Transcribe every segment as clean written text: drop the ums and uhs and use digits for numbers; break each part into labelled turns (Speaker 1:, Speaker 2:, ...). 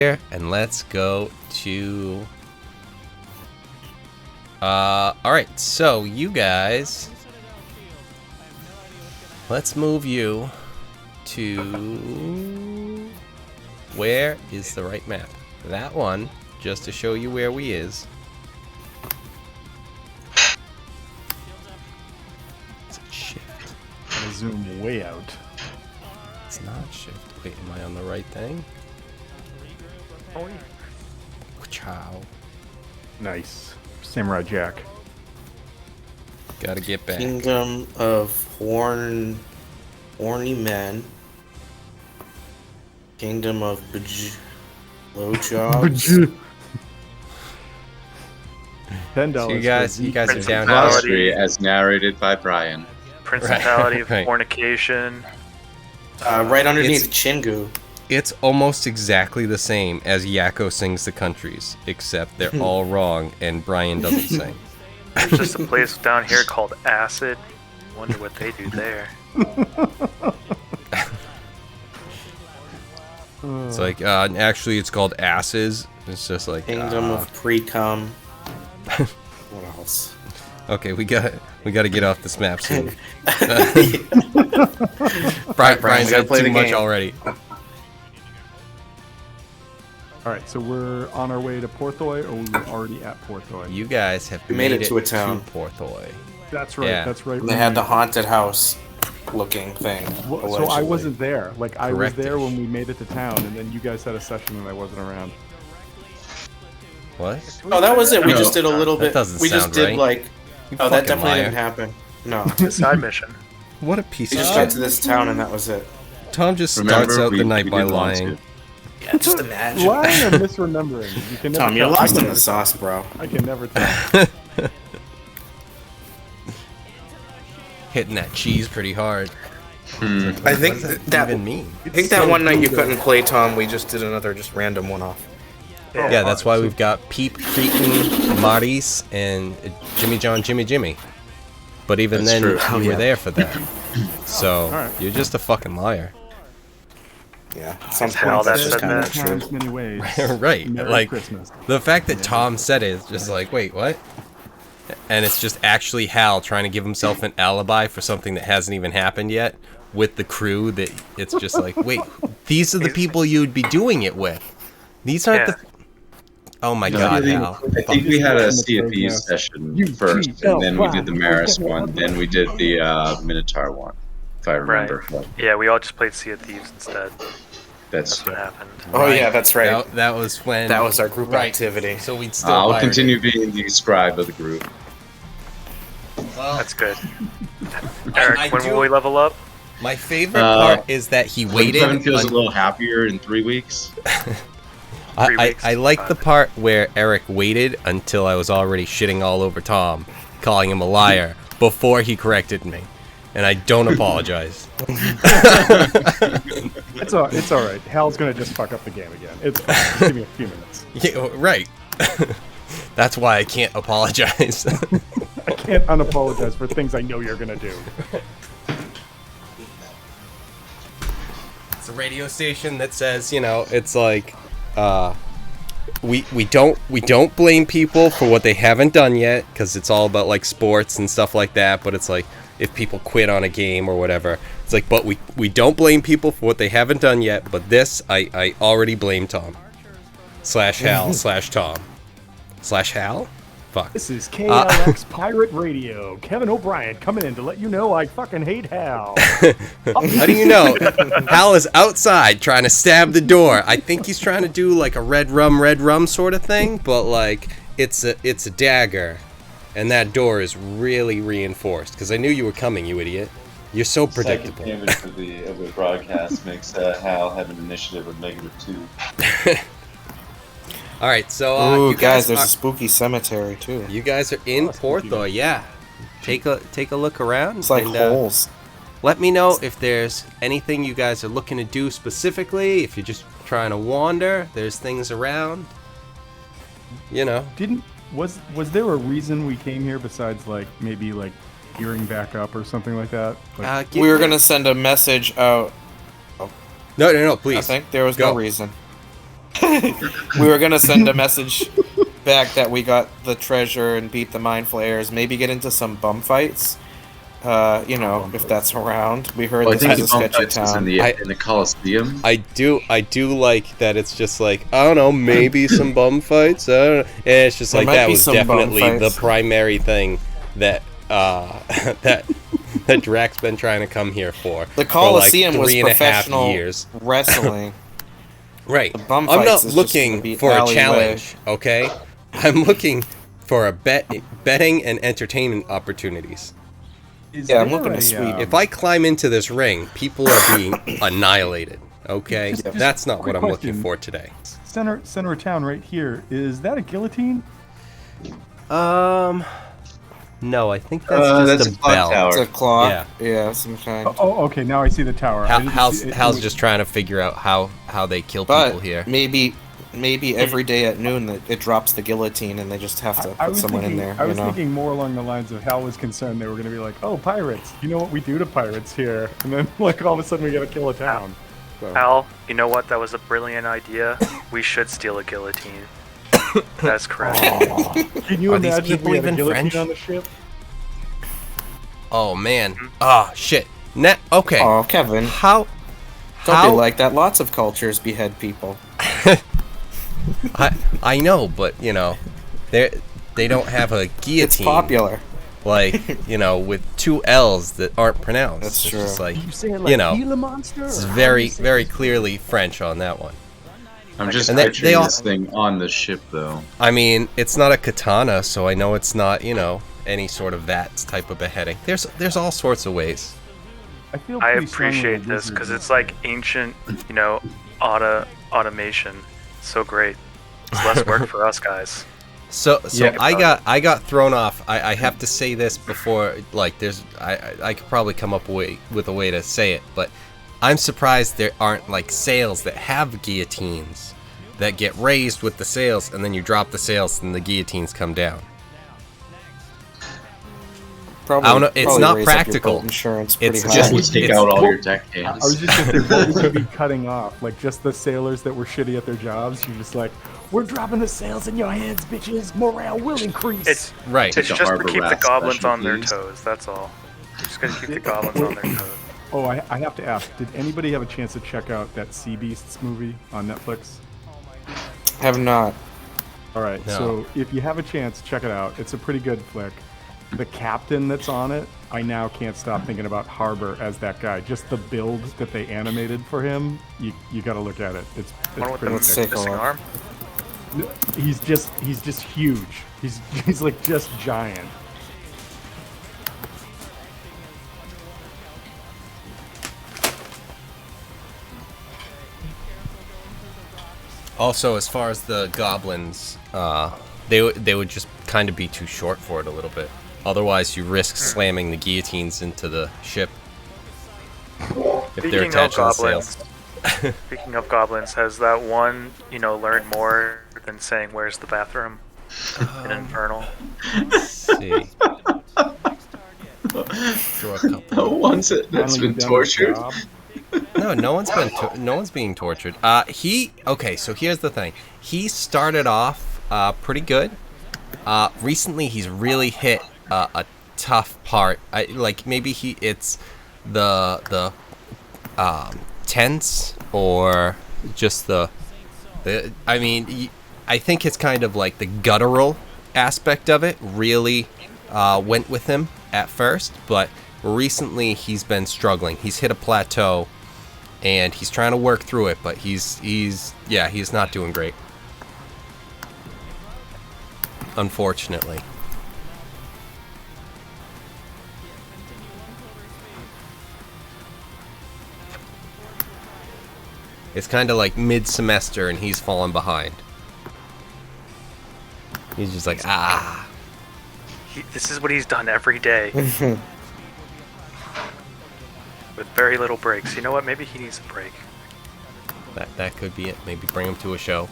Speaker 1: here, and let's go to... Alright, so you guys... Let's move you to... Where is the right map? That one, just to show you where we is. It's a shift.
Speaker 2: I zoom way out.
Speaker 1: It's not shift. Wait, am I on the right thing? Ciao.
Speaker 2: Nice. Samurai Jack.
Speaker 1: Gotta get back.
Speaker 3: Kingdom of Horny Men. Kingdom of Blowjobs.
Speaker 2: $10.
Speaker 1: So you guys are down
Speaker 4: Glossary as narrated by Brian.
Speaker 5: Principality of
Speaker 1: Right.
Speaker 5: Fornication.
Speaker 3: Right underneath Chingu.
Speaker 1: It's almost exactly the same as Yakko sings the countries, except they're all wrong and Brian doesn't sing.
Speaker 5: There's just a place down here called Acid. Wonder what they do there.
Speaker 1: It's like, actually it's called Asses. It's just like,
Speaker 3: Kingdom of Pre-Cum. What else?
Speaker 1: Okay, we gotta get off this map soon.
Speaker 3: Brian,
Speaker 1: Brian's
Speaker 3: we gotta
Speaker 1: got
Speaker 3: play
Speaker 1: too
Speaker 3: the
Speaker 1: much
Speaker 3: game.
Speaker 1: already.
Speaker 2: Alright, so we're on our way to Porthoy, or we were already at Porthoy?
Speaker 1: You guys have
Speaker 3: We made it to a town.
Speaker 1: to Porthoy.
Speaker 2: That's right,
Speaker 1: Yeah.
Speaker 2: that's right.
Speaker 3: And they had the haunted house looking thing.
Speaker 2: So I
Speaker 3: allegedly.
Speaker 2: wasn't there. Like, I was
Speaker 1: Correct.
Speaker 2: there when we made it to town, and then you guys had a session and I wasn't around.
Speaker 1: What?
Speaker 3: Oh, that was it. We
Speaker 4: No,
Speaker 3: just did a little
Speaker 1: that
Speaker 3: bit.
Speaker 1: doesn't
Speaker 3: We just
Speaker 1: sound
Speaker 3: did
Speaker 1: right.
Speaker 3: like.
Speaker 1: You
Speaker 3: Oh, that
Speaker 1: fucking
Speaker 3: definitely
Speaker 1: liar.
Speaker 3: didn't happen. No.
Speaker 5: Side mission.
Speaker 1: What a piece
Speaker 3: We
Speaker 1: of
Speaker 3: just
Speaker 1: shit.
Speaker 3: got to this town and that was it.
Speaker 1: Tom just
Speaker 4: Remember,
Speaker 1: starts out the
Speaker 4: we
Speaker 1: night by
Speaker 4: didn't want
Speaker 1: lying.
Speaker 4: to.
Speaker 3: Yeah, just imagine.
Speaker 2: Lying or misremembering? You can never
Speaker 3: Tom, you're
Speaker 2: tell.
Speaker 3: lost in the sauce, bro.
Speaker 2: I can never tell.
Speaker 1: Hitting that cheese pretty hard.
Speaker 3: I think
Speaker 1: What does
Speaker 3: that
Speaker 1: even mean?
Speaker 3: I think that one night you couldn't play, Tom. We just did another just random one off.
Speaker 1: Yeah, that's why we've got Peep, Cretan, Maurice, and Jimmy John, Jimmy. But even
Speaker 4: That's
Speaker 1: then,
Speaker 4: true.
Speaker 1: you were there for that. So,
Speaker 2: Alright.
Speaker 1: you're just a fucking liar.
Speaker 3: Yeah. Some
Speaker 5: How
Speaker 3: point
Speaker 5: that
Speaker 3: that's just
Speaker 5: said
Speaker 3: kind of
Speaker 5: that.
Speaker 3: true.
Speaker 2: Times, many ways.
Speaker 1: Right.
Speaker 2: Merry
Speaker 1: Like,
Speaker 2: Christmas.
Speaker 1: the fact that Tom said it is just like, wait, what? And it's just actually Hal trying to give himself an alibi for something that hasn't even happened yet with the crew that it's just like, wait, these are the people you'd be doing it with. These aren't
Speaker 5: Yeah.
Speaker 1: the... Oh my
Speaker 4: No,
Speaker 1: god,
Speaker 4: I think,
Speaker 1: Hal.
Speaker 4: I think we had a
Speaker 2: Fuck.
Speaker 4: Sea of Thieves session first, and then we did the Maris one, then we did the Minotaur one, if I remember. Well,
Speaker 5: Yeah, we all just played Sea of Thieves instead.
Speaker 4: that's
Speaker 5: That's what happened.
Speaker 3: Oh yeah, that's right.
Speaker 1: That was when...
Speaker 3: That was our group
Speaker 1: Right.
Speaker 3: activity.
Speaker 1: So we'd still
Speaker 4: I'll
Speaker 1: pirate
Speaker 4: continue
Speaker 1: it.
Speaker 4: being the scribe of the group.
Speaker 1: Well,
Speaker 5: That's good. Eric,
Speaker 1: I
Speaker 5: when
Speaker 1: do-
Speaker 5: will we level up?
Speaker 1: my favorite part is that he
Speaker 4: When
Speaker 1: waited...
Speaker 4: Kevin feels a
Speaker 1: un-
Speaker 4: little happier in 3 weeks.
Speaker 5: 3
Speaker 1: I
Speaker 5: weeks.
Speaker 1: like the part where Eric waited until I was already shitting all over Tom, calling him a liar, before he corrected me. And I don't apologize.
Speaker 2: It's all right. Hal's gonna just fuck up the game again. It's fine. Just give me a few minutes.
Speaker 1: Yeah, right. That's why I can't apologize.
Speaker 2: I can't unapologize for things I know you're gonna do.
Speaker 1: It's a radio station that says, you know, it's like, we don't blame people for what they haven't done yet, because it's all about like sports and stuff like that. But it's like if people quit on a game or whatever, it's like, but we don't blame people for what they haven't done yet. But this, I already blame Tom / Hal / Tom / Hal. Fuck.
Speaker 2: This is KLX Pirate Radio. Kevin O'Brien coming in to let you know I fucking hate Hal.
Speaker 1: How do you know? Hal is outside trying to stab the door. I think he's trying to do like a red rum sort of thing, but like it's a dagger, and that door is really reinforced. Because I knew you were coming, you idiot. You're so predictable.
Speaker 4: Second damage of the broadcast makes Hal have an initiative of -2.
Speaker 1: All right, so
Speaker 3: Ooh,
Speaker 1: you
Speaker 3: guys, there's
Speaker 1: are,
Speaker 3: a spooky cemetery too.
Speaker 1: you guys are in Porthoy, yeah. Take a look around.
Speaker 3: It's like
Speaker 1: and,
Speaker 3: holes.
Speaker 1: Let me know if there's anything you guys are looking to do specifically. If you're just trying to wander, there's things around. You know.
Speaker 2: Was there a reason we came here besides like maybe like gearing back up or something like that? Like,
Speaker 1: Give
Speaker 3: We were
Speaker 1: me-
Speaker 3: gonna send a message out.
Speaker 1: No, please.
Speaker 3: I think there was
Speaker 1: Go.
Speaker 3: no reason. We were gonna send a message back that we got the treasure and beat the mind flayers. Maybe get into some bum fights. You know, if that's around. We heard
Speaker 4: I
Speaker 3: this
Speaker 4: think
Speaker 3: was a
Speaker 4: the bump
Speaker 3: sketchy
Speaker 4: fights is
Speaker 3: town.
Speaker 4: in the Coliseum.
Speaker 1: I do like that it's just like, I don't know, maybe some bum fights. I don't know. And it's just
Speaker 3: There
Speaker 1: like
Speaker 3: might
Speaker 1: that
Speaker 3: be
Speaker 1: was
Speaker 3: some bum
Speaker 1: definitely the
Speaker 3: fights.
Speaker 1: primary thing that that Drax been trying to come here for.
Speaker 3: The
Speaker 1: for like
Speaker 3: Coliseum was
Speaker 1: 3.5
Speaker 3: professional
Speaker 1: years.
Speaker 3: wrestling.
Speaker 1: Right.
Speaker 3: bum
Speaker 1: I'm
Speaker 3: fights
Speaker 1: not
Speaker 3: is just gonna
Speaker 1: looking
Speaker 3: be
Speaker 1: for a
Speaker 3: alleyway.
Speaker 1: challenge, okay? I'm looking for a betting and entertainment opportunities.
Speaker 3: Yeah, I'm looking to sweep.
Speaker 1: If I climb into this ring, people are being annihilated, okay?
Speaker 2: Just
Speaker 1: That's not
Speaker 2: quick
Speaker 1: what I'm looking
Speaker 2: question.
Speaker 1: for today.
Speaker 2: Center of town right here. Is that a guillotine?
Speaker 1: No, I think that's
Speaker 4: that's
Speaker 1: just
Speaker 4: a
Speaker 1: a
Speaker 4: clock
Speaker 1: bell.
Speaker 4: tower.
Speaker 3: It's a clock.
Speaker 1: Yeah.
Speaker 3: Yeah, some kind.
Speaker 2: Oh, okay. Now I see the tower. I didn't see it.
Speaker 1: Hal's just trying to figure out how they kill
Speaker 3: But
Speaker 1: people here.
Speaker 3: maybe every day at noon that it drops the guillotine and they just have to
Speaker 2: I
Speaker 3: put
Speaker 2: was
Speaker 3: someone
Speaker 2: thinking,
Speaker 3: in there.
Speaker 2: I was
Speaker 3: you know?
Speaker 2: thinking more along the lines of Hal was concerned they were going to be like, oh, pirates. You know what we do to pirates here? And then, like, all of a sudden we got to kill a town. So.
Speaker 5: Al, you know what? That was a brilliant idea. We should steal a guillotine. That's correct.
Speaker 2: Can you
Speaker 1: Are these
Speaker 2: imagine if
Speaker 1: people
Speaker 2: we had a
Speaker 1: even
Speaker 2: guillotine
Speaker 1: French?
Speaker 2: on the ship?
Speaker 1: Oh man. Ah, shit. Okay.
Speaker 3: Oh, Kevin,
Speaker 1: How?
Speaker 3: don't be like that. Lots of cultures behead people.
Speaker 1: I know, but you know, they don't have a guillotine.
Speaker 3: It's popular.
Speaker 1: Like, you know, with two L's that aren't pronounced.
Speaker 3: That's
Speaker 1: It's
Speaker 3: true.
Speaker 1: just like,
Speaker 2: You say it
Speaker 1: you know,
Speaker 2: Gila monster?
Speaker 1: it's
Speaker 2: or how
Speaker 1: very,
Speaker 2: do you say
Speaker 1: very
Speaker 2: it?
Speaker 1: clearly French on that one.
Speaker 4: I'm just
Speaker 1: And they
Speaker 4: picturing
Speaker 1: all-
Speaker 4: this thing on the ship, though.
Speaker 1: I mean, it's not a katana, so I know it's not, you know, any sort of that type of beheading. There's all sorts of ways.
Speaker 2: I feel
Speaker 5: I
Speaker 2: pretty strongly
Speaker 5: appreciate
Speaker 2: that
Speaker 5: this
Speaker 2: wizards
Speaker 5: because
Speaker 2: are-
Speaker 5: it's like ancient, you know, automation. It's so great. It's less work for us guys.
Speaker 1: So
Speaker 2: Yeah.
Speaker 1: I got thrown off. I have to say this before, like, I could probably come up with a way to say it, but I'm surprised there aren't like sails that have guillotines that get raised with the sails, and then you drop the sails and the guillotines come down.
Speaker 3: Probably,
Speaker 1: I don't know, it's
Speaker 3: probably
Speaker 1: not
Speaker 3: raise up your
Speaker 1: practical.
Speaker 3: boat insurance pretty
Speaker 1: It's
Speaker 3: high.
Speaker 4: Just
Speaker 1: It's-
Speaker 4: take
Speaker 1: it's-
Speaker 4: out all
Speaker 2: well,
Speaker 4: your deck
Speaker 2: I
Speaker 4: hands.
Speaker 2: was just going to say, what would you be cutting off? Like, just the sailors that were shitty at their jobs? You're just like, we're dropping the sails in your hands, bitches. Morale will increase.
Speaker 5: It's
Speaker 1: Right.
Speaker 5: it's
Speaker 4: the
Speaker 5: just to
Speaker 4: harbor
Speaker 5: keep the
Speaker 4: rat
Speaker 5: goblins
Speaker 4: special,
Speaker 5: on their
Speaker 4: please.
Speaker 5: toes. That's all. Just gotta keep the goblins on their toes.
Speaker 2: Oh, I have to ask, did anybody have a chance to check out that Sea Beasts movie on Netflix?
Speaker 3: Have not.
Speaker 2: All right,
Speaker 1: No.
Speaker 2: so if you have a chance, check it out. It's a pretty good flick. The captain that's on it, I now can't stop thinking about Harbor as that guy. Just the build that they animated for him, you got to look at it. It's
Speaker 5: One with
Speaker 2: pretty
Speaker 5: the
Speaker 2: sick.
Speaker 3: Take a
Speaker 5: missing
Speaker 3: look.
Speaker 5: arm.
Speaker 2: He's just huge. He's like just giant.
Speaker 1: Also, as far as the goblins, they would just kind of be too short for it a little bit. Otherwise, you risk slamming the guillotines into the ship if they're
Speaker 5: Speaking of
Speaker 1: attached to the
Speaker 5: goblins,
Speaker 1: sails.
Speaker 5: speaking of goblins, has that one, you know, learned more than saying "Where's the bathroom" in Infernal?
Speaker 1: Let's see. Draw a couple.
Speaker 4: The ones that's
Speaker 2: Finally
Speaker 4: been
Speaker 2: done the
Speaker 4: tortured.
Speaker 2: job.
Speaker 1: No, no one's being tortured. Okay, so here's the thing. He started off pretty good. Recently, he's really hit a tough part. Maybe it's the tense or just I mean, I think it's kind of like the guttural aspect of it really went with him at first, but recently he's been struggling. He's hit a plateau, and he's trying to work through it, but he's not doing great. Unfortunately. It's kind of like mid-semester and he's falling behind. He's just like,
Speaker 5: This is what he's done every day. With very little breaks. You know what? Maybe he needs a break.
Speaker 1: that could be it. Maybe bring him to a show.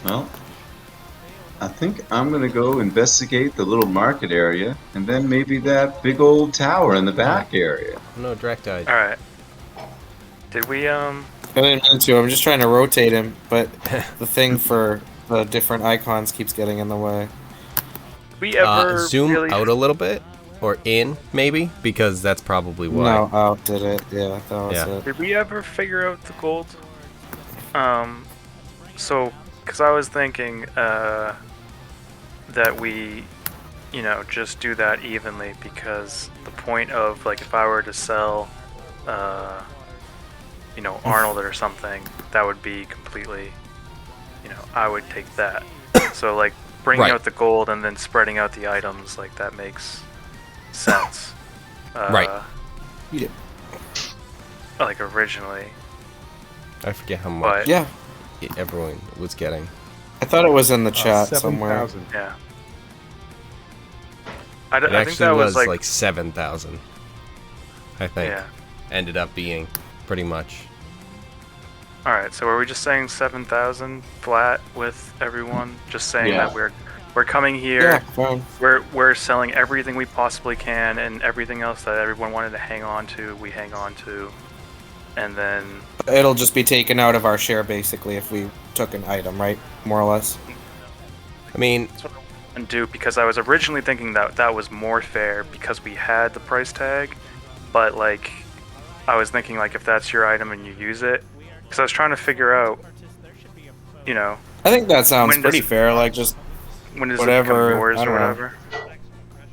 Speaker 4: Well, I think I'm gonna go investigate the little market area, and then maybe that big old tower in the back area.
Speaker 1: No, Drek died.
Speaker 5: All right. Did we
Speaker 3: I didn't mean to. I'm just trying to rotate him, but the thing for the different icons keeps getting in the way.
Speaker 5: We ever
Speaker 1: Zoom
Speaker 5: really
Speaker 1: out a little bit, or in maybe, because that's probably why.
Speaker 3: No, out did it. Yeah, that was
Speaker 1: Yeah.
Speaker 3: it.
Speaker 5: Did we ever figure out the gold? So, because I was thinking that we, just do that evenly, because the point of, like, if I were to sell, Arnold or something, that would be completely, I would take that. So, like, bringing
Speaker 1: Right.
Speaker 5: out the gold and then spreading out the items, like, that makes sense.
Speaker 1: Right.
Speaker 3: Yeah.
Speaker 5: Like, originally.
Speaker 1: I forget how much
Speaker 5: But,
Speaker 3: Yeah,
Speaker 1: everyone was getting.
Speaker 3: I thought it was in the chat somewhere.
Speaker 2: 7,000.
Speaker 5: yeah.
Speaker 1: It
Speaker 5: I think
Speaker 1: actually
Speaker 5: that
Speaker 1: was
Speaker 5: was,
Speaker 1: like 7,000. I think
Speaker 5: yeah.
Speaker 1: ended up being pretty much.
Speaker 5: Alright, so are we just saying 7,000 flat with everyone? Just saying
Speaker 4: Yeah.
Speaker 5: that we're coming
Speaker 3: Yeah,
Speaker 5: here,
Speaker 3: fine.
Speaker 5: we're selling everything we possibly can, and everything else that everyone wanted to hang on to, we hang on to. And then,
Speaker 3: It'll just be taken out of our share basically if we took an item, right? More or less.
Speaker 1: I mean,
Speaker 5: that's what I want to do, because I was originally thinking that that was more fair because we had the price tag, but, like, I was thinking, like, if that's your item and you use it, because I was trying to figure out,
Speaker 3: I think that sounds
Speaker 5: When does-
Speaker 3: pretty fair. Like just
Speaker 5: when does
Speaker 3: Whatever,
Speaker 5: it become yours
Speaker 3: I
Speaker 5: or
Speaker 3: don't know.
Speaker 5: whatever.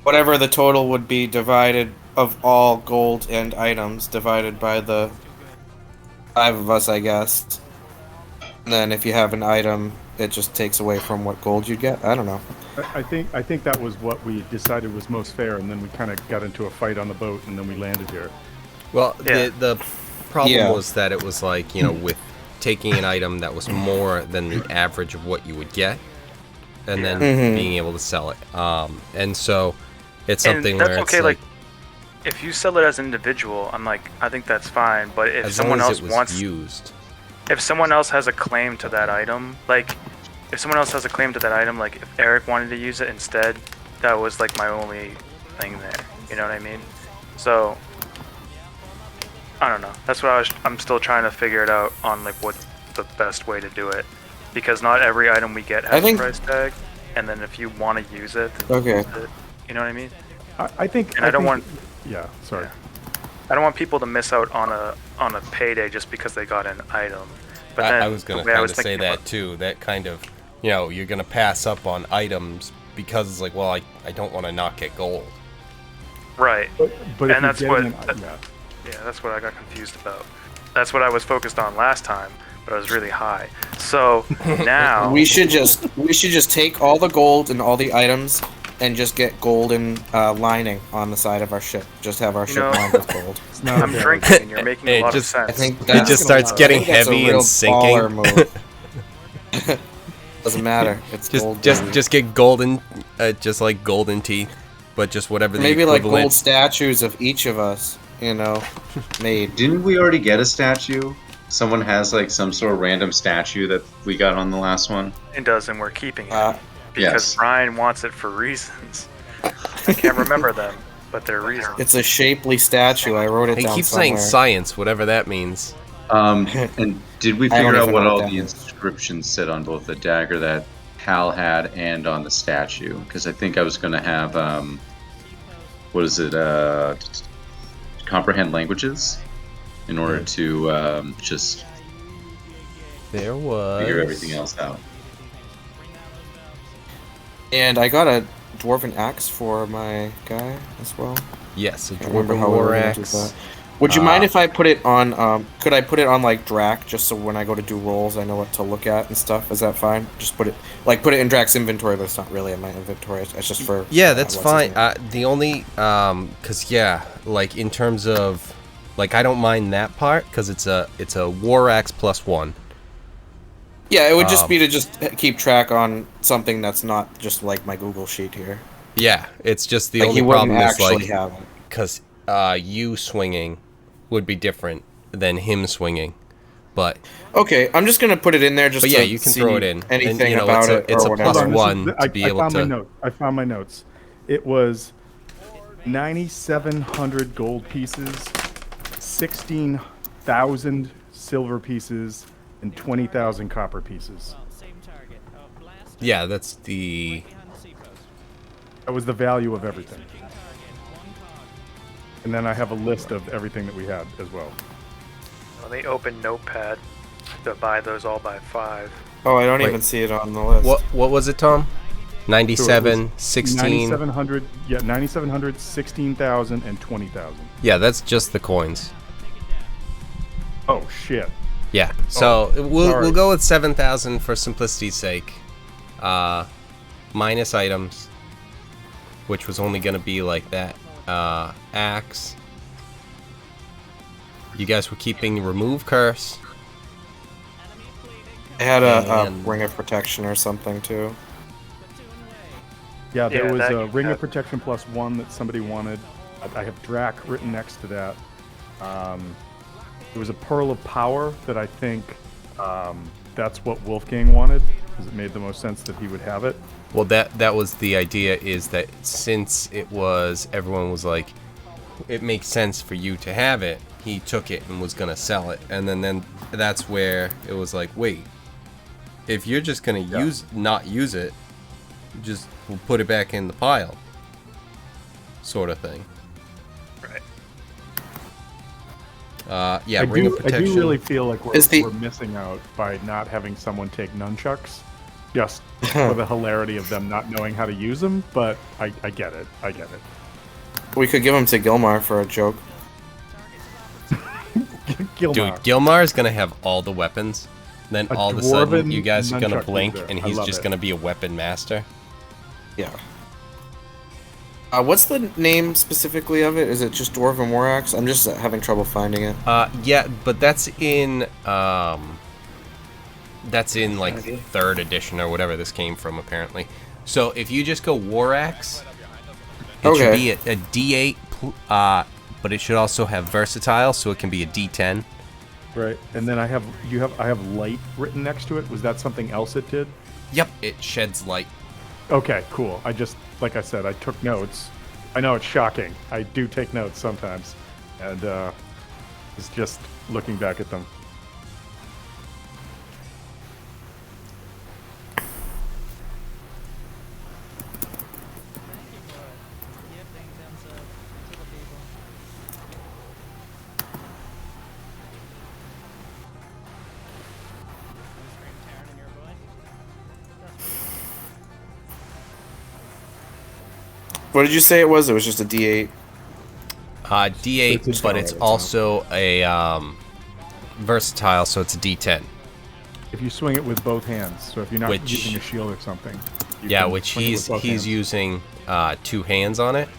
Speaker 3: whatever the total would be divided of all gold and items divided by the 5 of us, I guess. And then if you have an item, it just takes away from what gold you'd get. I don't know.
Speaker 2: I think that was what we decided was most fair, and then we kind of got into a fight on the boat, and then we landed here.
Speaker 1: well,
Speaker 5: Yeah.
Speaker 1: the problem
Speaker 3: Yeah.
Speaker 1: was that it was like, with taking an item that was more than the average of what you would get, and then
Speaker 3: Mhm.
Speaker 1: being able to sell it. And so it's
Speaker 5: And
Speaker 1: something
Speaker 5: that's
Speaker 1: where it's
Speaker 5: okay,
Speaker 1: like,
Speaker 5: if you sell it as an individual, I think that's fine. But if
Speaker 1: as
Speaker 5: someone
Speaker 1: long
Speaker 5: else
Speaker 1: as it was
Speaker 5: wants,
Speaker 1: used.
Speaker 5: if someone else has a claim to that item, like, if someone else has a claim to that item, like, if Eric wanted to use it instead, that was, like, my only thing there. You know what I mean? So, I don't know. That's what I'm still trying to figure it out on, like, what the best way to do it. Because not every item we get
Speaker 3: I
Speaker 5: has
Speaker 3: think-
Speaker 5: a price tag, and then if you want to use it, then
Speaker 3: Okay.
Speaker 5: use it. You know what I mean?
Speaker 2: I think.
Speaker 5: And I don't want-
Speaker 2: Yeah, sorry.
Speaker 5: I don't want people to miss out on a payday just because they got an item. But then
Speaker 1: I was going
Speaker 5: the
Speaker 1: to
Speaker 5: way I
Speaker 1: kind
Speaker 5: was
Speaker 1: of say
Speaker 5: thinking
Speaker 1: that
Speaker 5: about-
Speaker 1: too. That kind of, you're going to pass up on items because it's like, well, I don't want to not get gold.
Speaker 5: Right.
Speaker 2: But if
Speaker 5: And
Speaker 2: you're
Speaker 5: that's
Speaker 2: getting
Speaker 5: what-
Speaker 2: yeah.
Speaker 5: Yeah, that's what I got confused about. That's what I was focused on last time, but I was really high. So now
Speaker 3: We should just take all the gold and all the items and just get golden lining on the side of our ship. Just have our ship
Speaker 5: know-
Speaker 3: lined with gold.
Speaker 2: It's not
Speaker 5: I'm
Speaker 2: a bad
Speaker 5: drinking and you're making a
Speaker 1: It
Speaker 5: lot
Speaker 1: just-
Speaker 5: of
Speaker 3: I
Speaker 5: sense.
Speaker 3: think
Speaker 1: It
Speaker 3: that's,
Speaker 1: just starts getting
Speaker 3: I think that's a
Speaker 1: heavy
Speaker 3: real
Speaker 1: and sinking.
Speaker 3: baller move. Doesn't matter. It's gold. baby.
Speaker 1: Just get golden, just like golden teeth, but just whatever the
Speaker 3: Maybe like
Speaker 1: equivalent.
Speaker 3: gold statues of each of us, made.
Speaker 4: Didn't we already get a statue? Someone has like some sort of random statue that we got on the last one.
Speaker 5: It does, and we're keeping it
Speaker 3: Uh,
Speaker 5: because
Speaker 4: yes.
Speaker 5: Brian wants it for reasons. I can't remember them, but they're reasons.
Speaker 3: It's a shapely statue. I wrote it
Speaker 1: He
Speaker 3: down
Speaker 1: keeps
Speaker 3: somewhere.
Speaker 1: saying science, whatever that means.
Speaker 4: And did we
Speaker 3: I don't
Speaker 4: figure out
Speaker 3: even
Speaker 4: what
Speaker 3: know
Speaker 4: all
Speaker 3: what that
Speaker 4: the
Speaker 3: is.
Speaker 4: inscriptions said on both the dagger that Hal had and on the statue? Because I think I was going to have, what is it, comprehend languages in order to just
Speaker 1: There was.
Speaker 4: figure everything else out.
Speaker 3: And I got a dwarven axe for my guy as well.
Speaker 1: Yes, a
Speaker 3: I don't remember
Speaker 1: dwarven
Speaker 3: how we were
Speaker 1: war
Speaker 3: gonna do
Speaker 1: axe.
Speaker 3: that. Would you mind if I put it on? Could I put it on like Drac, just so when I go to do rolls, I know what to look at and stuff? Is that fine? Just put it in Drac's inventory, but it's not really in my inventory. It's just for.
Speaker 1: Yeah, that's
Speaker 3: what's his
Speaker 1: fine.
Speaker 3: name?
Speaker 1: The only, like in terms of, like I don't mind that part because it's a war axe +1.
Speaker 3: Yeah, it would just be to just keep track on something that's not just like my Google sheet here.
Speaker 1: Yeah, it's just the
Speaker 3: Like
Speaker 1: only
Speaker 3: he wouldn't
Speaker 1: problem is
Speaker 3: actually
Speaker 1: like
Speaker 3: have it.
Speaker 1: because you swinging would be different than him swinging, but
Speaker 3: Okay, I'm just gonna put it in there just.
Speaker 1: But yeah,
Speaker 3: to
Speaker 1: you can
Speaker 3: see
Speaker 1: throw it in. And,
Speaker 3: Anything
Speaker 1: you know,
Speaker 3: about
Speaker 1: it's
Speaker 3: it
Speaker 1: a
Speaker 3: or
Speaker 1: plus
Speaker 3: whatever.
Speaker 1: one to be able
Speaker 2: found
Speaker 1: to-
Speaker 2: My note. I found my notes. It was 9,700 gold pieces, 16,000 silver pieces and 20,000 copper pieces.
Speaker 1: Yeah, that's the...
Speaker 2: That was the value of everything. And then I have a list of everything that we had as well.
Speaker 5: Let me open Notepad to buy those all by 5.
Speaker 3: Oh, I don't
Speaker 1: Wait.
Speaker 3: even see it on the list.
Speaker 1: What was it, Tom?
Speaker 2: So
Speaker 1: 97,
Speaker 2: it was
Speaker 1: 16...
Speaker 2: 9,700, yeah, 9,700, 16,000, and 20,000.
Speaker 1: Yeah, that's just the coins.
Speaker 2: Oh, shit.
Speaker 1: Yeah, so
Speaker 2: sorry.
Speaker 1: we'll go with 7,000 for simplicity's sake. Minus items, which was only going to be like that. Axe. You guys were keeping remove curse.
Speaker 3: I had a
Speaker 1: And-
Speaker 3: ring of protection or something too.
Speaker 2: Yeah, there
Speaker 5: Yeah,
Speaker 2: was
Speaker 5: that
Speaker 2: a
Speaker 5: you
Speaker 2: Ring
Speaker 5: had.
Speaker 2: of Protection +1 that somebody wanted. I have Drac written next to that. There was a Pearl of Power that I think that's what Wolfgang wanted, because it made the most sense that he would have it.
Speaker 1: Well, that was the idea, is that since it was, everyone was like, it makes sense for you to have it, he took it and was going to sell it. And then that's where it was like, wait, if you're just going to not use it, just we'll put it back in the pile, sort of thing.
Speaker 5: Right.
Speaker 1: Yeah,
Speaker 2: I
Speaker 1: Ring of
Speaker 2: do
Speaker 1: Protection.
Speaker 2: really feel like
Speaker 3: Is the-
Speaker 2: we're missing out by not having someone take nunchucks, just for the hilarity of them not knowing how to use them. But I get it. I get it.
Speaker 3: We could give them to Gilmar for a joke.
Speaker 2: Gilmar.
Speaker 1: Dude, Gilmar is going to have all the weapons. Then
Speaker 2: A
Speaker 1: all of a sudden,
Speaker 2: dwarven
Speaker 1: you guys are going to
Speaker 2: nunchuck
Speaker 1: blink,
Speaker 2: user.
Speaker 1: and
Speaker 2: I
Speaker 1: he's
Speaker 2: love
Speaker 1: just
Speaker 2: it.
Speaker 1: going to be a weapon master.
Speaker 3: Yeah. What's the name specifically of it? Is it just Dwarven War Axe? I'm just having trouble finding it.
Speaker 1: Yeah, but that's in like 3rd edition or whatever this came from, apparently. So if you just go War Axe, it should be a D8, but it should also have versatile, so it can be a D10.
Speaker 2: Right, and then I have light written next to it. Was that something else it did?
Speaker 1: Yep, it sheds light.
Speaker 2: Okay, cool. I just, like I said, I took notes. I know it's shocking. I do take notes sometimes, and it's just looking back at them.
Speaker 3: What did you say it was? It was just a D8.
Speaker 1: D8,
Speaker 2: It's
Speaker 1: but it's also a versatile, so it's a D10.
Speaker 2: If you swing it with both hands, so if you're not
Speaker 1: Which-
Speaker 2: using a shield or something. you
Speaker 1: Yeah,
Speaker 2: can
Speaker 1: which
Speaker 2: swing it with
Speaker 1: he's
Speaker 2: both hands.
Speaker 1: using 2 hands on it.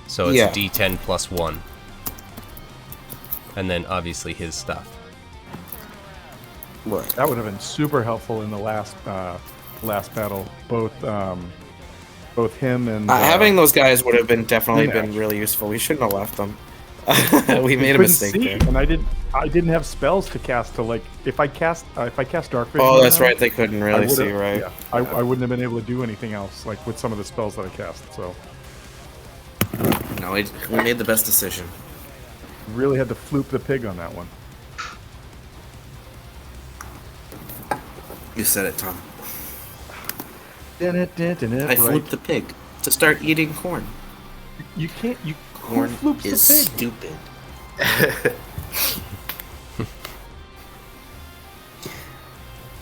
Speaker 1: So it's
Speaker 3: Yeah.
Speaker 1: a D10 plus 1. And then obviously his stuff.
Speaker 3: Right.
Speaker 2: That would have been super helpful in the last battle. Both him and
Speaker 3: Having those guys would have been definitely
Speaker 2: Yeah.
Speaker 3: been really useful. We shouldn't have left them. We made a
Speaker 2: couldn't
Speaker 3: mistake
Speaker 2: see,
Speaker 3: there.
Speaker 2: and I didn't have spells to cast to, like, if I cast Dark Vision.
Speaker 3: Oh,
Speaker 2: on
Speaker 3: that's
Speaker 2: them,
Speaker 3: right. They couldn't
Speaker 2: I
Speaker 3: really
Speaker 2: would've-
Speaker 3: see, right?
Speaker 2: Yeah, I wouldn't have been able to do anything else, like with some of the spells that I cast. So
Speaker 3: No, we made the best decision.
Speaker 2: really had to floop the pig on that one.
Speaker 3: You said it, Tom. I
Speaker 2: Right.
Speaker 3: flipped the pig to start eating corn.
Speaker 2: You can't. You
Speaker 3: Corn
Speaker 2: who floops
Speaker 3: is
Speaker 2: the pig?
Speaker 3: stupid.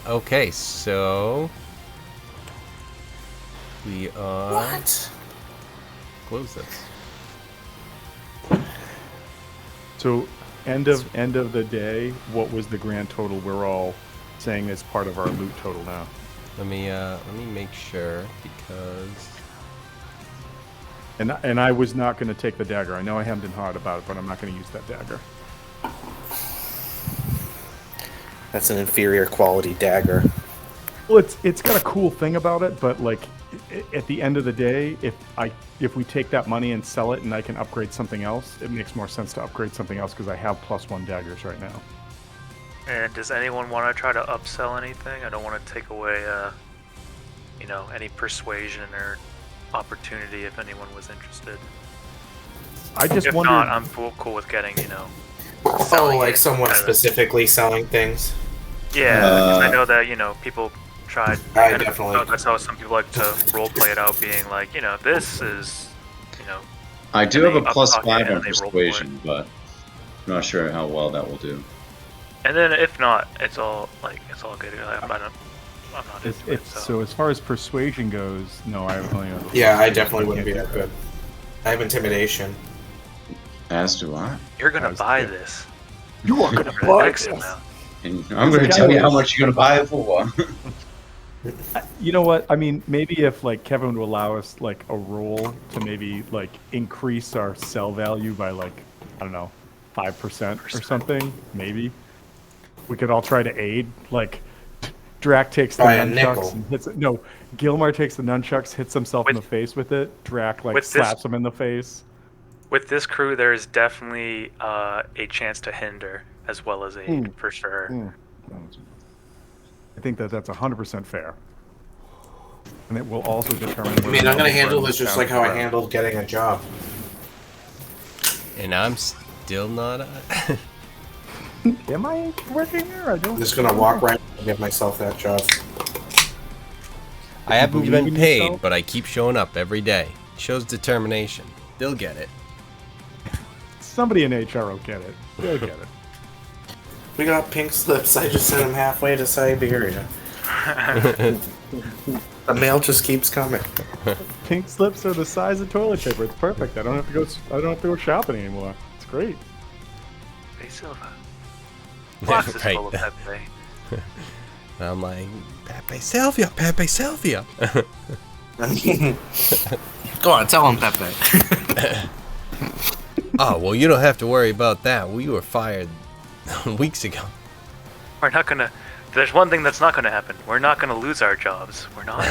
Speaker 1: Okay, so we are
Speaker 3: What?
Speaker 1: close this.
Speaker 2: So end of the day, what was the grand total? We're all saying is part of our loot total now.
Speaker 1: Let me make sure, because
Speaker 2: And I was not going to take the dagger. I know I hemmed and hawed about it, but I'm not going to use that dagger.
Speaker 3: That's an inferior quality dagger.
Speaker 2: Well, it's got a cool thing about it, but like at the end of the day, if we take that money and sell it and I can upgrade something else, it makes more sense to upgrade something else because I have +1 daggers right now.
Speaker 5: And does anyone want to try to upsell anything? I don't want to take away, any persuasion or opportunity if anyone was interested.
Speaker 2: I just
Speaker 5: If
Speaker 2: wondered.
Speaker 5: not, I'm cool with getting, selling
Speaker 3: like
Speaker 5: it
Speaker 3: someone
Speaker 5: as a-
Speaker 3: specifically selling things.
Speaker 5: Yeah, 'cause I know that people tried.
Speaker 3: I
Speaker 5: and
Speaker 3: definitely-
Speaker 5: that's how some people like to role play it out, being like, this is,
Speaker 4: I do have a
Speaker 5: they up
Speaker 4: plus
Speaker 5: pocket
Speaker 4: 5
Speaker 5: and
Speaker 4: on
Speaker 5: they roll for it.
Speaker 4: persuasion, but I'm not sure how well that will do.
Speaker 5: And then if not, it's all good. I'm not into it.
Speaker 2: So as far as persuasion goes, no, I only have
Speaker 3: Yeah, I definitely wouldn't be that good. I have intimidation.
Speaker 4: As do I.
Speaker 5: You're gonna
Speaker 2: How's
Speaker 5: buy
Speaker 2: that?
Speaker 5: this.
Speaker 2: You are gonna
Speaker 5: For the
Speaker 2: buy
Speaker 5: next
Speaker 2: this.
Speaker 5: amount.
Speaker 4: And I'm going to tell you how much you're going to buy it for.
Speaker 2: You know what? I mean, maybe if like Kevin would allow us like a roll to maybe like increase our sell value by like, I don't know, 5% or something, maybe we could all try to aid. Like Drac takes the
Speaker 3: By a nickel.
Speaker 2: nunchucks and hits it. No, Gilmar takes the nunchucks, hits himself in the face with it. Drac like
Speaker 5: with this-
Speaker 2: slaps him in the face.
Speaker 5: With this crew, there is definitely a chance to hinder as well as aid, for sure.
Speaker 2: I think that's 100% fair. And it will also determine.
Speaker 3: I mean, I'm gonna handle this just like how I handled getting a job.
Speaker 1: And I'm still not.
Speaker 2: Am I working here? I don't.
Speaker 3: I'm just gonna walk right and give myself that job.
Speaker 1: I haven't
Speaker 2: believe
Speaker 1: been
Speaker 2: in
Speaker 1: paid,
Speaker 2: yourself?
Speaker 1: but I keep showing up every day. Shows determination. They'll get it.
Speaker 2: Somebody in HR will get it. They'll get it.
Speaker 3: We got pink slips. I just sent them halfway to Siberia. The mail just keeps coming.
Speaker 2: Pink slips are the size of toilet paper. It's perfect. I don't have to go. I don't have to go shopping anymore. It's great.
Speaker 5: Hey, Silva. Box is
Speaker 1: Right.
Speaker 5: full of Pepe.
Speaker 1: And I'm like, Pepe Sylvia, Pepe Sylvia.
Speaker 3: Go on, tell him, Pepe.
Speaker 1: Oh, well, you don't have to worry about that. We were fired weeks ago.
Speaker 5: We're not gonna. There's one thing that's not gonna happen. We're not gonna lose our jobs. We're not,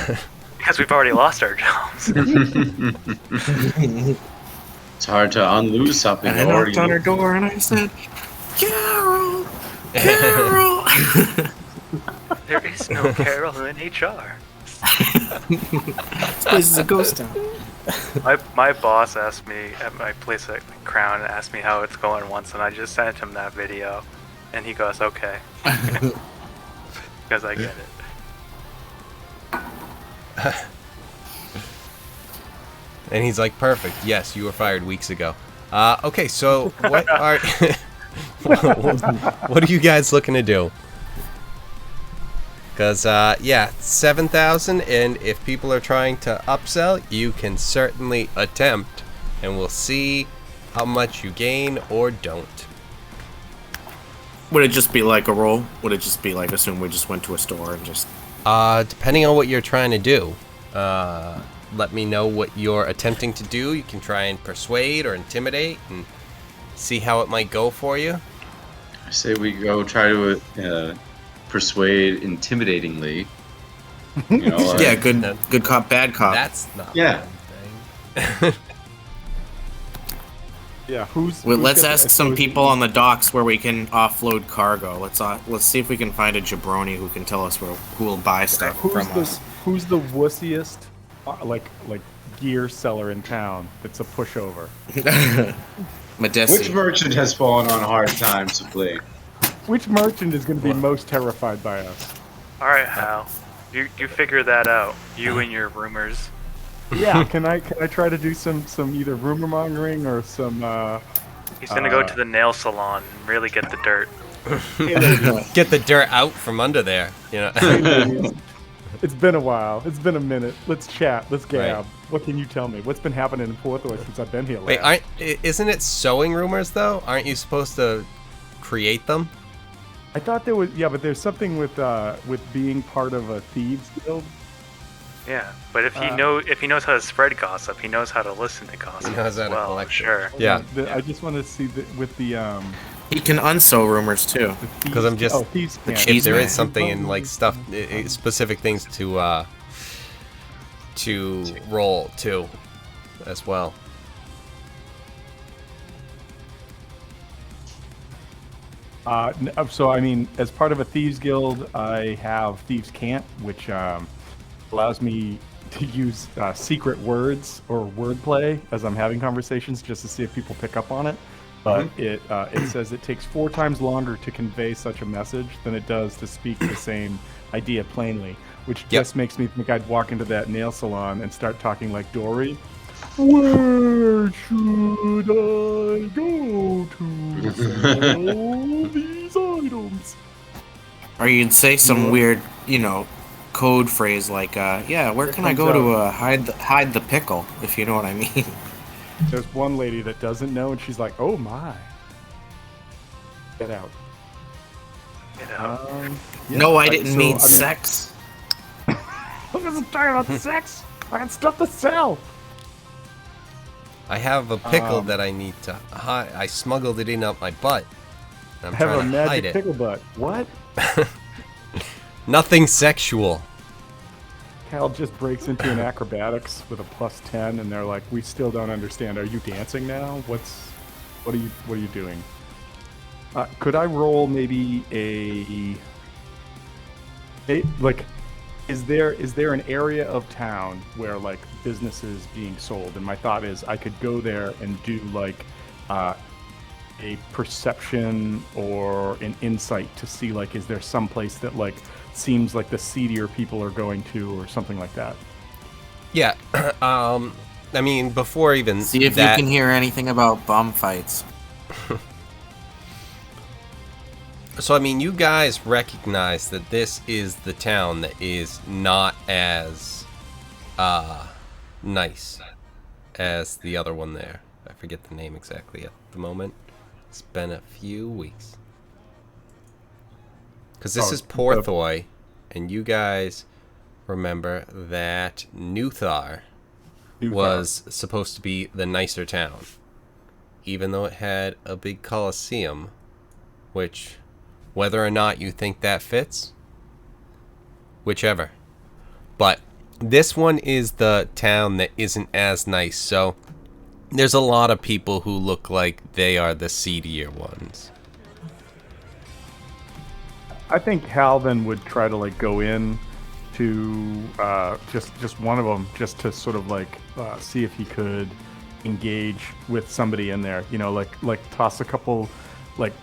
Speaker 5: because we've already lost our jobs.
Speaker 4: It's hard to unloose something.
Speaker 3: And I knocked on her door and I said, Carol! Carol!
Speaker 5: There is no Carol in HR.
Speaker 3: This place is a ghost town.
Speaker 5: My boss asked me at my place at Crown and asked me how it's going once, and I just sent him that video, and he goes, "Okay," because I get it.
Speaker 1: And he's like, perfect. Yes, you were fired weeks ago. Okay, so what are what are you guys looking to do? Because, yeah, 7,000, and if people are trying to upsell, you can certainly attempt, and we'll see how much you gain or don't.
Speaker 6: Would it just be like a roll? Would it just be like, assume we just went to a store and just...
Speaker 1: Depending on what you're trying to do, let me know what you're attempting to do. You can try and persuade or intimidate and see how it might go for you.
Speaker 4: I say we go try to persuade intimidatingly. You know,
Speaker 6: Yeah, good cop, bad cop.
Speaker 1: That's not
Speaker 4: Yeah.
Speaker 1: one thing.
Speaker 2: Yeah. Who's?
Speaker 6: Well,
Speaker 2: who's
Speaker 6: let's
Speaker 2: got
Speaker 6: ask
Speaker 2: the-
Speaker 6: some people on the docks where we can offload cargo. Let's see if we can find a jabroni who can tell us who will buy stuff
Speaker 2: Who's
Speaker 6: from
Speaker 2: the
Speaker 6: us.
Speaker 2: Who's the wussiest, like gear seller in town? That's a pushover.
Speaker 6: Medesi.
Speaker 4: which merchant has fallen on hard times of late?
Speaker 2: Which merchant is going to be most terrified by us?
Speaker 5: All right, Hal, you figure that out. You and your rumors.
Speaker 2: Yeah. Can I try to do some either rumor mongering or some?
Speaker 5: He's gonna go to the nail salon and really get the dirt.
Speaker 1: Get the dirt out from under there, you know.
Speaker 2: It's been a while. It's been a minute. Let's chat. Let's gab.
Speaker 1: Right.
Speaker 2: What can you tell me? What's been happening in Portland since I've been here?
Speaker 1: Wait,
Speaker 2: last?
Speaker 1: isn't it sewing rumors though? Aren't you supposed to create them?
Speaker 2: I thought there was. Yeah, but there's something with being part of a thieves guild.
Speaker 5: Yeah, but if he knows how to spread gossip, he knows how to listen to gossip.
Speaker 1: He knows how
Speaker 5: as
Speaker 1: to
Speaker 5: well,
Speaker 1: collect it.
Speaker 5: sure.
Speaker 1: Yeah.
Speaker 2: I just want to see with the
Speaker 6: He can unsew rumors too.
Speaker 1: Because I'm just
Speaker 2: thieves
Speaker 6: the
Speaker 2: can't.
Speaker 6: cheese
Speaker 1: if there
Speaker 6: man.
Speaker 1: is something in like stuff, specific things to roll too, as well.
Speaker 2: So I mean, as part of a thieves guild, I have thieves can't, which allows me to use secret words or wordplay as I'm having conversations, just to see if people pick up on it. but it says it takes 4 times longer to convey such a message than it does to speak the same idea plainly, which just makes me think I'd walk into that nail salon and start talking like Dory. Where should I go to sell these items?
Speaker 6: Or you'd say some weird, code phrase like, "Yeah, where can I go to hide the pickle?" If you know what I mean.
Speaker 2: There's one lady that doesn't know, and she's like, "Oh my, get out."
Speaker 5: Get out.
Speaker 6: No, I didn't mean sex.
Speaker 2: I wasn't talking about sex. I got stuff to sell.
Speaker 1: I have a pickle that I need to hide. I smuggled it in up my butt. I'm
Speaker 2: I have a
Speaker 1: trying to hide
Speaker 2: magic
Speaker 1: it.
Speaker 2: pickle butt. What?
Speaker 1: Nothing sexual.
Speaker 2: Cal just breaks into an acrobatics with a +10, and they're like, "We still don't understand. Are you dancing now? What are you doing?" Could I roll maybe is there an area of town where like business is being sold? And my thought is I could go there and do like a perception or an insight to see like is there some place that like seems like the seedier people are going to or something like that.
Speaker 1: Yeah. I mean, before even
Speaker 6: See if
Speaker 1: that,
Speaker 6: you can hear anything about bum fights.
Speaker 1: So, I mean, you guys recognize that this is the town that is not as nice as the other one there. I forget the name exactly at the moment. It's been a few weeks. Because this is Porthoy, and you guys remember that Nuthar was supposed to be the nicer town. Even though it had a big coliseum, which... whether or not you think that fits, whichever. But this one is the town that isn't as nice, so there's a lot of people who look like they are the seedier ones.
Speaker 2: I think Hal then would try to like go in to just one of them just to sort of like see if he could engage with somebody in there. Like toss a couple like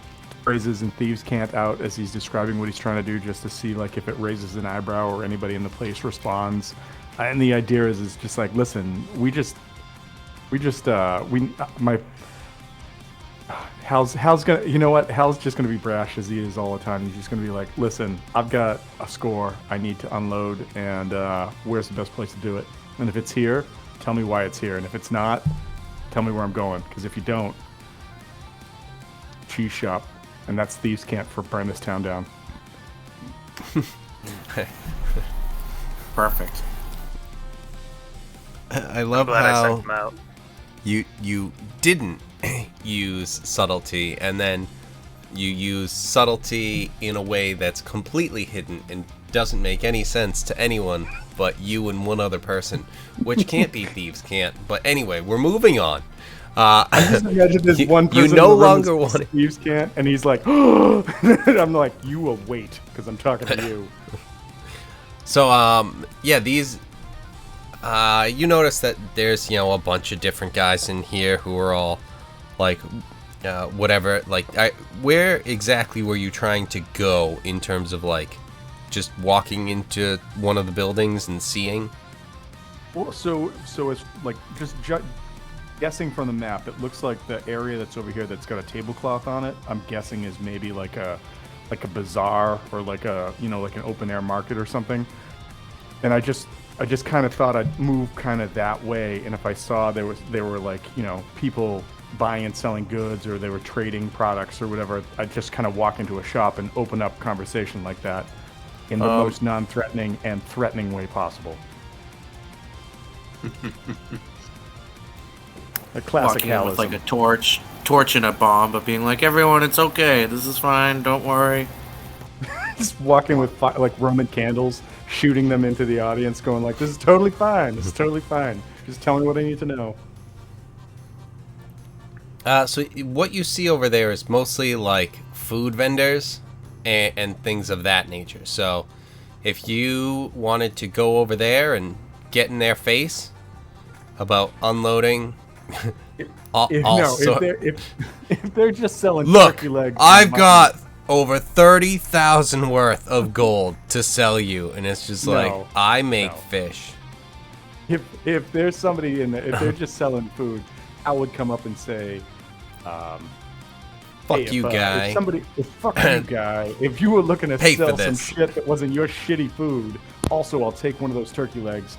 Speaker 2: phrases and thieves can't out as he's describing what he's trying to do, just to see like if it raises an eyebrow or anybody in the place responds. And the idea is just like, listen, Hal's gonna, you know what? Hal's just gonna be brash as he is all the time. He's just gonna be like, listen, I've got a score I need to unload, and where's the best place to do it? And if it's here, tell me why it's here. And if it's not, tell me where I'm going. Because if you don't, cheese shop. And that's thieves can't for burn this town down.
Speaker 6: Perfect.
Speaker 1: I love
Speaker 5: Glad I
Speaker 1: how
Speaker 5: sent him out.
Speaker 1: you didn't use subtlety, and then you use subtlety in a way that's completely hidden and doesn't make any sense to anyone but you and one other person, which can't be thieves can't. But anyway, we're moving on.
Speaker 2: I just imagine this one person
Speaker 1: you no longer
Speaker 2: want
Speaker 1: want
Speaker 2: thieves can't, and he's like, and I'm like, you will wait because I'm talking to you.
Speaker 1: So yeah, these you notice that there's a bunch of different guys in here who are all like whatever, like where exactly were you trying to go in terms of like just walking into one of the buildings and seeing?
Speaker 2: Well, so it's like just guessing from the map, it looks like the area that's over here that's got a tablecloth on it, I'm guessing is maybe like a bazaar or like a like an open air market or something. And I just kind of thought I'd move kind of that way, and if I saw there were like people buying and selling goods, or they were trading products or whatever, I'd just kind of walk into a shop and open up conversation like that in the most non-threatening and threatening way possible. A classic
Speaker 6: Walking in with
Speaker 2: Hallism.
Speaker 6: like a torch and a bomb, but being like, everyone, it's okay. This is fine. Don't worry.
Speaker 2: Just walking with like Roman candles, shooting them into the audience, going like, "This is totally fine. This is totally fine. Just tell me what I need to know."
Speaker 1: So what you see over there is mostly like food vendors and things of that nature. So if you wanted to go over there and get in their face about unloading Also,
Speaker 2: if they're just selling
Speaker 1: look,
Speaker 2: turkey legs,
Speaker 1: I've got over 30,000 worth of gold to sell you, and it's just like I make fish.
Speaker 2: If there's somebody in there, if they're just selling food, I would come up and say,
Speaker 1: Fuck
Speaker 2: hey,
Speaker 1: you, guy.
Speaker 2: Fuck you, guy. If you were looking to
Speaker 1: Pay for
Speaker 2: sell some
Speaker 1: this.
Speaker 2: shit that wasn't your shitty food, also I'll take one of those turkey legs.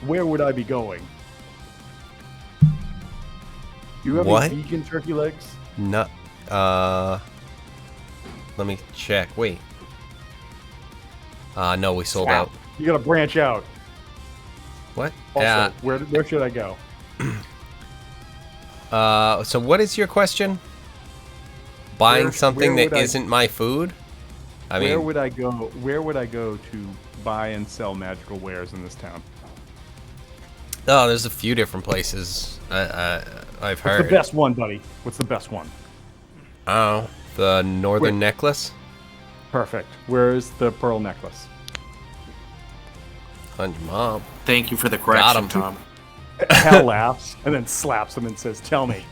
Speaker 2: Where would I be going? You have
Speaker 1: What?
Speaker 2: any vegan turkey legs?
Speaker 1: No. Let me check. Wait. No, we sold out.
Speaker 2: You gotta branch out.
Speaker 1: What?
Speaker 2: Also, where should I go?
Speaker 1: So what is your question? Buying something
Speaker 2: where
Speaker 1: that
Speaker 2: would I-
Speaker 1: isn't my food?
Speaker 2: Where would I go? Where would I go to buy and sell magical wares in this town?
Speaker 1: Oh, there's a few different places. I've heard.
Speaker 2: What's the best one, buddy? What's the best one?
Speaker 1: Oh, the Northern
Speaker 2: Wait.
Speaker 1: necklace.
Speaker 2: Perfect. Where's the pearl necklace?
Speaker 1: On your mom.
Speaker 6: Thank you for the
Speaker 1: Got
Speaker 6: correction,
Speaker 1: him.
Speaker 6: Tom.
Speaker 2: Hal laughs and then slaps him and says, "Tell me."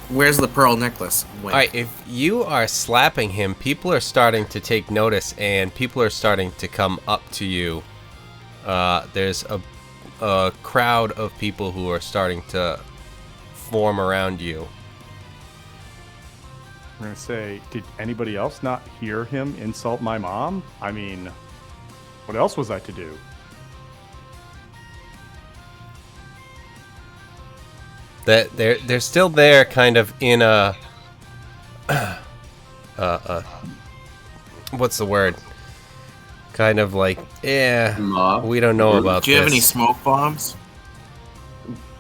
Speaker 6: Where's the pearl necklace? Wink.
Speaker 1: All right, if you are slapping him, people are starting to take notice, and people are starting to come up to you. There's a crowd of people who are starting to form around you.
Speaker 2: I'm gonna say, did anybody else not hear him insult my mom? I mean, what else was I to do?
Speaker 1: That they're still there, kind of in a what's the word? Kind of like,
Speaker 4: Mob.
Speaker 1: we don't know about
Speaker 6: Do you have any
Speaker 1: this.
Speaker 6: smoke bombs?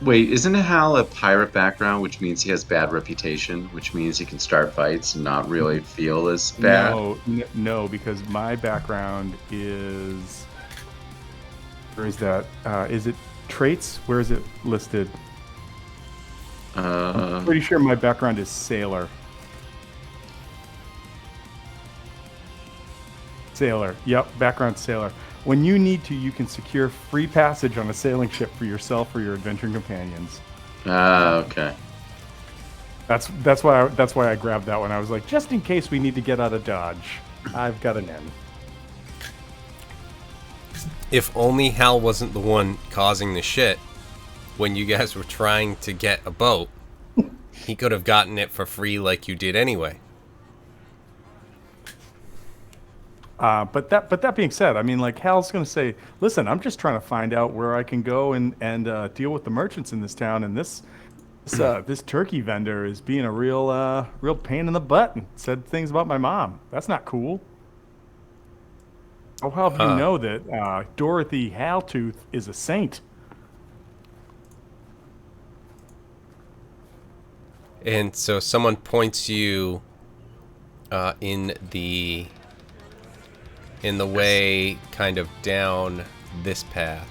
Speaker 4: Wait, isn't Hal a pirate background, which means he has bad reputation, which means he can start fights and not really feel as bad?
Speaker 2: No, because my background is. Where is that? Is it traits? Where is it listed? I'm pretty sure my background is sailor. Sailor. Yep, background sailor. When you need to, you can secure free passage on a sailing ship for yourself or your adventuring companions.
Speaker 4: Okay.
Speaker 2: That's why I grabbed that one. I was like, just in case we need to get out of Dodge, I've got an N.
Speaker 1: If only Hal wasn't the one causing the shit when you guys were trying to get a boat, he could have gotten it for free like you did anyway.
Speaker 2: But that being said, I mean, like Hal's gonna say, listen, I'm just trying to find out where I can go and deal with the merchants in this town, and this turkey vendor is being a real pain in the butt and said things about my mom. That's not cool. I'll have you know that Dorothy Haltooth is a saint.
Speaker 1: And so someone points you in the way kind of down this path.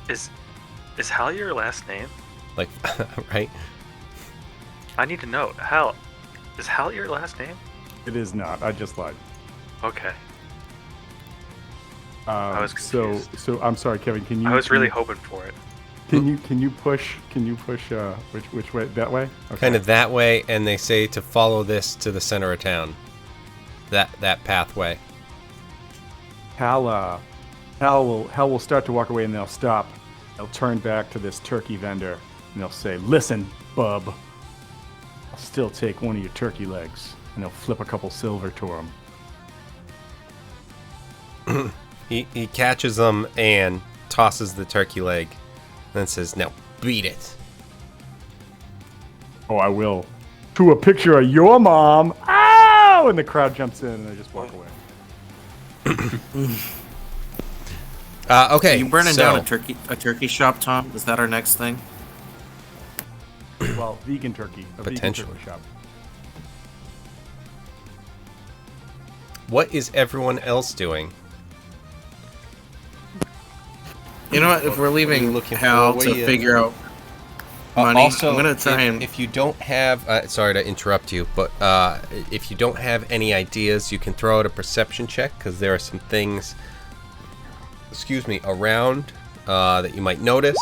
Speaker 5: Is Hal your last name?
Speaker 1: Like, right?
Speaker 5: I need to know. Hal, is Hal your last name?
Speaker 2: It is not. I just lied.
Speaker 5: Okay. I was confused.
Speaker 2: So I'm sorry, Kevin. Can you?
Speaker 5: I was really hoping for it.
Speaker 2: Can you push? Which way? That way? Okay.
Speaker 1: Kind of that way, and they say to follow this to the center of town. That pathway.
Speaker 2: Hal will start to walk away, and they'll stop. They'll turn back to this turkey vendor, and they'll say, "Listen, bub, I'll still take one of your turkey legs." And they'll flip a couple silver to him.
Speaker 1: He catches them and tosses the turkey leg, and then says, "Now beat it."
Speaker 2: Oh, I will. To a picture of your mom. Ow! And the crowd jumps in, and they just walk away.
Speaker 1: Okay.
Speaker 6: Are you burning
Speaker 1: so,
Speaker 6: down a turkey shop, Tom? Is that our next thing?
Speaker 2: Well, vegan turkey. A vegan
Speaker 1: Potentially.
Speaker 2: turkey shop.
Speaker 1: What is everyone else doing?
Speaker 6: You know what? If we're leaving
Speaker 1: looking
Speaker 6: Hal
Speaker 1: for? What
Speaker 6: to
Speaker 1: are you-
Speaker 6: figure out money,
Speaker 1: Also,
Speaker 6: I'm gonna try and.
Speaker 1: if you don't have, sorry to interrupt you, but if you don't have any ideas, you can throw out a perception check because there are some things, around that you might notice.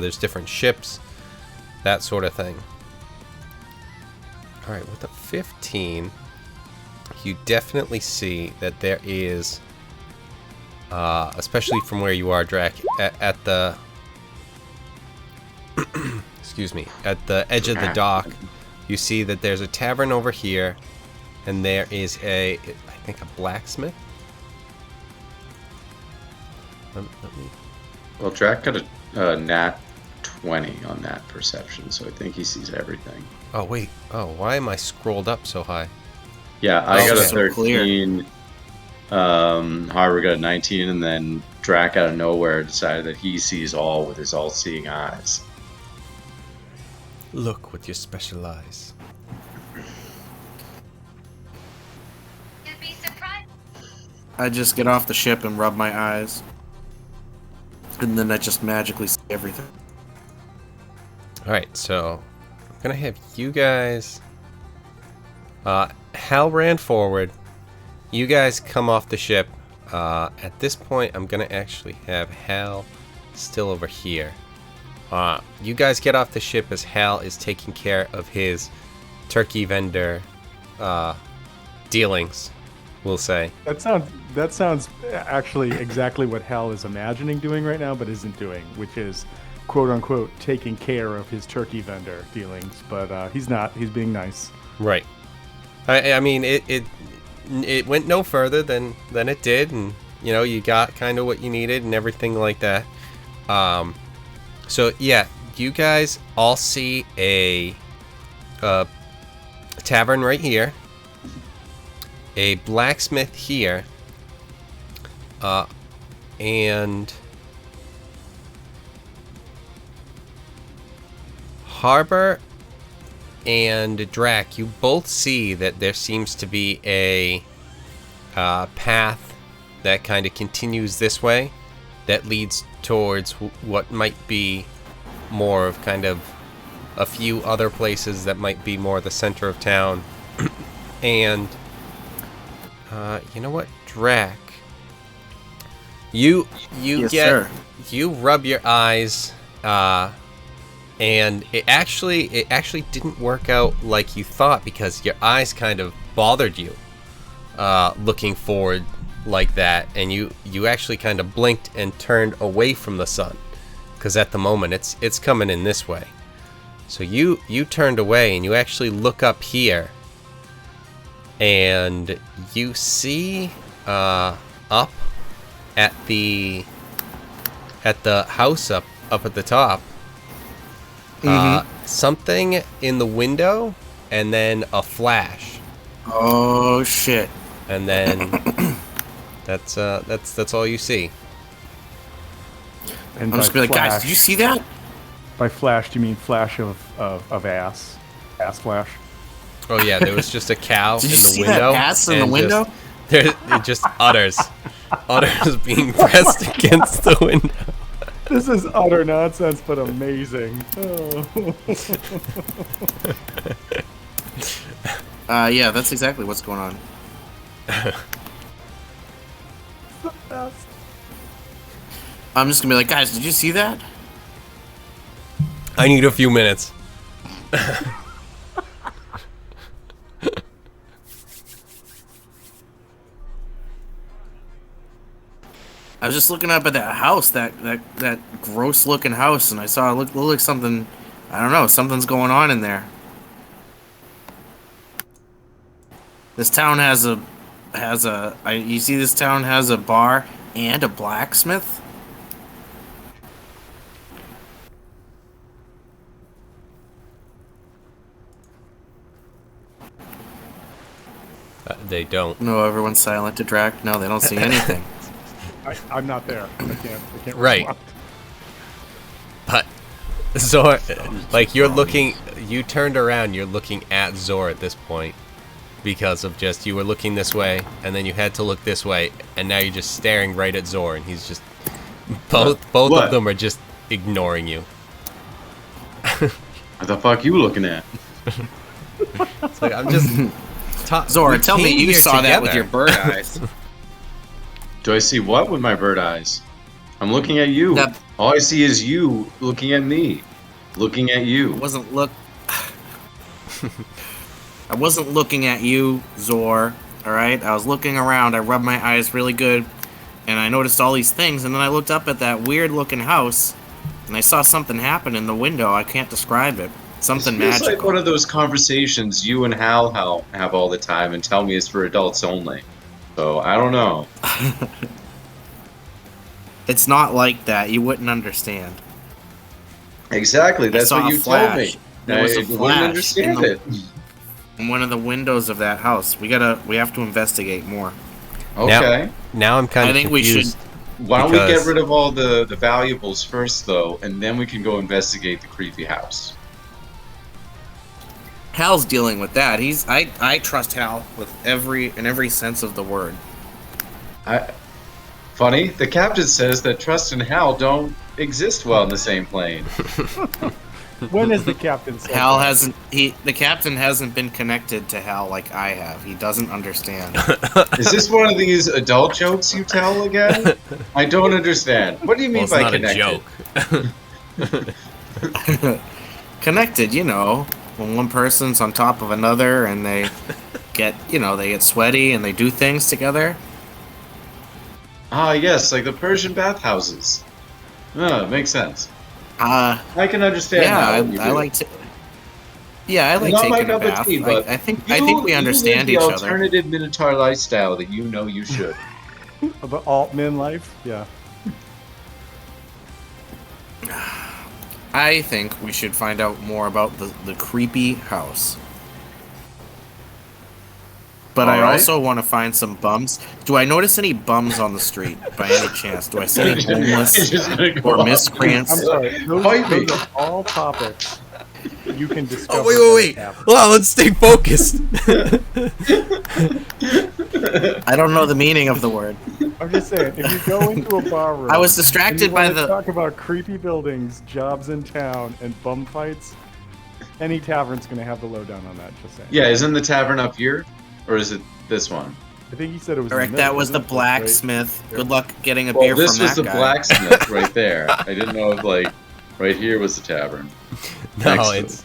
Speaker 1: There's different ships, that sort of thing. All right, with the 15, you definitely see that there is, especially from where you are, Drac, at the excuse me, at the edge of the dock, you see that there's a tavern over here, and there is I think a blacksmith. Let me...
Speaker 4: Well, Drac got a nat 20 on that perception, so I think he sees everything.
Speaker 1: Oh wait, why am I scrolled up so high?
Speaker 4: Yeah, I got a
Speaker 6: so
Speaker 4: 13. Harbor got a 19, and then Drac out of nowhere decided that he sees all with his all-seeing eyes.
Speaker 1: Look with your special eyes.
Speaker 7: You'd be surprised.
Speaker 6: I just get off the ship and rub my eyes. And then I just magically see everything.
Speaker 1: Alright, so I'm gonna have you guys. Hal ran forward. You guys come off the ship. At this point, I'm gonna actually have Hal still over here. You guys get off the ship as Hal is taking care of his turkey vendor dealings, we'll say.
Speaker 2: That sounds actually exactly what Hal is imagining doing right now, but isn't doing, which is quote unquote taking care of his turkey vendor dealings. But he's not. He's being nice.
Speaker 1: Right. I mean, it went no further than it did, and you know, you got kind of what you needed and everything like that. So yeah, you guys all see a tavern right here, a blacksmith here, and Harbor and Drac, you both see that there seems to be a path that kind of continues this way that leads towards what might be more of kind of a few other places that might be more the center of town. And you know what, Drac, you
Speaker 6: Yes,
Speaker 1: get
Speaker 6: sir.
Speaker 1: you rub your eyes, and it actually didn't work out like you thought, because your eyes kind of bothered you looking forward like that, and you actually kind of blinked and turned away from the sun, because at the moment it's coming in this way. So you turned away and you actually look up here, and you see up at the house up at the top, something in the window, and then a flash,
Speaker 6: Oh shit.
Speaker 1: and then that's all you see.
Speaker 2: And
Speaker 6: I'm just gonna be like, guys,
Speaker 2: flash,
Speaker 6: did you see that?
Speaker 2: by flash, do you mean flash of ass? Ass flash?
Speaker 1: Oh yeah, there was just a cow
Speaker 6: Did
Speaker 1: in
Speaker 6: you
Speaker 1: the
Speaker 6: see
Speaker 1: window.
Speaker 6: that ass in the
Speaker 1: and
Speaker 6: window?
Speaker 1: It just utters being pressed against the window.
Speaker 2: This is utter nonsense, but amazing. Oh.
Speaker 6: Yeah, that's exactly what's going on. I'm just gonna be like, guys, did you see that?
Speaker 1: I need a few minutes.
Speaker 6: I was just looking up at that house, that gross looking house, and I saw it look like something. I don't know, something's going on in there. This town you see this town has a bar and a blacksmith?
Speaker 1: They don't.
Speaker 6: No, everyone's silent to Drac. No, they don't see anything.
Speaker 2: I'm not there. I can't
Speaker 1: Right.
Speaker 2: respond.
Speaker 1: But Zor, like you turned around, you're looking at Zor at this point, because of just, you were looking this way, and then you had to look this way, and now you're just staring right at Zor, and he's just, both
Speaker 4: What?
Speaker 1: of them are just ignoring you.
Speaker 4: What the fuck you looking at?
Speaker 1: It's like, I'm just...
Speaker 6: Zora,
Speaker 1: we
Speaker 6: tell me
Speaker 1: came
Speaker 6: you
Speaker 1: here
Speaker 6: saw that with
Speaker 1: together.
Speaker 6: your bird eyes.
Speaker 4: Do I see what with my bird eyes? I'm looking at you.
Speaker 6: That
Speaker 4: All I see is you looking at me, looking at you.
Speaker 6: I wasn't looking at you, Zor. All right, I was looking around. I rubbed my eyes really good, and I noticed all these things. And then I looked up at that weird-looking house, and I saw something happen in the window. I can't describe it. Something
Speaker 4: This feels
Speaker 6: magical.
Speaker 4: like one of those conversations you and Hal have all the time and tell me it's for adults only. So I don't know.
Speaker 6: It's not like that. You wouldn't understand.
Speaker 4: Exactly, that's
Speaker 6: saw
Speaker 4: what
Speaker 6: a
Speaker 4: you told me.
Speaker 6: flash. There was a
Speaker 4: I wouldn't
Speaker 6: flash
Speaker 4: understand
Speaker 6: in
Speaker 4: it.
Speaker 6: In one of the windows of that house. We have to investigate more.
Speaker 4: Okay.
Speaker 1: Now I'm kind
Speaker 6: I
Speaker 1: of
Speaker 6: think we
Speaker 1: confused.
Speaker 4: Why don't we get
Speaker 1: because-
Speaker 4: rid of all the valuables first, though, and then we can go investigate the creepy house.
Speaker 6: Hal's dealing with that. I trust Hal with every sense of the word.
Speaker 4: Funny, the captain says that Trust and Hal don't exist well in the same plane.
Speaker 2: When is the captain said
Speaker 6: Hal
Speaker 2: that?
Speaker 6: the captain hasn't been connected to Hal like I have. He doesn't understand.
Speaker 4: Is this one of these adult jokes you tell again? I don't understand. What do you mean
Speaker 1: Well, it's
Speaker 4: by
Speaker 1: not
Speaker 4: connected?
Speaker 1: a joke.
Speaker 6: Connected, when one person's on top of another and they get sweaty and they do things together.
Speaker 4: Ah, yes, like the Persian bathhouses. Ah, makes sense. I can understand.
Speaker 6: Yeah,
Speaker 4: now what you
Speaker 6: I
Speaker 4: do.
Speaker 6: like to. Yeah, I like
Speaker 4: Not my
Speaker 6: taking a
Speaker 4: cup of
Speaker 6: bath.
Speaker 4: tea, but
Speaker 6: I think we understand
Speaker 4: you live
Speaker 6: each
Speaker 4: the
Speaker 6: other.
Speaker 4: alternative Minotaur lifestyle that you know you should.
Speaker 2: About alt-min life? Yeah.
Speaker 6: I think we should find out more about the creepy house. But I
Speaker 4: Alright.
Speaker 6: also want to find some bums. Do I notice any bums on the street by any chance? Do I see any homeless
Speaker 4: Just gonna go
Speaker 6: or
Speaker 4: off.
Speaker 6: miscreants?
Speaker 2: I'm sorry. Those
Speaker 4: Fight me.
Speaker 2: are all topics you can discover.
Speaker 1: Oh, wait.
Speaker 2: as it happens.
Speaker 1: Well, let's stay focused.
Speaker 6: I don't know the meaning of the word.
Speaker 2: I'm just saying, if you go into a bar room,
Speaker 6: I was
Speaker 2: and you
Speaker 6: distracted by
Speaker 2: wanna
Speaker 6: the.
Speaker 2: talk about creepy buildings, jobs in town, and bum fights, any tavern's gonna have the lowdown on that. Just saying.
Speaker 4: Yeah, isn't the tavern up here? Or is it this one?
Speaker 2: I think he said it was. in
Speaker 6: Correct.
Speaker 2: the
Speaker 6: That
Speaker 2: middle,
Speaker 6: was the
Speaker 2: wasn't it?
Speaker 6: blacksmith. Good luck getting a
Speaker 4: Well,
Speaker 6: beer
Speaker 4: this
Speaker 6: from
Speaker 4: was
Speaker 6: that
Speaker 4: the
Speaker 6: guy.
Speaker 4: blacksmith right there. I didn't know if, right here was the tavern.
Speaker 1: No,
Speaker 4: Excellent.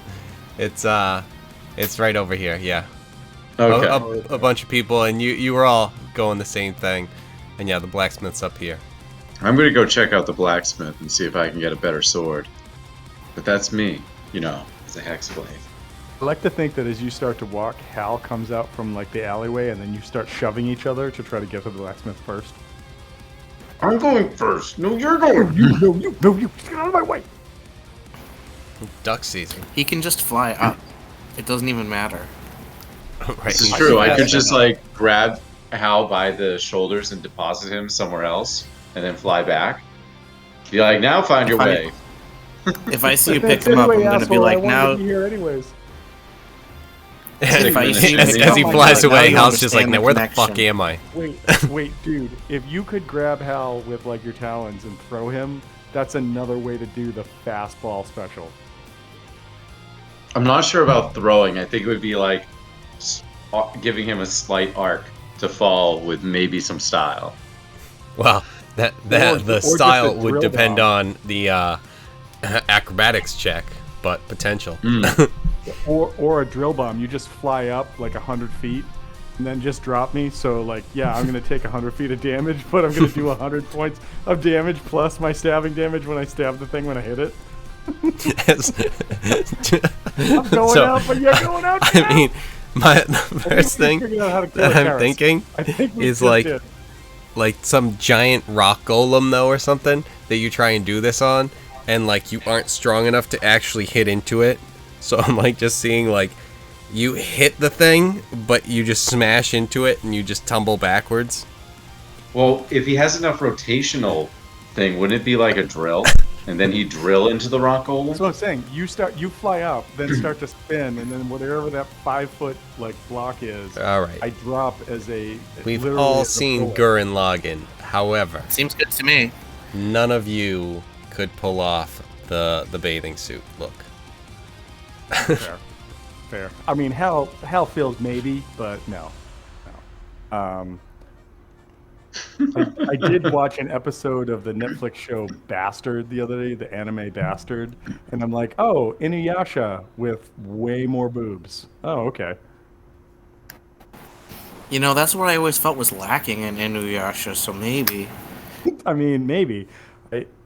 Speaker 1: it's right over here. Yeah.
Speaker 4: Okay.
Speaker 1: A bunch of people, and you were all going the same thing. And yeah, the blacksmith's up here.
Speaker 4: I'm gonna go check out the blacksmith and see if I can get a better sword. But that's me, as a hex blade.
Speaker 2: I like to think that as you start to walk, Hal comes out from the alleyway, and then you start shoving each other to try to get to the blacksmith first.
Speaker 4: I'm going first. No, you're going.
Speaker 2: You, get out of my way!
Speaker 1: Duck season.
Speaker 6: He can just fly up. It doesn't even matter.
Speaker 1: Right.
Speaker 4: This is
Speaker 1: he's-
Speaker 4: true. I
Speaker 2: Yeah,
Speaker 4: could just
Speaker 2: no.
Speaker 4: grab Hal by the shoulders and deposit him somewhere else, and then fly back. Be like, now find your way.
Speaker 6: If I see you
Speaker 2: Thanks
Speaker 6: pick him up, I'm
Speaker 2: anyway,
Speaker 6: gonna be
Speaker 2: asshole,
Speaker 6: like,
Speaker 2: I wanted
Speaker 6: now.
Speaker 2: to be here anyways.
Speaker 6: If I see you
Speaker 1: as
Speaker 6: pick
Speaker 1: as
Speaker 6: him
Speaker 1: he
Speaker 6: up,
Speaker 1: flies
Speaker 6: now
Speaker 1: away,
Speaker 6: you
Speaker 1: Hal's just like,
Speaker 6: understand
Speaker 1: now
Speaker 6: the
Speaker 1: where the fuck
Speaker 6: connection.
Speaker 1: am I?
Speaker 2: Wait, dude. If you could grab Hal with your talons and throw him, that's another way to do the fastball special.
Speaker 4: I'm not sure about throwing. I think it would be giving him a slight arc to fall with maybe some style.
Speaker 1: Well,
Speaker 2: Or
Speaker 1: the
Speaker 2: just a
Speaker 1: style would
Speaker 2: drill
Speaker 1: depend
Speaker 2: bomb.
Speaker 1: on the acrobatics check, but potential.
Speaker 2: Or a drill bomb. You just fly up 100 feet and then just drop me. So I'm gonna take 100 feet of damage, but I'm gonna do 100 points of damage plus my stabbing damage when I stab the thing when I hit it. I'm going
Speaker 1: So,
Speaker 2: out, but you're going out.
Speaker 1: I mean, the
Speaker 2: I think
Speaker 1: first
Speaker 2: we
Speaker 1: thing
Speaker 2: figured out how to kill
Speaker 1: that
Speaker 2: a
Speaker 1: I'm
Speaker 2: carrot.
Speaker 1: thinking
Speaker 2: I think we
Speaker 1: is
Speaker 2: just did.
Speaker 1: like some giant rock golem though or something that you try and do this on, and you aren't strong enough to actually hit into it. So I'm just seeing you hit the thing, but you just smash into it and you just tumble backwards.
Speaker 4: Well, if he has enough rotational thing, wouldn't it be like a drill? And then he'd drill into the rock golem?
Speaker 2: That's what I'm saying. You fly up, then start to spin, and then whatever that 5-foot block is,
Speaker 1: All right.
Speaker 2: I drop as a.
Speaker 1: We've
Speaker 2: literally
Speaker 1: all
Speaker 2: as a
Speaker 1: seen
Speaker 2: bullet.
Speaker 1: Gurren Lagann. However,
Speaker 6: Seems good to me.
Speaker 1: none of you could pull off the bathing suit look.
Speaker 2: Fair. I mean, Hal feels maybe, but no. I did watch an episode of the Netflix show Bastard the other day, the anime Bastard, and I'm like, oh, Inuyasha with way more boobs. Oh, okay.
Speaker 6: You know, that's what I always felt was lacking in Inuyasha, so maybe.
Speaker 2: I mean, maybe.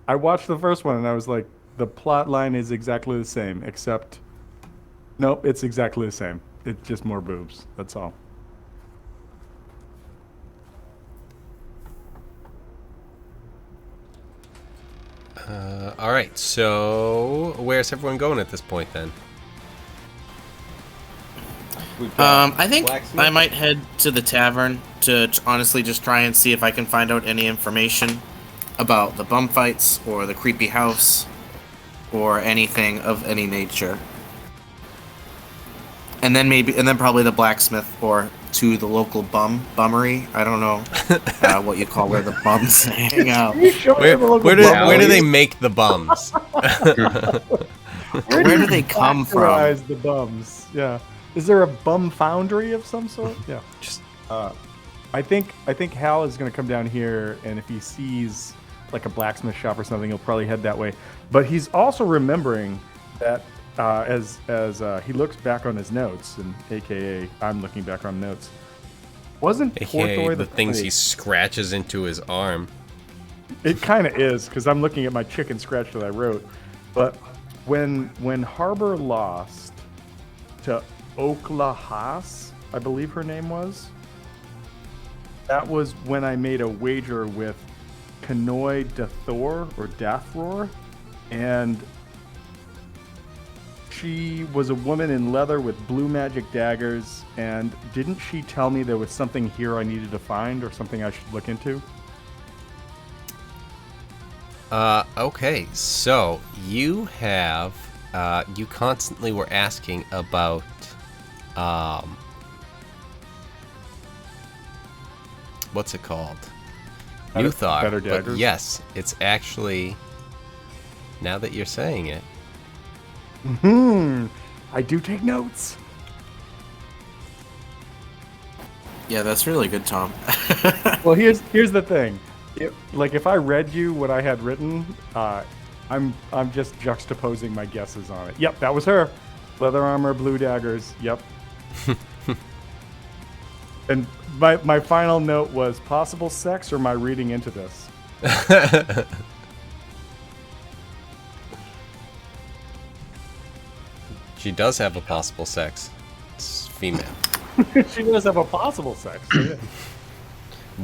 Speaker 2: I watched the first one and I was like, the plot line is exactly the same, except, nope, it's exactly the same. It's just more boobs. That's all.
Speaker 1: All right, so where's everyone going at this point then?
Speaker 6: I think I might head to the tavern to honestly just try and see if I can find out any information about the bum fights or the creepy house or anything of any nature. And then probably the blacksmith or to the local bummery. I don't know what you call where the bums hang out.
Speaker 1: Where do they make the bums?
Speaker 6: Where do they come from?
Speaker 2: Factorize the bums. Yeah. Is there a bum foundry of some sort? Yeah.
Speaker 1: Just
Speaker 2: I think Hal is going to come down here, and if he sees like a blacksmith shop or something, he'll probably head that way. But he's also remembering that as he looks back on his notes, and AKA I'm looking back on notes. Wasn't
Speaker 1: AKA
Speaker 2: Porthoy
Speaker 1: the things he scratches into his arm?
Speaker 2: It kind of is, because I'm looking at my chicken scratch that I wrote. But when Harbor lost to Oklahas, I believe her name was, that was when I made a wager with Kanoi Dathor or Dathroar, and she was a woman in leather with blue magic daggers, and didn't she tell me there was something here I needed to find or something I should look into?
Speaker 1: Okay, so you have, you constantly were asking about, what's it called? Uthar.
Speaker 2: Better
Speaker 1: But
Speaker 2: daggers?
Speaker 1: yes, it's actually, now that you're saying it.
Speaker 2: I do take notes.
Speaker 6: Yeah, that's really good, Tom.
Speaker 2: Well, here's the thing. If I read you what I had written, I'm just juxtaposing my guesses on it. Yep, that was her. Leather armor, blue daggers. Yep. And my final note was possible sex, or am I reading into this?
Speaker 1: She does have a possible sex. It's female.
Speaker 2: She does have a possible sex. So yeah.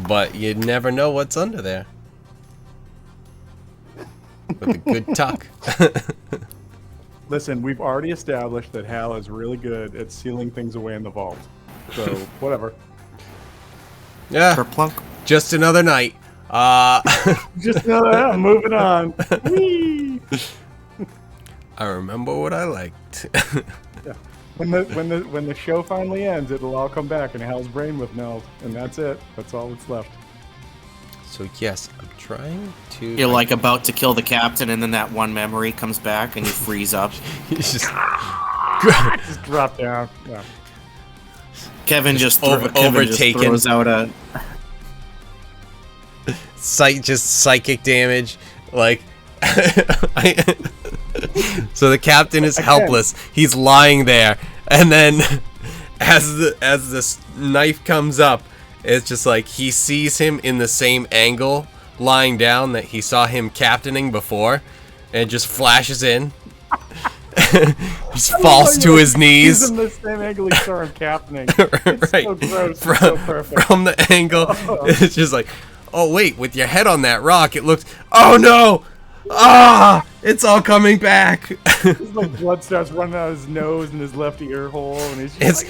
Speaker 1: But you never know what's under there. With a good tuck.
Speaker 2: Listen, we've already established that Hal is really good at sealing things away in the vault. So, whatever.
Speaker 1: Yeah,
Speaker 6: Kerplunk.
Speaker 1: just another night.
Speaker 2: Just another, moving on. Whee!
Speaker 1: I remember what I liked.
Speaker 2: Yeah. When the show finally ends, it'll all come back, and Hal's brain will melt, and that's it. That's all that's left.
Speaker 1: So yes, I'm trying to.
Speaker 6: You're like about to kill the captain, and then that one memory comes back, and you freeze up.
Speaker 1: It's just
Speaker 2: Just drop down. Yeah.
Speaker 6: Kevin just
Speaker 1: overtaken.
Speaker 6: throws out a.
Speaker 1: psychic damage, like. So the captain is helpless. He's lying there, and then as this knife comes up, it's just like he sees him in the same angle, lying down that he saw him captaining before, and it just flashes in. Just falls to his knees.
Speaker 2: He's in the same angle he saw him captaining. It's
Speaker 1: Right.
Speaker 2: so gross. It's so perfect.
Speaker 1: From the angle, it's just like, oh wait, with your head on that rock, it looks. Oh no! Ah! It's all coming back.
Speaker 2: It's like blood starts running out of his nose and his left ear hole, and he's just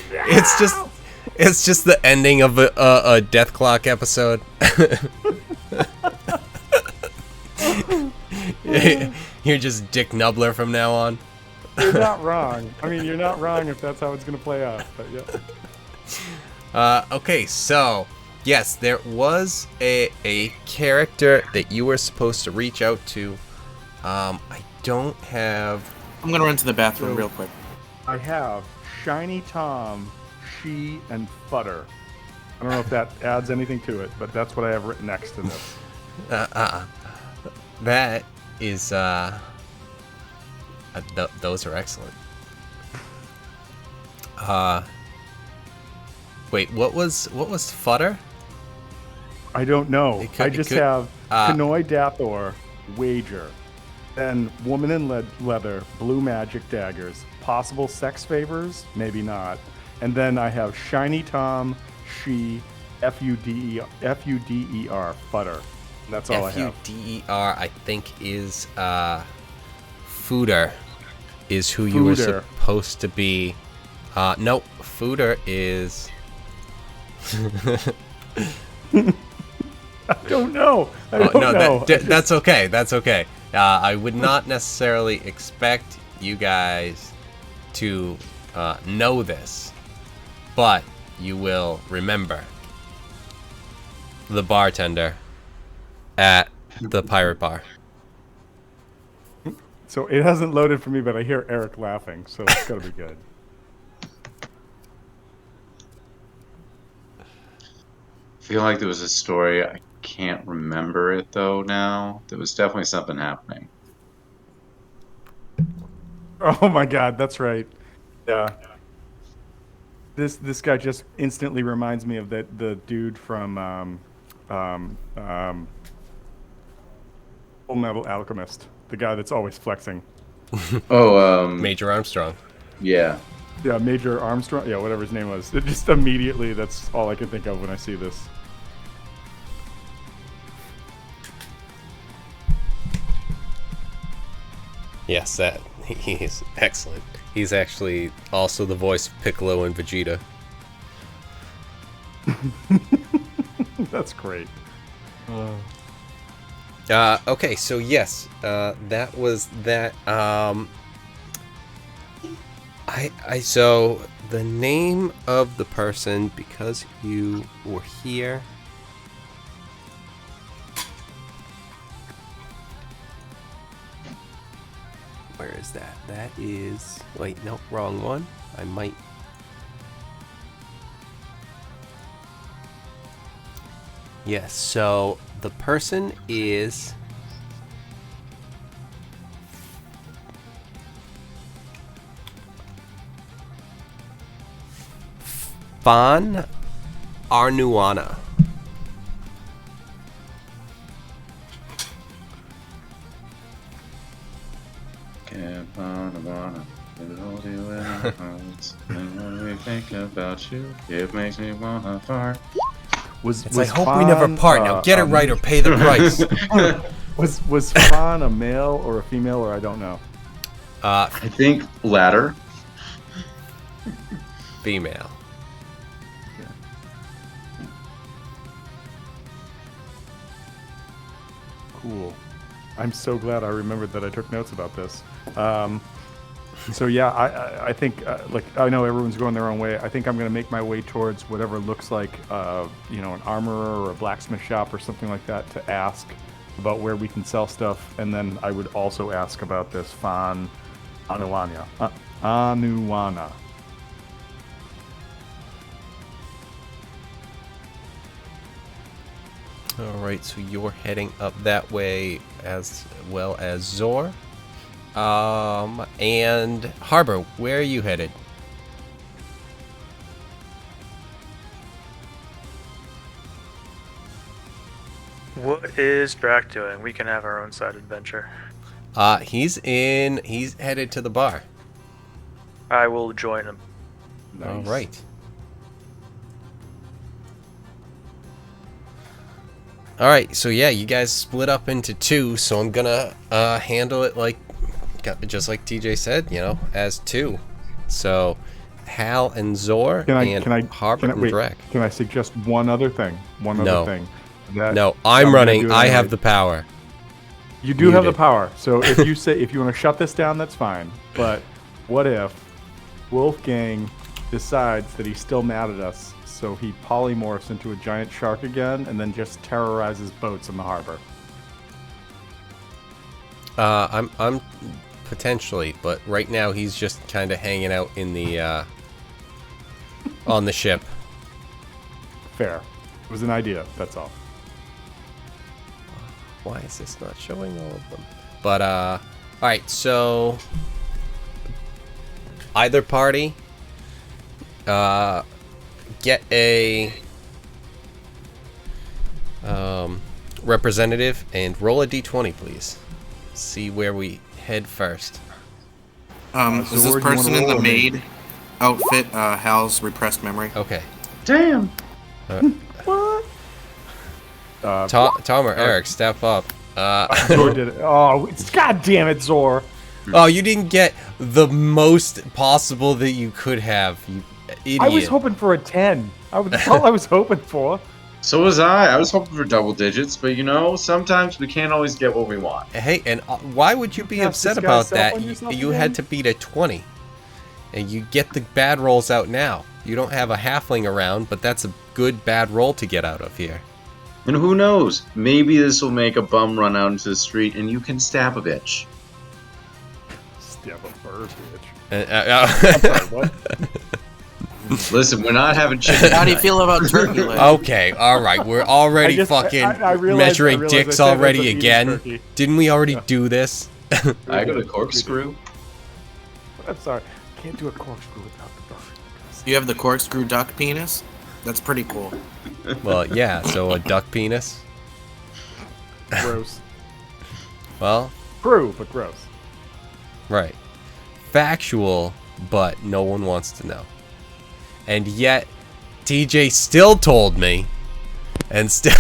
Speaker 1: it's just the ending of a Death Clock episode. You're just Dick Nubbler from now on.
Speaker 2: You're not wrong. I mean, you're not wrong if that's how it's going to play out. But yeah.
Speaker 1: Okay, so yes, there was a character that you were supposed to reach out to. I don't have.
Speaker 6: I'm gonna run to the bathroom real quick.
Speaker 2: I have Shiny Tom, She, and Futter. I don't know if that adds anything to it, but that's what I have written next to this.
Speaker 1: That is those are excellent. Wait, what was fodder?
Speaker 2: I don't know.
Speaker 1: It could-
Speaker 2: I
Speaker 1: it
Speaker 2: just
Speaker 1: could-
Speaker 2: have Kanoi Dathor, wager. Then woman in leather, blue magic daggers. Possible sex favors? Maybe not. And then I have shiny Tom, she, Fuder, futter. And that's all I have.
Speaker 1: Fuder, I think is Fooder is who you were
Speaker 2: Fooder.
Speaker 1: supposed to be. No, Fooder is.
Speaker 2: I don't know. I don't know.
Speaker 1: That's okay. That's okay. I would not necessarily expect you guys to know this, but you will remember the bartender at the pirate bar.
Speaker 2: So it hasn't loaded for me, but I hear Eric laughing, so it's gotta be good.
Speaker 4: I feel like there was a story. I can't remember it though now. There was definitely something happening.
Speaker 2: Oh my God, that's right. Yeah. This guy just instantly reminds me of the dude from Full Metal Alchemist, the guy that's always flexing.
Speaker 4: Oh,
Speaker 1: Major Armstrong.
Speaker 4: yeah.
Speaker 2: Yeah, Major Armstrong. Yeah, whatever his name was. It just immediately, that's all I can think of when I see this.
Speaker 1: Yes, that he's excellent. He's actually also the voice of Piccolo and Vegeta.
Speaker 2: That's great.
Speaker 1: Okay, so yes, that was that. So the name of the person, because you were here. Where is that? That is. Wait, no, wrong one. I might. Yes, so the person is. Fan Arnuana.
Speaker 4: Can't wanna hold you in my arms. And when we think about you, it makes me wanna fart.
Speaker 1: I hope we never part. Now get it right or pay the price.
Speaker 2: Was Fawn a male or a female, or I don't know?
Speaker 4: I think latter.
Speaker 1: Female.
Speaker 2: Cool. I'm so glad I remembered that I took notes about this. So yeah, I think like I know everyone's going their own way. I think I'm gonna make my way towards whatever looks like an armorer or a blacksmith shop or something like that to ask about where we can sell stuff, and then I would also ask about this Fan Anuana. Anuana.
Speaker 1: All right, so you're heading up that way as well as Zor. And Harbor, where are you headed?
Speaker 5: What is Drac doing? We can have our own side adventure.
Speaker 1: He's headed to the bar.
Speaker 5: I will join him.
Speaker 1: All right. All right, so yeah, you guys split up into two, so I'm gonna handle it just like TJ said, as two. So Hal and Zor and Harbor and Drac.
Speaker 2: Can I suggest one other thing?
Speaker 1: No, I'm running. I have the power.
Speaker 2: You do have the power. So if you want to shut this down, that's fine. But what if Wolfgang decides that he's still mad at us, so he polymorphs into a giant shark again and then just terrorizes boats in the harbor?
Speaker 1: I'm potentially, but right now he's just kind of hanging out in the on the ship.
Speaker 2: Fair. It was an idea. That's all.
Speaker 1: Why is this not showing all of them? But all right. So either party, get a representative and roll a d20, please. See where we head first.
Speaker 6: Is this
Speaker 2: Zord, you
Speaker 6: person
Speaker 2: wanna
Speaker 6: in the
Speaker 2: roll or me?
Speaker 6: maid outfit Hal's repressed memory?
Speaker 1: Okay.
Speaker 4: Damn.
Speaker 2: What?
Speaker 1: Tom or Eric, step up.
Speaker 2: Zor did it. Oh, God damn it, Zor.
Speaker 1: Oh, you didn't get the most possible that you could have, you idiot.
Speaker 2: I was hoping for a 10. That's all I was hoping for.
Speaker 4: So was I. I was hoping for double digits, but you know, sometimes we can't always get what we want.
Speaker 1: Hey, and why would you be
Speaker 2: Pass
Speaker 1: upset
Speaker 2: this guy
Speaker 1: about
Speaker 2: cell
Speaker 1: that?
Speaker 2: phone yourself
Speaker 1: You
Speaker 2: again?
Speaker 1: had to beat a 20. And you get the bad rolls out now. You don't have a halfling around, but that's a good bad roll to get out of here.
Speaker 4: And who knows? Maybe this will make a bum run out into the street and you can stab a bitch.
Speaker 2: Stab a bird, bitch.
Speaker 1: I'm
Speaker 2: Sorry, what?
Speaker 4: Listen, we're not having chicken.
Speaker 6: How do you
Speaker 4: tonight.
Speaker 6: feel about turkey legs?
Speaker 1: Okay, all right. We're already fucking
Speaker 2: I realized
Speaker 1: measuring
Speaker 2: I
Speaker 1: dicks
Speaker 2: said it was
Speaker 1: already
Speaker 2: a beef
Speaker 1: again.
Speaker 2: turkey.
Speaker 1: Didn't we already do this?
Speaker 4: I got a corkscrew.
Speaker 2: I'm sorry. Can't do a corkscrew without the bird.
Speaker 6: You have the corkscrew duck penis? That's pretty cool.
Speaker 1: Well, yeah, so a duck penis.
Speaker 2: Gross.
Speaker 1: Well,
Speaker 2: True, but gross.
Speaker 1: right. Factual, but no one wants to know. And yet, TJ still told me, and still...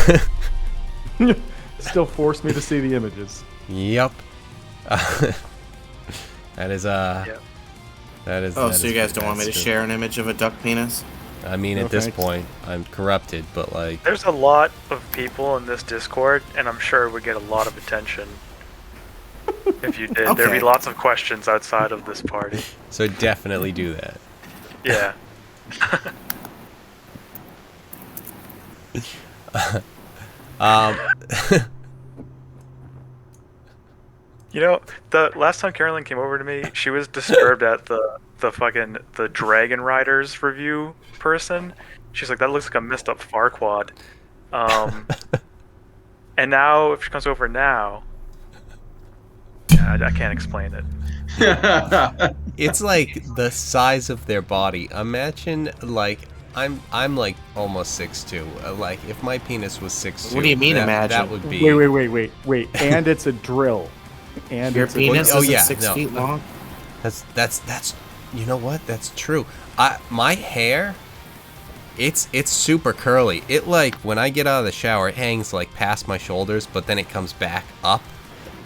Speaker 2: Still forced me to see the images.
Speaker 1: Yep. That is,
Speaker 5: Yep.
Speaker 1: that is...
Speaker 6: Oh,
Speaker 1: that
Speaker 6: so
Speaker 1: is
Speaker 6: you guys don't want me to
Speaker 1: true.
Speaker 6: share an image of a duck penis?
Speaker 1: I mean,
Speaker 2: No
Speaker 1: at this
Speaker 2: thanks.
Speaker 1: point, I'm corrupted, but like...
Speaker 5: There's a lot of people in this Discord, and I'm sure it would get a lot of attention if you did. There'd
Speaker 6: Okay.
Speaker 5: be lots of questions outside of this party.
Speaker 1: So definitely do that.
Speaker 5: Yeah. You know, the last time Carolyn came over to me, she was disturbed at the Dragon Riders review person. She's like, that looks like a messed up Farquad. And now, if she comes over now, yeah, I can't explain it.
Speaker 1: It's like the size of their body. Imagine, like, I'm like almost 6'2". Like, if my penis was 6'2",
Speaker 6: What do you mean,
Speaker 1: that,
Speaker 6: imagine?
Speaker 1: That would be...
Speaker 2: Wait. And it's a drill. And
Speaker 6: Your
Speaker 2: it's a
Speaker 6: penis
Speaker 1: Oh,
Speaker 6: is
Speaker 1: yeah,
Speaker 6: 6
Speaker 1: no.
Speaker 6: feet long?
Speaker 1: That's you know what? That's true. My hair, it's super curly. It, like, when I get out of the shower, it hangs like past my shoulders, but then it comes back up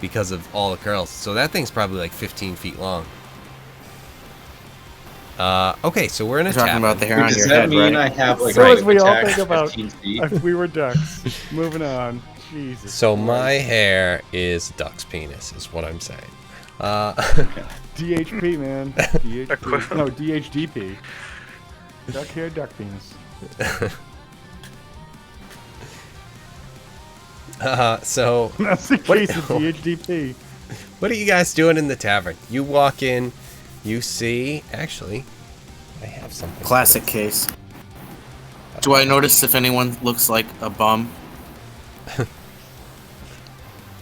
Speaker 1: because of all the curls. So that thing's probably like 15 feet long. Okay, so we're in a
Speaker 6: You're talking
Speaker 1: tavern.
Speaker 6: about the hair on
Speaker 4: Does
Speaker 6: your
Speaker 4: that
Speaker 6: head,
Speaker 4: mean
Speaker 6: right?
Speaker 4: I have like
Speaker 2: So
Speaker 4: a
Speaker 2: as we all
Speaker 4: attack
Speaker 2: think about
Speaker 4: 15 feet?
Speaker 2: if we were ducks. Moving on. Jesus.
Speaker 1: So my hair is duck's penis, is what I'm saying.
Speaker 2: DHP, man. DHP.
Speaker 5: Equivalent.
Speaker 2: No, DHDP. Duck hair, duck penis.
Speaker 1: So
Speaker 2: That's the
Speaker 1: What-
Speaker 2: case of DHDP.
Speaker 1: what are you guys doing in the tavern? You walk in, you see. Actually, I have something.
Speaker 6: Classic case. Do I notice if anyone looks like a bum?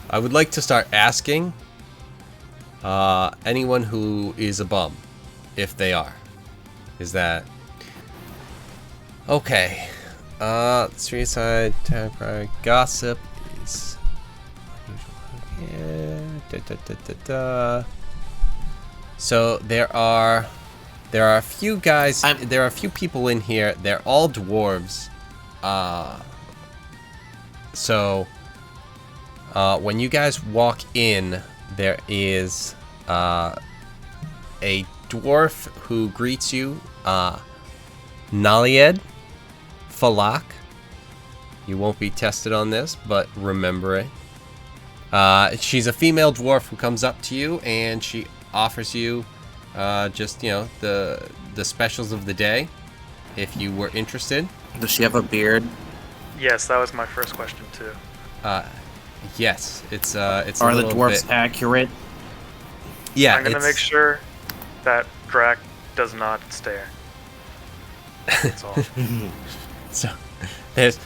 Speaker 1: I would like to start asking anyone who is a bum, if they are. Is that okay? Street side town cry gossip is unusual. So there are a few guys. There are a few people in here. They're all dwarves. So when you guys walk in, there is a dwarf who greets you, Nalied Falak. You won't be tested on this, but remember it. She's a female dwarf who comes up to you and she offers you just, you know, the specials of the day, if you were interested.
Speaker 6: Does she have a beard?
Speaker 5: Yes, that was my first question too.
Speaker 1: Yes, it's
Speaker 6: Are
Speaker 1: a
Speaker 6: the
Speaker 1: little
Speaker 6: dwarfs
Speaker 1: bit.
Speaker 6: accurate?
Speaker 1: Yeah,
Speaker 5: I'm gonna
Speaker 1: it's-
Speaker 5: make sure that Drac does not stare. That's all.
Speaker 1: So, There's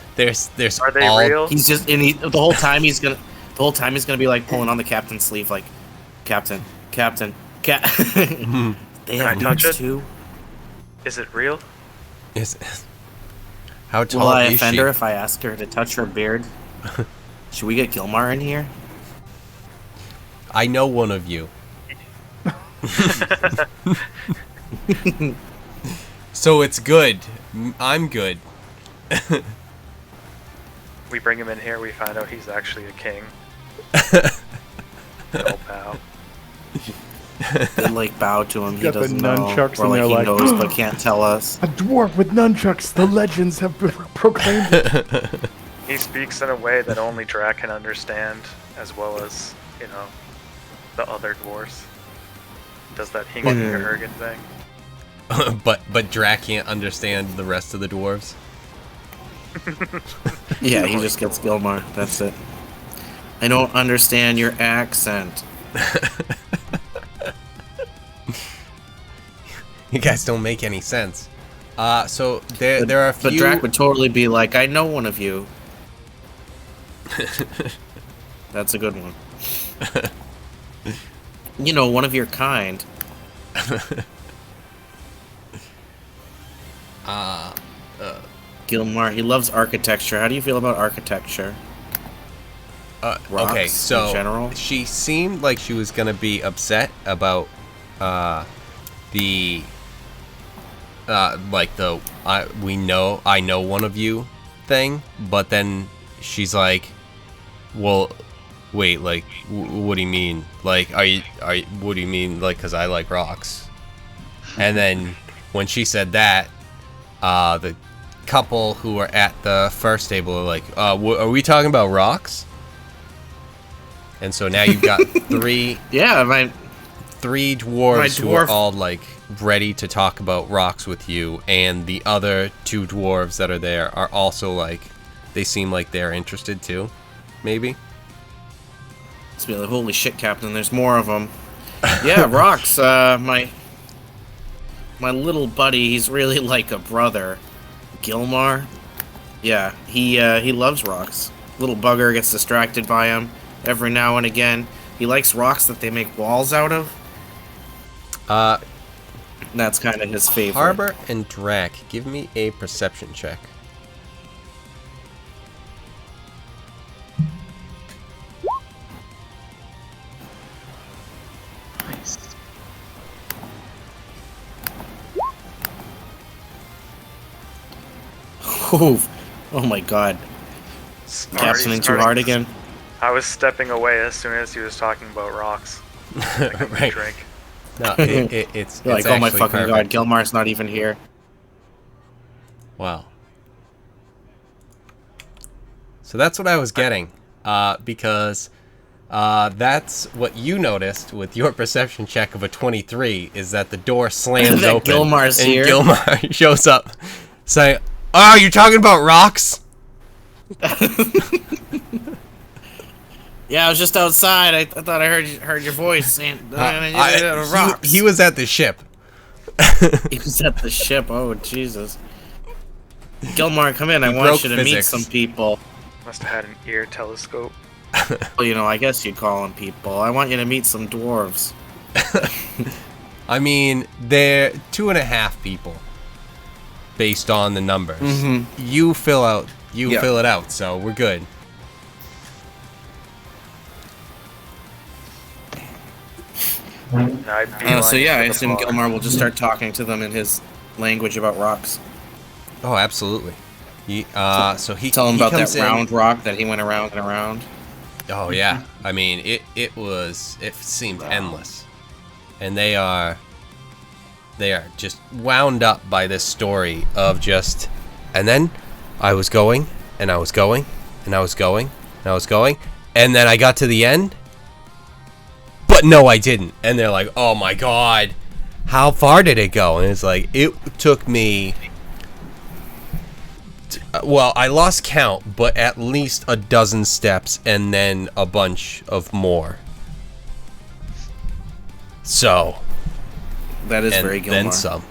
Speaker 5: Are they
Speaker 1: all
Speaker 5: real?
Speaker 6: He's just the whole time he's gonna be like pulling on the captain's sleeve, like, Captain. They
Speaker 5: Can I
Speaker 6: have
Speaker 5: touch
Speaker 6: beards
Speaker 5: it?
Speaker 6: too.
Speaker 5: Is it real?
Speaker 1: is how
Speaker 6: Will
Speaker 1: tall
Speaker 6: I
Speaker 1: is
Speaker 6: offend
Speaker 1: she?
Speaker 6: her if I ask her to touch her beard? Should we get Gilmar in here?
Speaker 1: I know one of you. So it's good. I'm good.
Speaker 5: We bring him in here, we find out he's actually a king. No bow.
Speaker 6: They like bow to him. He
Speaker 2: got the
Speaker 6: doesn't know,
Speaker 2: nunchucks
Speaker 6: or
Speaker 2: and
Speaker 6: like
Speaker 2: they're
Speaker 6: he
Speaker 2: like,
Speaker 6: knows but can't tell us.
Speaker 2: A dwarf with nunchucks. The legends have proclaimed it.
Speaker 5: He speaks in a way that only Drac can understand, as well as, you know, the other dwarves. Does that Hingan thing.
Speaker 1: but Drac can't understand the rest of the dwarves.
Speaker 6: Yeah, he just gets Gilmar. That's it. I don't understand your accent.
Speaker 1: You guys don't make any sense. So there are a few.
Speaker 6: But Drac would totally be like, I know one of you. That's a good one. You know, one of your kind. Gilmar, he loves architecture. How do you feel about architecture? Rocks
Speaker 1: okay,
Speaker 6: in
Speaker 1: so
Speaker 6: general?
Speaker 1: she seemed like she was gonna be upset about the like the I know one of you thing, but then she's like, well, wait, like what do you mean? Like what do you mean? Like, cause I like rocks. And then when she said that, the couple who were at the first table are like, are we talking about rocks? And so now you've got three
Speaker 6: Yeah,
Speaker 1: dwarves who are
Speaker 6: dwarf-
Speaker 1: all like ready to talk about rocks with you, and the other two dwarves that are there are also like, they seem like they're interested too, maybe.
Speaker 6: It's be like, holy shit, Captain, there's more of them. Yeah, rocks. My little buddy, he's really like a brother. Gilmar. Yeah, he loves rocks. Little bugger gets distracted by him every now and again. He likes rocks that they make walls out of. That's kind of his favorite.
Speaker 1: Harbor and Drac, give me a perception check.
Speaker 4: Nice.
Speaker 6: Oh my god. Captaining too
Speaker 5: Starting-
Speaker 6: hard again.
Speaker 5: I was stepping away as soon as he was talking about rocks. Like a
Speaker 1: Right.
Speaker 5: drink.
Speaker 1: No, it's
Speaker 6: You're like, oh my
Speaker 1: actually
Speaker 6: fucking
Speaker 1: perfect.
Speaker 6: god, Gilmar's not even here.
Speaker 1: Wow. So that's what I was getting, because that's what you noticed with your perception check of a 23, is that the door slams
Speaker 6: That
Speaker 1: open
Speaker 6: Gilmar's
Speaker 1: and
Speaker 6: here.
Speaker 1: Gilmar shows up saying, "Oh, you're talking about rocks?"
Speaker 6: Yeah, I was just outside. I thought I heard your voice saying rocks.
Speaker 1: He was at the ship.
Speaker 6: He was at the ship. Oh Jesus. Gilmar, come in. I
Speaker 1: He
Speaker 6: want
Speaker 1: broke
Speaker 6: you to
Speaker 1: physics.
Speaker 6: meet some people.
Speaker 5: Must have had an ear telescope.
Speaker 6: Well, you know, I guess you'd call them people. I want you to meet some dwarves.
Speaker 1: I mean, they're 2.5 people, based on the numbers.
Speaker 6: Mhm.
Speaker 1: You fill
Speaker 6: Yeah.
Speaker 1: it out, so we're good.
Speaker 5: And I
Speaker 6: So yeah, I
Speaker 5: beelined for the
Speaker 6: assume
Speaker 5: bar.
Speaker 6: Gilmar will just start talking to them in his language about rocks.
Speaker 1: Oh, absolutely. So he
Speaker 6: Tell them
Speaker 1: he
Speaker 6: about that
Speaker 1: comes in-
Speaker 6: round rock that he went around and around.
Speaker 1: Oh yeah, I mean it seemed endless, and they are just wound up by this story of just, and then I was going and I was going and I was going and I was going, and then I got to the end, but no, I didn't, and they're like, oh my god, how far did it go? And it's like, it took me. Well, I lost count, but at least a dozen steps and then a bunch of more. So,
Speaker 6: That is
Speaker 1: and
Speaker 6: very Gilmar.
Speaker 1: then some.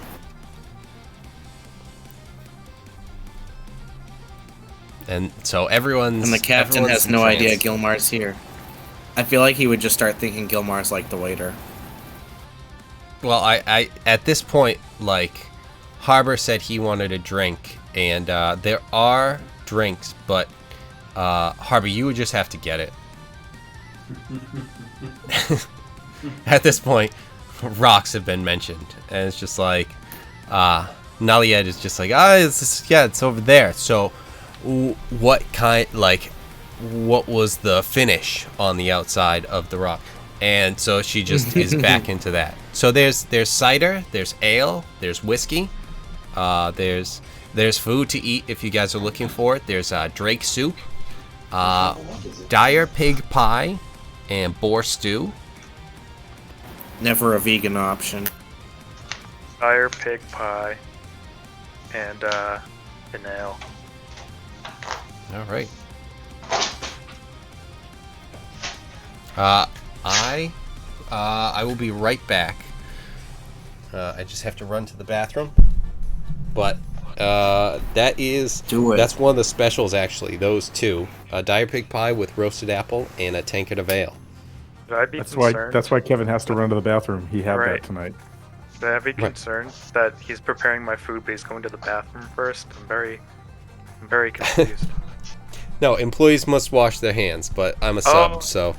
Speaker 1: And so everyone's...
Speaker 6: And the captain
Speaker 1: everyone's
Speaker 6: has no idea
Speaker 1: entranced.
Speaker 6: Gilmar's here. I feel like he would just start thinking Gilmar's like the waiter.
Speaker 1: Well, I at this point, like, Harbor said he wanted a drink, and there are drinks, but Harbor, you would just have to get it. At this point, rocks have been mentioned, and it's just like, Nalied is just like, it's over there. So, what was the finish on the outside of the rock? And so she just is back into that. So there's cider, there's ale, there's whiskey, there's food to eat if you guys are looking for it. There's Drake soup, dire pig pie, and boar stew.
Speaker 6: Never a vegan option.
Speaker 5: Fire pig pie and an ale.
Speaker 1: All right. I will be right back. I just have to run to the bathroom. But that's one of the specials actually. Those two, dire pig pie with roasted apple and a tankard of ale.
Speaker 5: Should I be
Speaker 2: That's
Speaker 5: concerned?
Speaker 2: why Kevin has to run to the bathroom. He had
Speaker 5: Right.
Speaker 2: that tonight.
Speaker 5: Should I be concerned that he's preparing my food, but he's going to the bathroom first? I'm very confused.
Speaker 1: No, employees must wash their hands, but I'm a sub, so.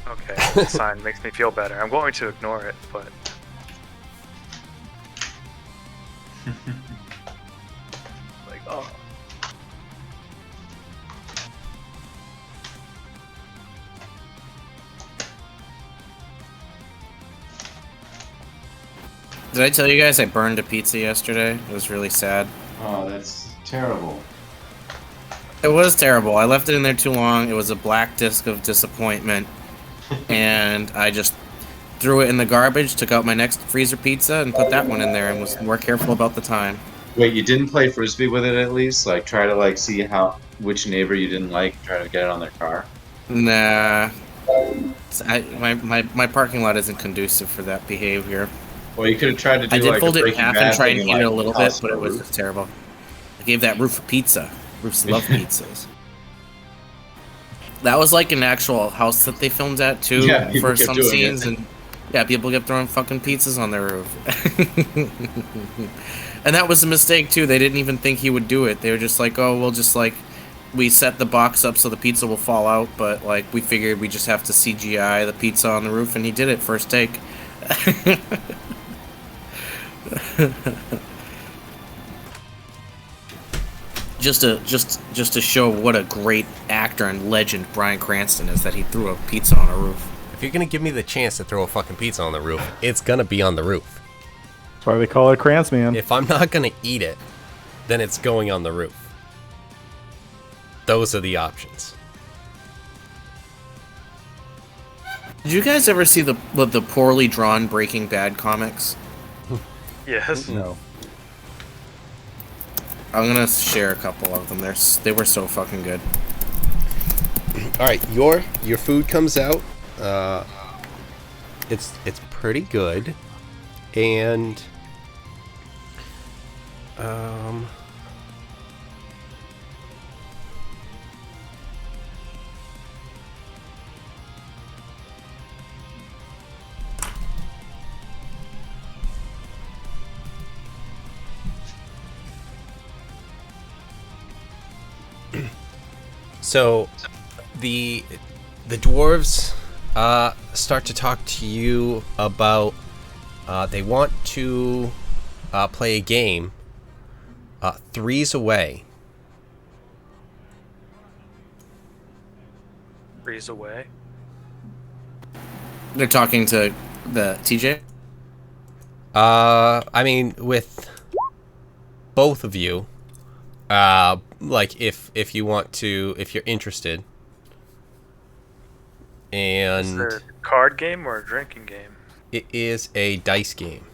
Speaker 5: Okay, that's fine. Makes me feel better. I'm going to ignore it, but like, oh.
Speaker 6: Did I tell you guys I burned a pizza yesterday? It was really sad.
Speaker 4: Oh, that's terrible.
Speaker 6: It was terrible. I left it in there too long. It was a black disc of disappointment. And I just threw it in the garbage, took out my next freezer pizza, and put that one in there and was more careful about the time.
Speaker 4: Wait, you didn't play frisbee with it at least? Like, try to like see which neighbor you didn't like, try to get it on their car?
Speaker 6: Nah. My parking lot isn't conducive for that behavior.
Speaker 4: Well, you could have tried to do
Speaker 6: I did
Speaker 4: like
Speaker 6: fold
Speaker 4: a
Speaker 6: it in
Speaker 4: Breaking
Speaker 6: half
Speaker 4: Bad
Speaker 6: and try
Speaker 4: thing
Speaker 6: and eat it a little bit,
Speaker 4: toss
Speaker 6: but it was
Speaker 4: roof.
Speaker 6: just terrible. I gave that roof a pizza. Roofs love pizzas. That was like an actual house that they filmed at too,
Speaker 4: Yeah, people
Speaker 6: for
Speaker 4: kept
Speaker 6: some
Speaker 4: doing
Speaker 6: scenes,
Speaker 4: it.
Speaker 6: and yeah, people kept throwing fucking pizzas on their roof. And that was a mistake too. They didn't even think he would do it. They were just like, "Oh, we'll just like we set the box up so the pizza will fall out," but like we figured we just have to CGI the pizza on the roof, and he did it first take. Just to show what a great actor and legend Bryan Cranston is, that he threw a pizza on a roof.
Speaker 1: If you're gonna give me the chance to throw a fucking pizza on the roof, it's gonna be on the roof.
Speaker 2: That's why they call it a Krantz man.
Speaker 1: If I'm not gonna eat it, then it's going on the roof. Those are the options.
Speaker 6: Did you guys ever see the poorly drawn Breaking Bad comics?
Speaker 5: Yes.
Speaker 2: No.
Speaker 6: I'm gonna share a couple of them. They were so fucking good.
Speaker 1: All right, your food comes out. It's pretty good, and so the dwarves start to talk to you about they want to play a game 3's away.
Speaker 5: 3's away.
Speaker 6: They're talking to the TJ.
Speaker 1: I mean, with both of you, like if you want to, if you're interested,
Speaker 5: Is
Speaker 1: and
Speaker 5: it a card game or a drinking game?
Speaker 1: it is a dice game.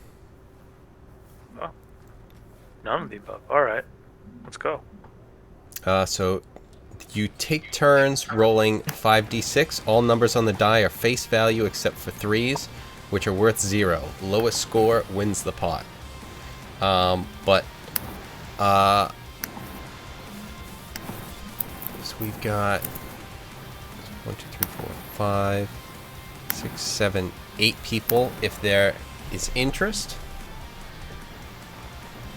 Speaker 5: Oh, none of the above. All right, let's go.
Speaker 1: So you take turns rolling 5d6. All numbers on the die are face value except for 3's, which are worth 0. Lowest score wins the pot. So we've got 1, 2, 3, 4, 5, 6, 7, 8 people if there is interest.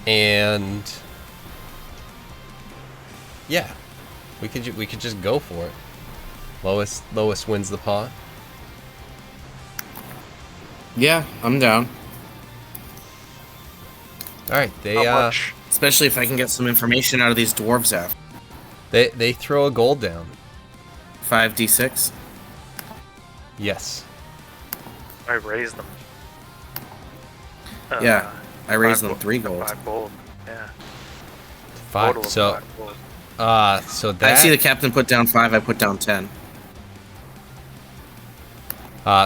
Speaker 1: And yeah, we could just go for it. Lowest wins the pot.
Speaker 6: Yeah, I'm down.
Speaker 1: All right,
Speaker 5: How much?
Speaker 6: Especially if I can get some information out of these dwarves after.
Speaker 1: they throw a gold down.
Speaker 6: 5d6.
Speaker 1: Yes.
Speaker 5: I raised them.
Speaker 6: Yeah, I raised them
Speaker 5: 5
Speaker 6: 3 gold.
Speaker 5: 5 gold. Yeah.
Speaker 1: 5.
Speaker 5: Total of
Speaker 1: So
Speaker 5: 5 gold.
Speaker 1: so
Speaker 6: I
Speaker 1: that
Speaker 6: see the captain put down 5. I put down 10.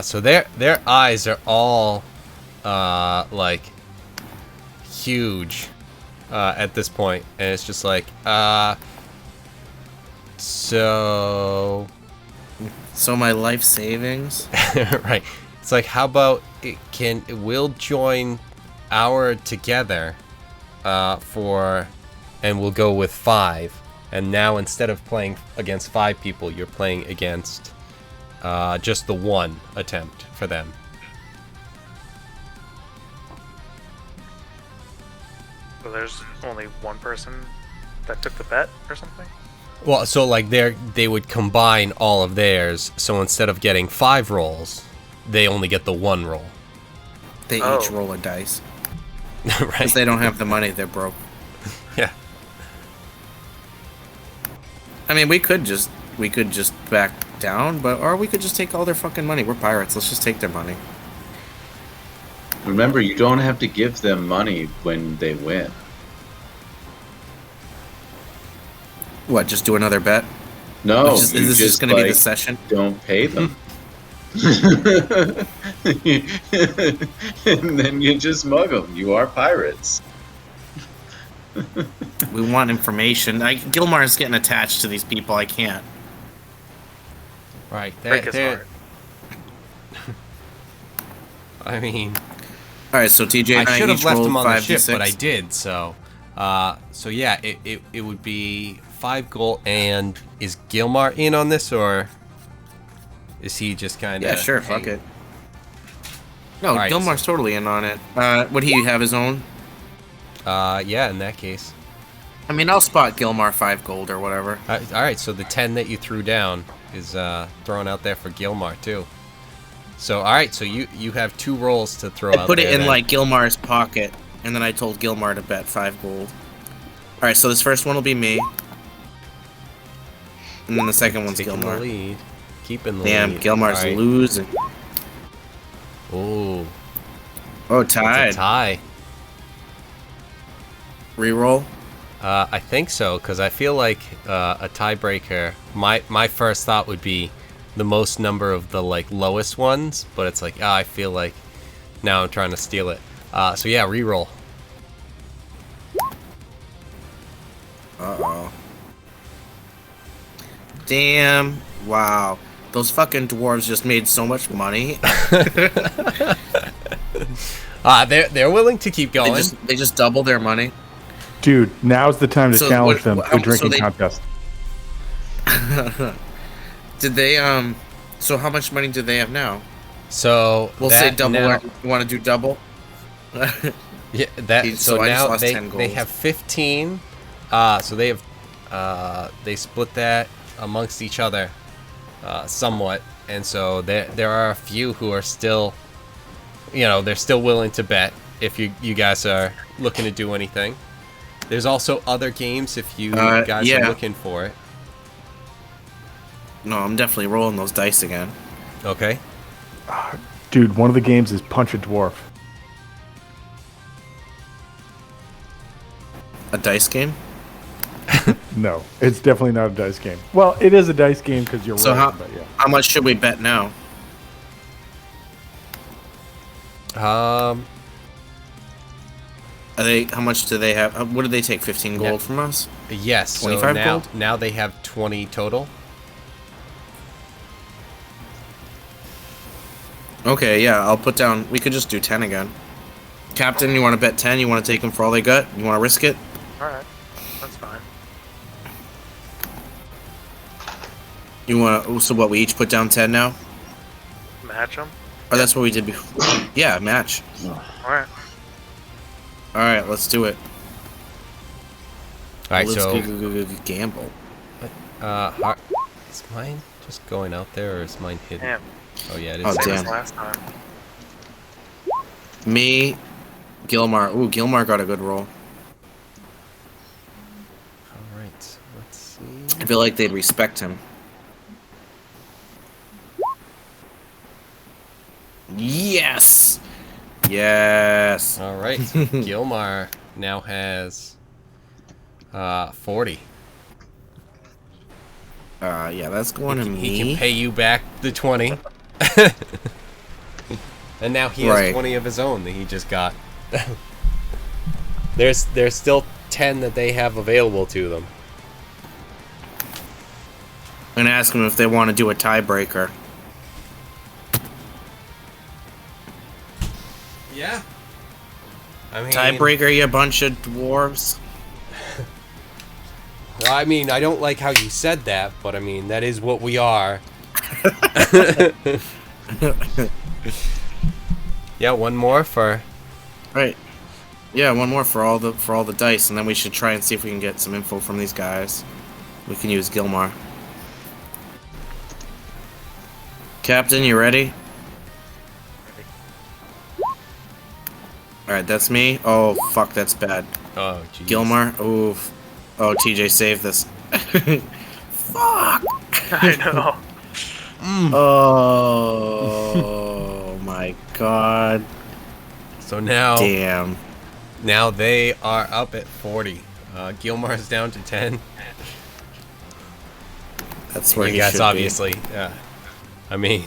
Speaker 1: so their eyes are all like huge at this point, and it's just like so
Speaker 6: So my life savings.
Speaker 1: right. It's like, how about we'll join our together and we'll go with 5, and now instead of playing against 5 people, you're playing against just the one attempt for them.
Speaker 5: So there's only one person that took the bet or something?
Speaker 1: Well, so like they would combine all of theirs, so instead of getting 5 rolls, they only get the 1 roll.
Speaker 6: They each roll a dice.
Speaker 1: Right.
Speaker 6: Because they don't have the money, they're broke.
Speaker 1: Yeah.
Speaker 6: I mean, we could just back down, or we could just take all their fucking money. We're pirates. Let's just take their money.
Speaker 4: Remember, you don't have to give them money when they win.
Speaker 6: What? Just do another bet?
Speaker 4: No,
Speaker 6: Is this just going to be the session?
Speaker 4: Don't pay them. And then you just mug them. You are pirates.
Speaker 6: We want information. Gilmar's getting attached to these people. I can't.
Speaker 1: Right.
Speaker 5: Break his heart.
Speaker 1: I mean,
Speaker 6: All right, so TJ and
Speaker 1: I
Speaker 6: I
Speaker 1: should have
Speaker 6: each
Speaker 1: left
Speaker 6: rolled
Speaker 1: him on the
Speaker 6: 5d6.
Speaker 1: ship, but I did. So yeah, it would be 5 gold. And is Gilmar in on this, or is he just kind of?
Speaker 6: Yeah, sure. Fuck it. No,
Speaker 1: Right,
Speaker 6: Gilmar's totally in on it. Would he have his own?
Speaker 1: Yeah, in that case.
Speaker 6: I mean, I'll spot Gilmar 5 gold or whatever.
Speaker 1: All right, so the 10 that you threw down is thrown out there for Gilmar too. So all right, so you have 2 rolls to throw out.
Speaker 6: I put it
Speaker 1: there,
Speaker 6: in
Speaker 1: then.
Speaker 6: like Gilmar's pocket, and then I told Gilmar to bet 5 gold. All right, so this first one will be me, and then the second one's
Speaker 1: Taking the
Speaker 6: Gilmar.
Speaker 1: lead. Keeping the
Speaker 6: Damn,
Speaker 1: lead.
Speaker 6: Gilmar's
Speaker 1: All right.
Speaker 6: losing.
Speaker 1: Ooh,
Speaker 6: Oh,
Speaker 1: it's
Speaker 6: tied.
Speaker 1: a tie.
Speaker 6: Reroll.
Speaker 1: I think so, because I feel like a tiebreaker. My first thought would be the most number of the like lowest ones, but it's like I feel like now I'm trying to steal it. So yeah, reroll.
Speaker 6: Uh-oh. Damn. Wow. Those fucking dwarves just made so much money.
Speaker 1: They're willing to keep going.
Speaker 6: They just double their money.
Speaker 2: Dude, now's the time to
Speaker 6: So
Speaker 2: challenge
Speaker 6: what-
Speaker 2: them
Speaker 6: how-
Speaker 2: to a drinking
Speaker 6: so they-
Speaker 2: contest.
Speaker 6: Did they so how much money do they have now?
Speaker 1: So
Speaker 6: We'll
Speaker 1: that
Speaker 6: say double.
Speaker 1: now-
Speaker 6: You want to do double?
Speaker 1: Yeah, that
Speaker 6: So
Speaker 1: so
Speaker 6: I just
Speaker 1: now
Speaker 6: lost
Speaker 1: they
Speaker 6: 10
Speaker 1: they
Speaker 6: gold.
Speaker 1: have 15. So they have they split that amongst each other somewhat, and so there are a few who are still, they're still willing to bet if you guys are looking to do anything. There's also other games if you guys
Speaker 6: yeah.
Speaker 1: are looking for it.
Speaker 6: No, I'm definitely rolling those dice again.
Speaker 1: Okay.
Speaker 2: Dude, one of the games is Punch a Dwarf.
Speaker 6: A dice game.
Speaker 2: No, it's definitely not a dice game. Well, it is a dice game because you're
Speaker 6: So
Speaker 2: right, but yeah.
Speaker 6: how much should we bet now? How much do they have? What did they take? 15 gold
Speaker 1: Yeah.
Speaker 6: from us?
Speaker 1: Yes. So
Speaker 6: 25
Speaker 1: now
Speaker 6: gold?
Speaker 1: now they have 20 total.
Speaker 6: Okay, yeah, I'll put down. We could just do 10 again. Captain, you want to bet 10? You want to take them for all they got? You want to risk it?
Speaker 5: Alright, that's fine.
Speaker 6: You want to? So what? We each put down 10 now,
Speaker 5: Match them.
Speaker 6: or that's what we did before? Yeah, match.
Speaker 5: All right.
Speaker 6: All right, let's do it.
Speaker 1: All right,
Speaker 6: Let's
Speaker 1: so
Speaker 6: gamble.
Speaker 1: is mine just going out there or is mine hidden?
Speaker 5: Damn.
Speaker 1: Oh yeah, it is.
Speaker 6: Oh,
Speaker 5: Same
Speaker 6: damn.
Speaker 5: as last time.
Speaker 6: Me, Gilmar. Ooh, Gilmar got a good roll.
Speaker 1: All right, let's see.
Speaker 6: I feel like they'd respect him. Yes. Yes.
Speaker 1: All right, so Gilmar now has 40.
Speaker 6: Yeah, that's going to me.
Speaker 1: He can pay you back the 20. And now he
Speaker 6: Right.
Speaker 1: has 20 of his own that he just got. There's still 10 that they have available to them.
Speaker 6: I'm gonna ask them if they want to do a tiebreaker.
Speaker 1: Yeah. I mean,
Speaker 6: Tiebreaker, you bunch of dwarves.
Speaker 1: Well, I mean, I don't like how you said that, but I mean, that is what we are. Yeah, one more for.
Speaker 6: Right. Yeah, one more for all the dice, and then we should try and see if we can get some info from these guys. We can use Gilmar. Captain, you ready? Alright, that's me. Oh, fuck, that's bad.
Speaker 1: Oh, jeez.
Speaker 6: Gilmar? Oof. Oh, TJ, save this. Fuck!
Speaker 5: I know.
Speaker 6: Oh, my God.
Speaker 1: So now,
Speaker 6: Damn.
Speaker 1: now they are up at 40. Gilmar's down to 10.
Speaker 6: That's where
Speaker 1: You
Speaker 6: he
Speaker 1: guys
Speaker 6: should
Speaker 1: obviously, yeah. I mean,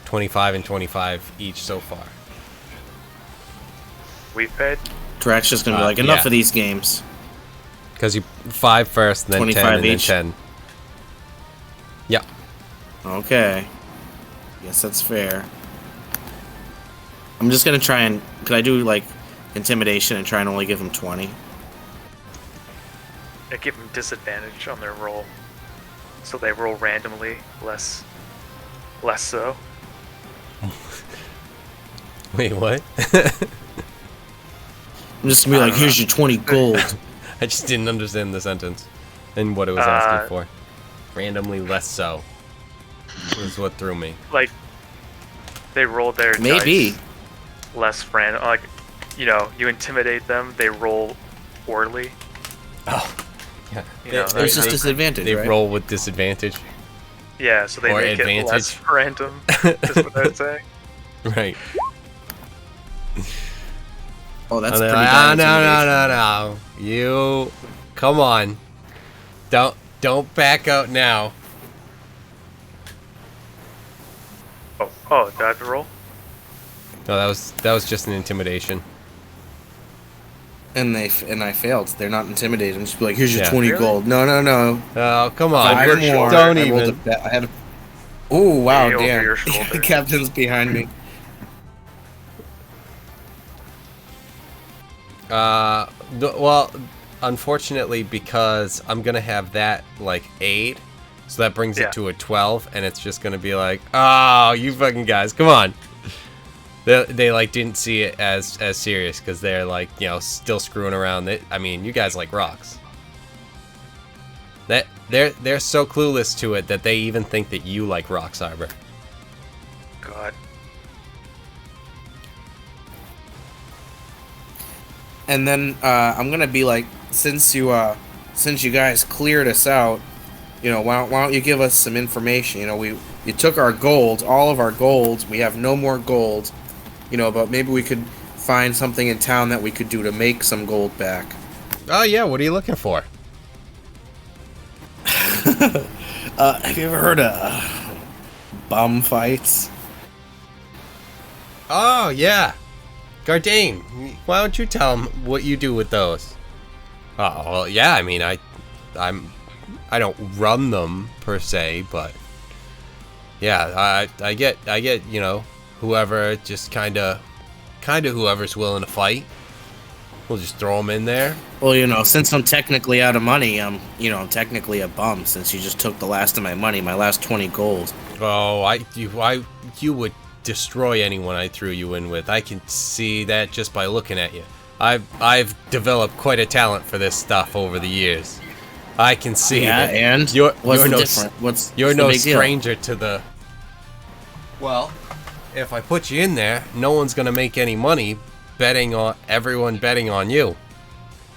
Speaker 1: 25 and 25 each so far.
Speaker 5: We've paid.
Speaker 6: be. Drax just gonna be like, enough
Speaker 1: yeah.
Speaker 6: of these games.
Speaker 1: Because you 5 first, and then 10,
Speaker 6: 25
Speaker 1: and then
Speaker 6: each?
Speaker 1: 10. Yeah.
Speaker 6: Okay. Guess that's fair. I'm just gonna try and... Could I do, like, intimidation and try and only give him 20?
Speaker 5: I give them disadvantage on their roll, so they roll randomly, less so.
Speaker 1: Wait, what?
Speaker 6: I'm just gonna be like, here's your 20 gold.
Speaker 1: I just didn't understand the sentence and what it was asking for. Randomly less so is what threw me.
Speaker 5: Like, they roll their
Speaker 6: Maybe.
Speaker 5: dice less random. Like, you know, you intimidate them, they roll poorly.
Speaker 1: Oh, yeah.
Speaker 5: You know,
Speaker 6: There's just
Speaker 5: they-
Speaker 6: disadvantage,
Speaker 1: They
Speaker 6: right?
Speaker 1: roll with disadvantage.
Speaker 5: Yeah, so they
Speaker 1: Or
Speaker 5: make
Speaker 1: advantage.
Speaker 5: it less random, is what they're saying.
Speaker 1: Right.
Speaker 6: Oh, that's
Speaker 1: And
Speaker 6: pretty
Speaker 1: they're like,
Speaker 6: bad
Speaker 1: no.
Speaker 6: intimidation.
Speaker 1: You, come on. Don't back out now.
Speaker 5: Oh, do I have to roll?
Speaker 1: No, that was just an intimidation.
Speaker 6: And I failed. They're not intimidated. I'm just be like, here's your
Speaker 1: Yeah.
Speaker 6: 20
Speaker 5: Really?
Speaker 6: gold. No.
Speaker 1: Oh, come on.
Speaker 6: Five
Speaker 5: your
Speaker 6: more.
Speaker 5: shoulder.
Speaker 1: Don't
Speaker 6: I rolled
Speaker 1: even.
Speaker 6: a bet. I had a... Ooh, wow,
Speaker 5: Way over
Speaker 6: damn.
Speaker 5: your shoulder.
Speaker 6: The captain's behind me.
Speaker 1: Well, unfortunately, because I'm gonna have that like 8, so that brings
Speaker 5: Yeah.
Speaker 1: it to a 12, and it's just gonna be like, oh, you fucking guys, come on. They like didn't see it as serious because they're like, you know, still screwing around. I mean, you guys like rocks. They're so clueless to it that they even think that you like Rocks Arbor.
Speaker 5: God.
Speaker 6: And then I'm gonna be like, since you guys cleared us out, you know, why don't you give us some information? You know, you took our gold, all of our gold. We have no more gold. You know, but maybe we could find something in town that we could do to make some gold back.
Speaker 1: Oh yeah, what are you looking for?
Speaker 6: Have you ever heard of bum fights?
Speaker 1: Oh yeah, Gardane. Why don't you tell them what you do with those? Oh well, yeah. I mean, I don't run them per se, but yeah, I get you know, whoever just kind of whoever's willing to fight. We'll just throw them in there.
Speaker 6: Well, since I'm technically out of money, I'm technically a bum since you just took the last of my money, my last 20 gold.
Speaker 1: Oh, you would destroy anyone I threw you in with. I can see that just by looking at you. I've developed quite a talent for this stuff over the years. I can see
Speaker 6: Yeah,
Speaker 1: that.
Speaker 6: and
Speaker 1: You're
Speaker 6: what's
Speaker 1: no
Speaker 6: the big deal?
Speaker 1: stranger to the. Well, if I put you in there, no one's gonna make any money betting on you,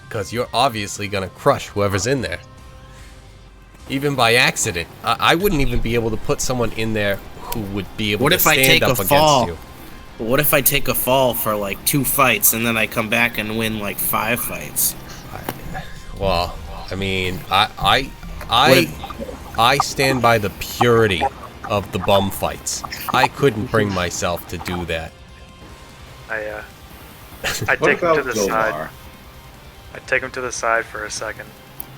Speaker 1: because you're obviously gonna crush whoever's in there. Even by accident, I wouldn't even be able to put someone in there who would be able
Speaker 6: What
Speaker 1: to
Speaker 6: if I
Speaker 1: stand
Speaker 6: take
Speaker 1: up
Speaker 6: a
Speaker 1: against
Speaker 6: fall?
Speaker 1: you.
Speaker 6: What if I take a fall for like 2 fights and then I come back and win like 5 fights?
Speaker 1: Well, I mean, I stand by the purity of the bum fights. I couldn't bring myself to do that.
Speaker 5: I
Speaker 4: What
Speaker 5: take him to
Speaker 4: about
Speaker 5: the side.
Speaker 4: Gomar?
Speaker 5: I take him to the side for a second,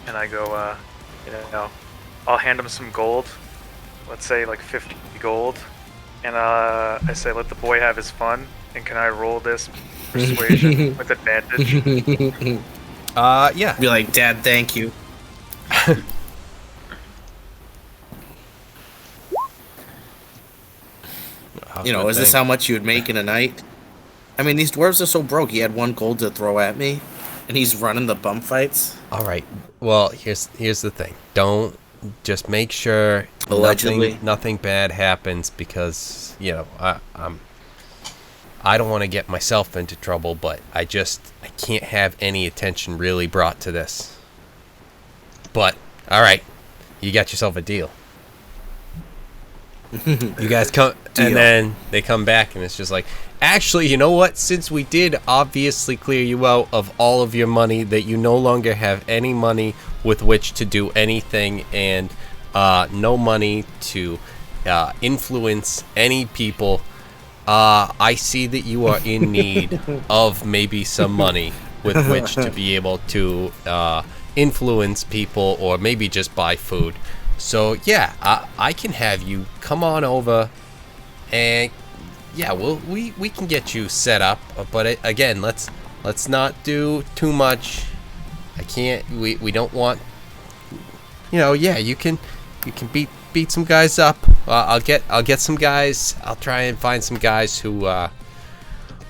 Speaker 5: and I go, I'll hand him some gold. Let's say like 50 gold, and I say, let the boy have his fun. And can I roll this persuasion with advantage?
Speaker 1: Yeah.
Speaker 6: Be like, Dad, thank you. Is this how much you would make in a night? I mean, these dwarves are so broke. He had 1 gold to throw at me, and he's running the bum fights.
Speaker 1: All right. Well, here's the thing. Don't just make sure
Speaker 6: Allegedly.
Speaker 1: nothing bad happens, because I don't want to get myself into trouble, but I can't have any attention really brought to this. But all right, you got yourself a deal. You guys come, and then they come back, and it's just like, actually, you know what? Since we did obviously clear you out of all of your money, that you no longer have any money with which to do anything, and no money to influence any people. I see that you are in need of maybe some money with which to be able to influence people, or maybe just buy food. So yeah, I can have you come on over, and yeah, we can get you set up. But again, let's not do too much. I can't. We don't want. Yeah, you can beat some guys up. I'll get some guys. I'll try and find some guys who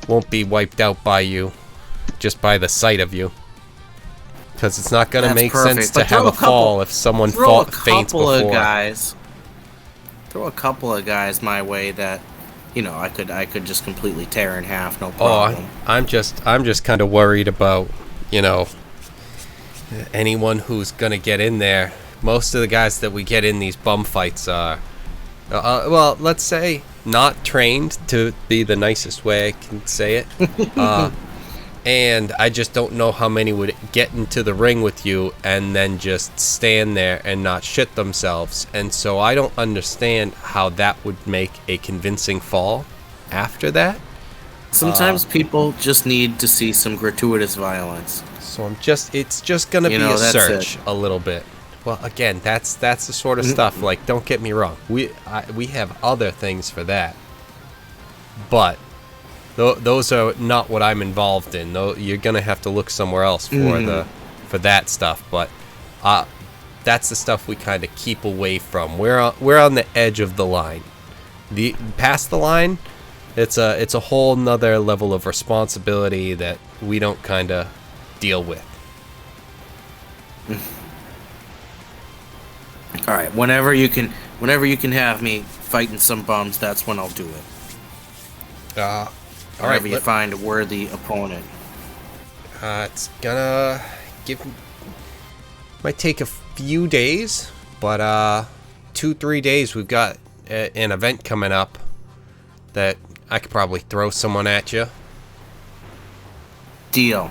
Speaker 1: won't be wiped out by you, just by the sight of you. Because it's not gonna make sense to have a fall if someone faints before.
Speaker 6: Throw a couple of guys my way that, I could just completely tear in half, no problem.
Speaker 1: Oh, I'm just kind of worried about, anyone who's gonna get in there. Most of the guys that we get in these bum fights are, well, let's say not trained, to be the nicest way I can say it. And I just don't know how many would get into the ring with you and then just stand there and not shit themselves. And so I don't understand how that would make a convincing fall after that.
Speaker 6: Sometimes people just need to see some gratuitous violence.
Speaker 1: So it's just gonna be a search a little bit. Well, again, that's the sort of stuff. Like, don't get me wrong, we have other things for that, but those are not what I'm involved in. Though you're gonna have to look somewhere else for that stuff. But that's the stuff we kind of keep away from. We're on the edge of the line. Past the line, it's a whole nother level of responsibility that we don't kind of deal with.
Speaker 6: All right, whenever you can have me fighting some bums, that's when I'll do it.
Speaker 1: All right,
Speaker 6: you find a worthy opponent.
Speaker 1: It's gonna might take a few days, but 2-3 days. We've got an event coming up that I could probably throw someone at you.
Speaker 6: Deal.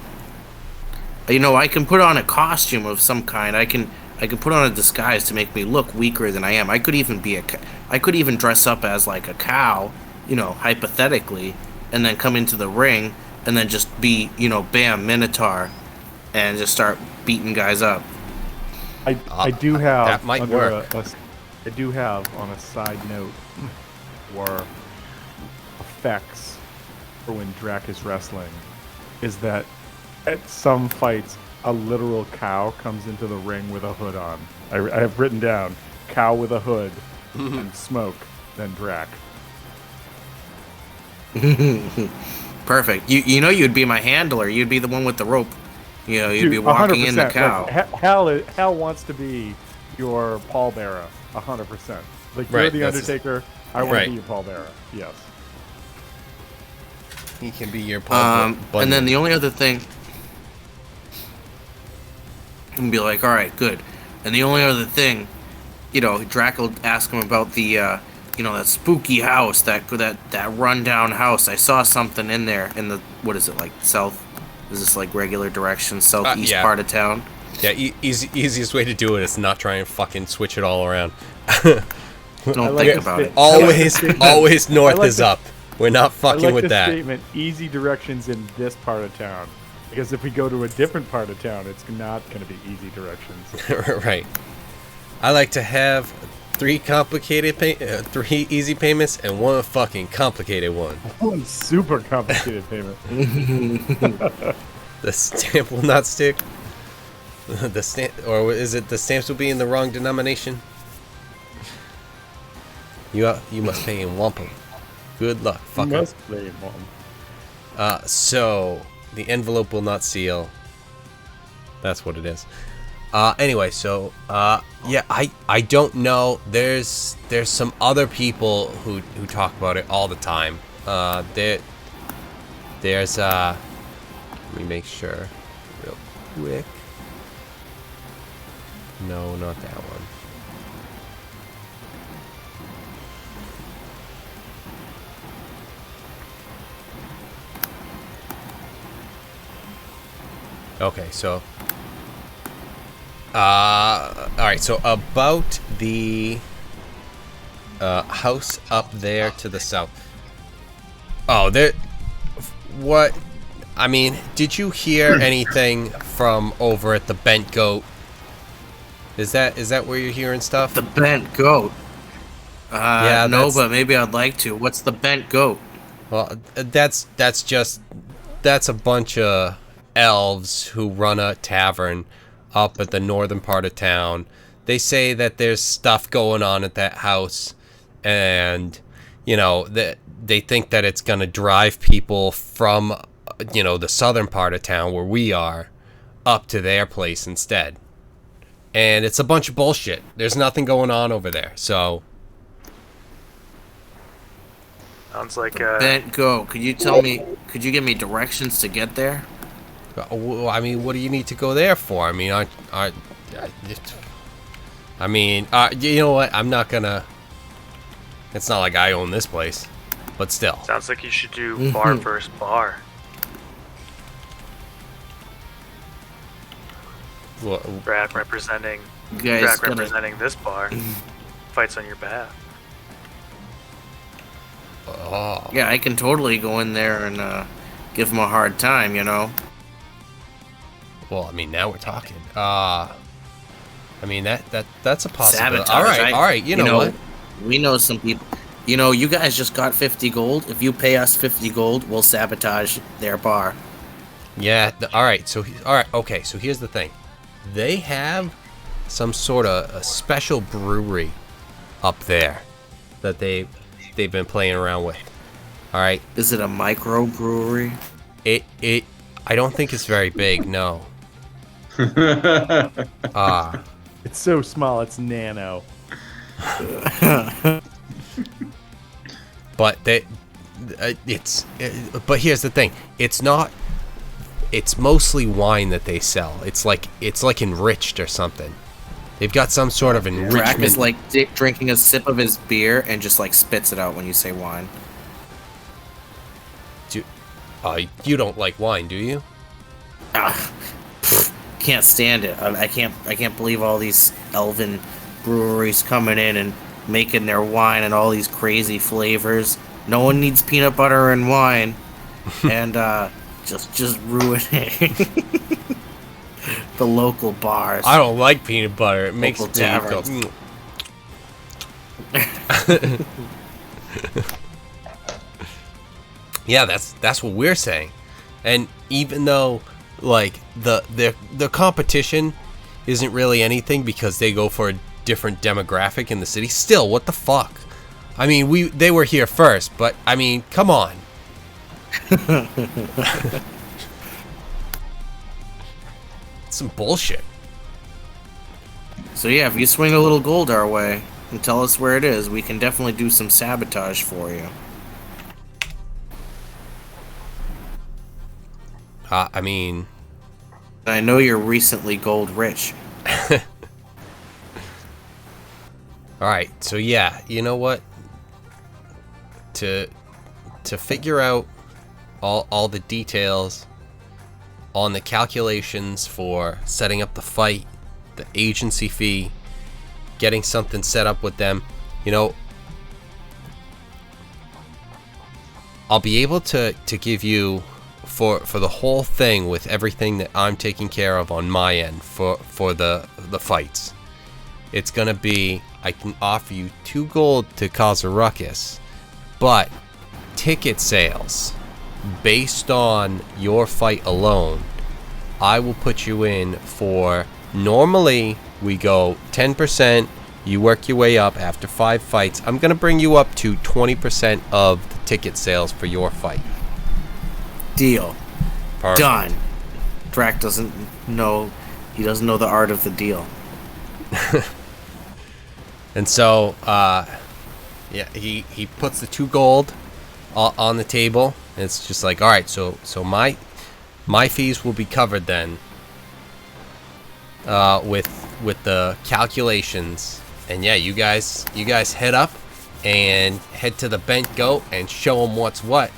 Speaker 6: I can put on a costume of some kind. I can put on a disguise to make me look weaker than I am. I could even dress up as like a cow, hypothetically, and then come into the ring and then just be, bam, Minotaur, and just start beating guys up.
Speaker 2: I do have
Speaker 1: that might work.
Speaker 2: I do have, on a side note, for effects for when Drac is wrestling, is that At some fights, a literal cow comes into the ring with a hood on. I have written down cow with a hood and smoke, then Drac.
Speaker 6: Perfect. You know you'd be my handler. You'd be the one with the rope. You know, you'd be walking in the
Speaker 2: 100%.
Speaker 6: cow.
Speaker 2: Like, Hal wants to be your pallbearer, 100%. Like, you're
Speaker 1: Right,
Speaker 2: the
Speaker 1: that's
Speaker 2: Undertaker, I want
Speaker 1: right.
Speaker 2: to be your pallbearer. Yes.
Speaker 1: He can be your
Speaker 6: And then the only other thing, and be like, all right, good. And the only other thing, you know, Drac will ask him about the, you know, that spooky house, that rundown house. I saw something in there in the, what is it, like south? Is this like regular direction, southeast
Speaker 1: yeah.
Speaker 6: part of town?
Speaker 1: Yeah, easiest way to do it is not try and fucking switch it all around.
Speaker 6: Don't
Speaker 2: like
Speaker 6: think
Speaker 2: the
Speaker 6: about it.
Speaker 1: Always north
Speaker 2: like
Speaker 1: is
Speaker 2: the-
Speaker 1: up. We're not
Speaker 2: I
Speaker 1: fucking
Speaker 2: like
Speaker 1: with
Speaker 2: the
Speaker 1: that.
Speaker 2: statement, easy directions in this part of town. Because if we go to a different part of town, it's not going to be easy directions.
Speaker 1: Right. I like to have three easy payments and one fucking complicated one.
Speaker 2: One super complicated payment.
Speaker 1: The stamp will not stick. The stamp, or is it the stamps will be in the wrong denomination? You must pay in wampum. Good luck,
Speaker 2: You
Speaker 1: fucker.
Speaker 2: must play one.
Speaker 1: So the envelope will not seal. That's what it is. Anyway, so yeah, I don't know. There's some other people who talk about it all the time. There's let me make sure real quick. No, not that one. Okay, so all right, so about the house up there to the south. Oh, there. What? I mean, did you hear anything from over at the Bent Goat? Is that where you're hearing stuff?
Speaker 6: The bent goat.
Speaker 1: Yeah,
Speaker 6: no,
Speaker 1: that's-
Speaker 6: but maybe I'd like to. What's the bent goat?
Speaker 1: Well, that's a bunch of elves who run a tavern up at the northern part of town. They say that there's stuff going on at that house, and you know that they think that it's gonna drive people from, you know, the southern part of town where we are up to their place instead. And it's a bunch of bullshit. There's nothing going on over there. So
Speaker 5: Sounds like
Speaker 6: Bent goat. Could you tell me? Could you give me directions to get there?
Speaker 1: I mean, what do you need to go there for? I mean, you know what? I'm not gonna. It's not like I own this place, but still.
Speaker 5: sounds like you should do bar versus bar.
Speaker 1: Well,
Speaker 5: Drac representing
Speaker 6: You guys
Speaker 5: Drac
Speaker 6: gotta.
Speaker 5: representing this bar fights on your behalf.
Speaker 1: oh,
Speaker 6: Yeah, I can totally go in there and give him a hard time. You know.
Speaker 1: well, I mean, now we're talking. I mean that's a possibility.
Speaker 6: Sabotage.
Speaker 1: All right. You know what?
Speaker 6: We know some people. You know, you guys just got 50 gold. If you pay us 50 gold, we'll sabotage their bar.
Speaker 1: Yeah. All right. So all right. Okay. So here's the thing. They have some sort of a special brewery up there that they've been playing around with. All right.
Speaker 6: Is it a micro brewery?
Speaker 1: It I don't think it's very big. No.
Speaker 2: It's so small, it's nano.
Speaker 1: But but here's the thing. It's not. It's mostly wine that they sell. It's like enriched or something. They've got some sort of
Speaker 6: Drac
Speaker 1: enrichment.
Speaker 6: is like drinking a sip of his beer and just like spits it out when you say wine.
Speaker 1: You don't like wine, do you?
Speaker 6: Can't stand it. I can't believe all these elven breweries coming in and making their wine and all these crazy flavors. No one needs peanut butter and wine, and just ruining the local bars.
Speaker 1: I don't like peanut butter. It makes me
Speaker 6: Local
Speaker 1: go.
Speaker 6: taverns.
Speaker 1: Yeah, that's what we're saying. And even though like the competition isn't really anything because they go for a different demographic in the city. Still, what the fuck? I mean, they were here first, but I mean, come on. Some bullshit.
Speaker 6: So yeah, if you swing a little gold our way and tell us where it is, we can definitely do some sabotage for you.
Speaker 1: I mean,
Speaker 6: I know you're recently gold rich.
Speaker 1: all right. So yeah, you know what? To figure out all the details on the calculations for setting up the fight, the agency fee, getting something set up with them, you know, I'll be able to give you for the whole thing with everything that I'm taking care of on my end for the fights. It's gonna be, I can offer you 2 gold to cause a ruckus, but ticket sales based on your fight alone, I will put you in for, normally we go 10%, you work your way up after 5 fights. I'm going to bring you up to 20% of the ticket sales for your fight.
Speaker 6: Deal.
Speaker 1: Perfect.
Speaker 6: Done. Drac doesn't know, he doesn't know the art of the deal.
Speaker 1: And so, yeah, he puts the 2 gold on the table. And it's just like, all right, so my fees will be covered then with the calculations. And yeah, you guys head up and head to the bent goat and show them what's what.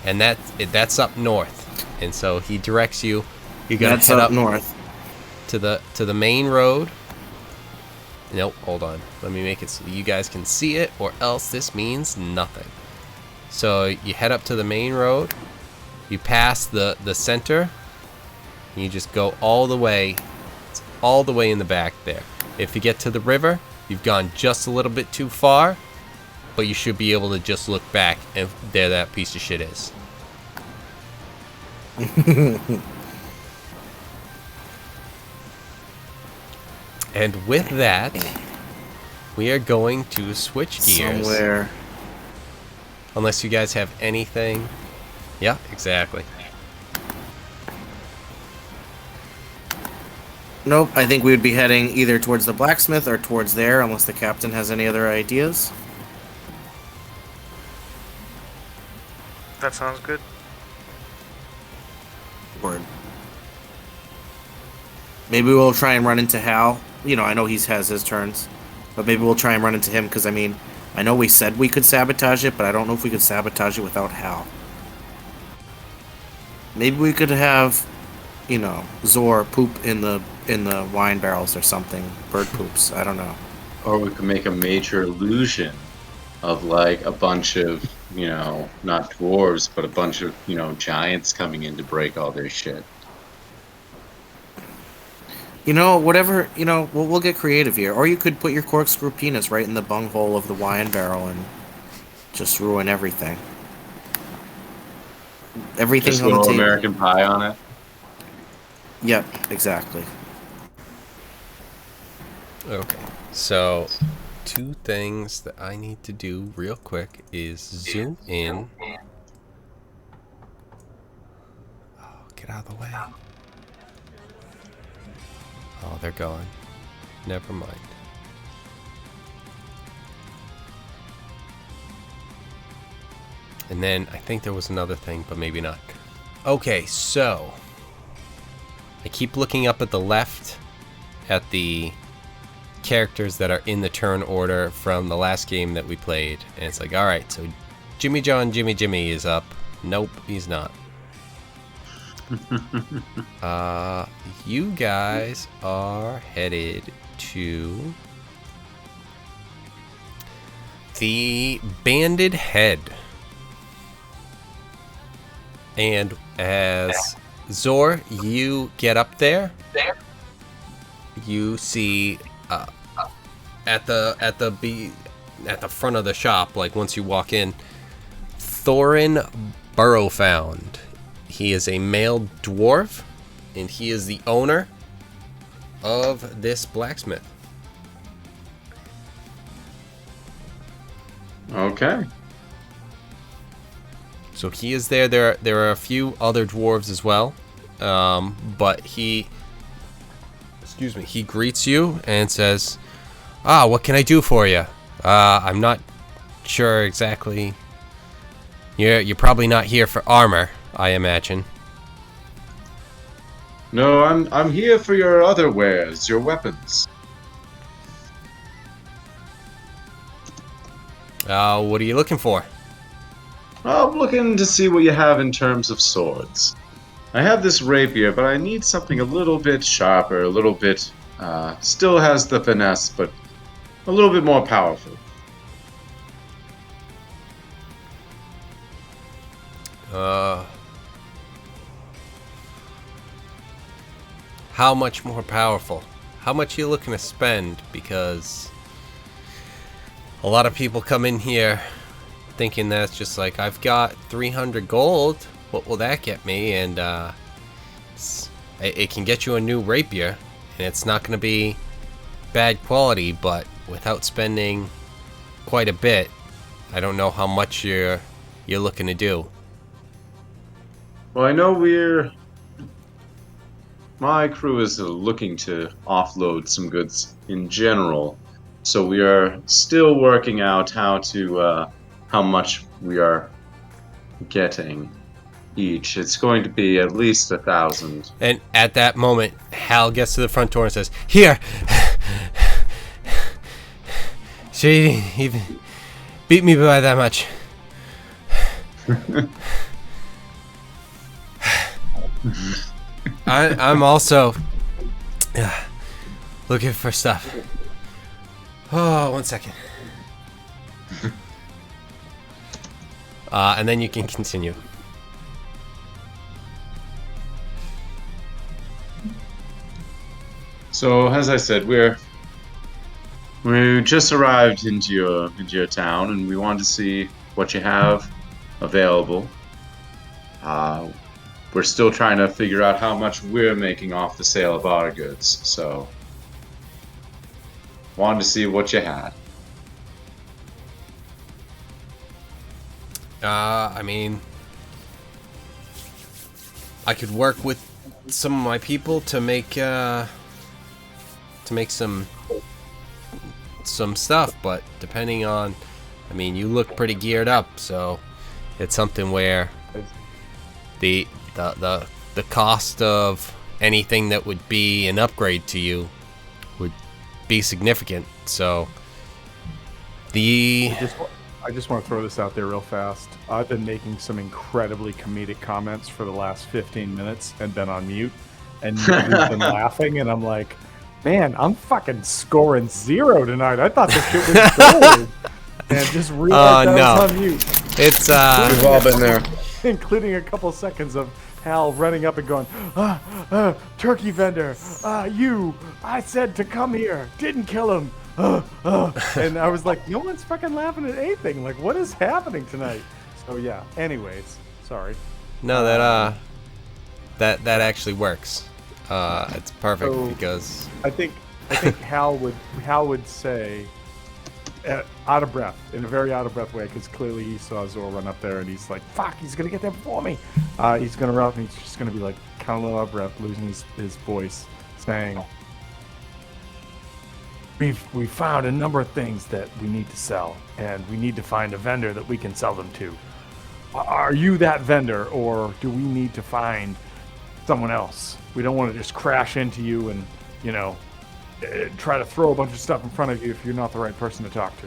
Speaker 1: And that's up north. And so he directs you. You gotta
Speaker 6: That's
Speaker 1: head up
Speaker 6: north
Speaker 1: to the main road. Nope, hold on. Let me make it so you guys can see it, or else this means nothing. So you head up to the main road. You pass the center. And you just go all the way. It's all the way in the back there. If you get to the river, you've gone just a little bit too far, but you should be able to just look back, and there that piece of shit is. And with that, we are going to switch gears.
Speaker 6: somewhere.
Speaker 1: Unless you guys have anything. Yeah, exactly.
Speaker 6: Nope, I think we would be heading either towards the blacksmith or towards there, unless the captain has any other ideas.
Speaker 5: That sounds good.
Speaker 6: Word. Maybe we'll try and run into Hal. You know, I know he has his turns, but maybe we'll try and run into him, because, I mean, I know we said we could sabotage it, but I don't know if we could sabotage it without Hal. Maybe we could have, you know, Zor poop in the wine barrels or something. Bird poops. I don't know.
Speaker 4: Or we could make a major illusion of like a bunch of, you know, not dwarves, but a bunch of, you know, giants coming in to break all their shit.
Speaker 6: You know, whatever, you know, we'll get creative here. Or you could put your corkscrew penis right in the bunghole of the wine barrel and just ruin everything. Everything's
Speaker 4: Just
Speaker 6: on the
Speaker 4: little
Speaker 6: table.
Speaker 4: American Pie on it.
Speaker 6: Yep, exactly.
Speaker 1: Okay. So, 2 things that I need to do real quick is zoom in. Oh, get out of the way. Oh, they're gone. Never mind. And then I think there was another thing, but maybe not. Okay, so I keep looking up at the left at the characters that are in the turn order from the last game that we played, and it's like, all right, so Jimmy John Jimmy is up. Nope, he's not. You guys are headed to the Banded Head. And as Zor, you get up there, you see at the front of the shop, like once you walk in, Thorin Burrowfound He is a male dwarf, and he is the owner of this blacksmith.
Speaker 4: Okay.
Speaker 1: So he is there. There are a few other dwarves as well, but he greets you and says, what can I do for you? I'm not sure exactly. You're probably not here for armor, I imagine.
Speaker 4: No, I'm here for your other wares, your weapons.
Speaker 1: What are you looking for?
Speaker 4: I'm looking to see what you have in terms of swords. I have this rapier, but I need something a little bit sharper, a little bit, still has the finesse, but a little bit more powerful.
Speaker 1: How much more powerful? How much are you looking to spend? Because a lot of people come in here thinking that's just like, I've got 300 gold. What will that get me? And it can get you a new rapier, and it's not going to be bad quality, but without spending quite a bit, I don't know how much you're looking to do.
Speaker 4: Well, I know my crew is looking to offload some goods in general, so we are still working out how much we are getting each. It's going to be at least 1,000.
Speaker 1: And at that moment, Hal gets to the front door and says, "Here, she even beat me by that much." I'm also looking for stuff. Oh, 1 second. And then you can continue.
Speaker 4: So, as I said, we just arrived into your town, and we wanted to see what you have available. We're still trying to figure out how much we're making off the sale of our goods, so wanted to see what you had.
Speaker 1: I mean, I could work with some of my people to make some stuff, but depending on, I mean, you look pretty geared up, so it's something where the cost of anything that would be an upgrade to you would be significant. So
Speaker 2: I just want to throw this out there real fast. I've been making some incredibly comedic comments for the last 15 minutes and been on mute, and you've been laughing, and I'm like, man, I'm fucking scoring 0 tonight. I thought this shit was gold. And just realized I was on mute.
Speaker 1: It's
Speaker 3: We've all been there.
Speaker 2: Including a couple seconds of Hal running up and going, turkey vendor, I said to come here, didn't kill him. And I was like, no one's fucking laughing at anything. Like, what is happening tonight? So yeah. Anyways, sorry.
Speaker 1: no that actually works. It's perfect because
Speaker 2: I think Hal would say, out of breath, in a very out of breath way, because clearly he saw Zor run up there and he's like, fuck, he's gonna get there before me. He's gonna run up and he's just gonna be like, kind of a little out of breath, losing his voice, saying, we found a number of things that we need to sell, and we need to find a vendor that we can sell them to. Are you that vendor, or do we need to find someone else? We don't want to just crash into you and, try to throw a bunch of stuff in front of you if you're not the right person to talk to.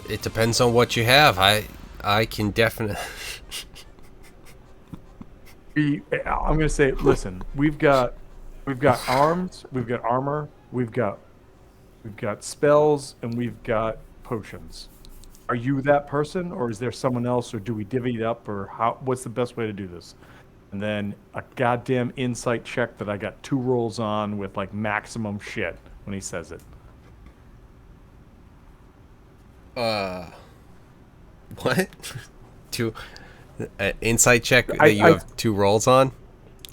Speaker 1: it depends on what you have. I can definitely
Speaker 2: I'm gonna say, listen, we've got arms, we've got armor, we've got spells, and we've got potions. Are you that person, or is there someone else, or do we divvy it up, or what's the best way to do this? And then a goddamn insight check that I got 2 rolls on with like maximum shit when he says it.
Speaker 1: what? two insight check that you have 2 rolls on.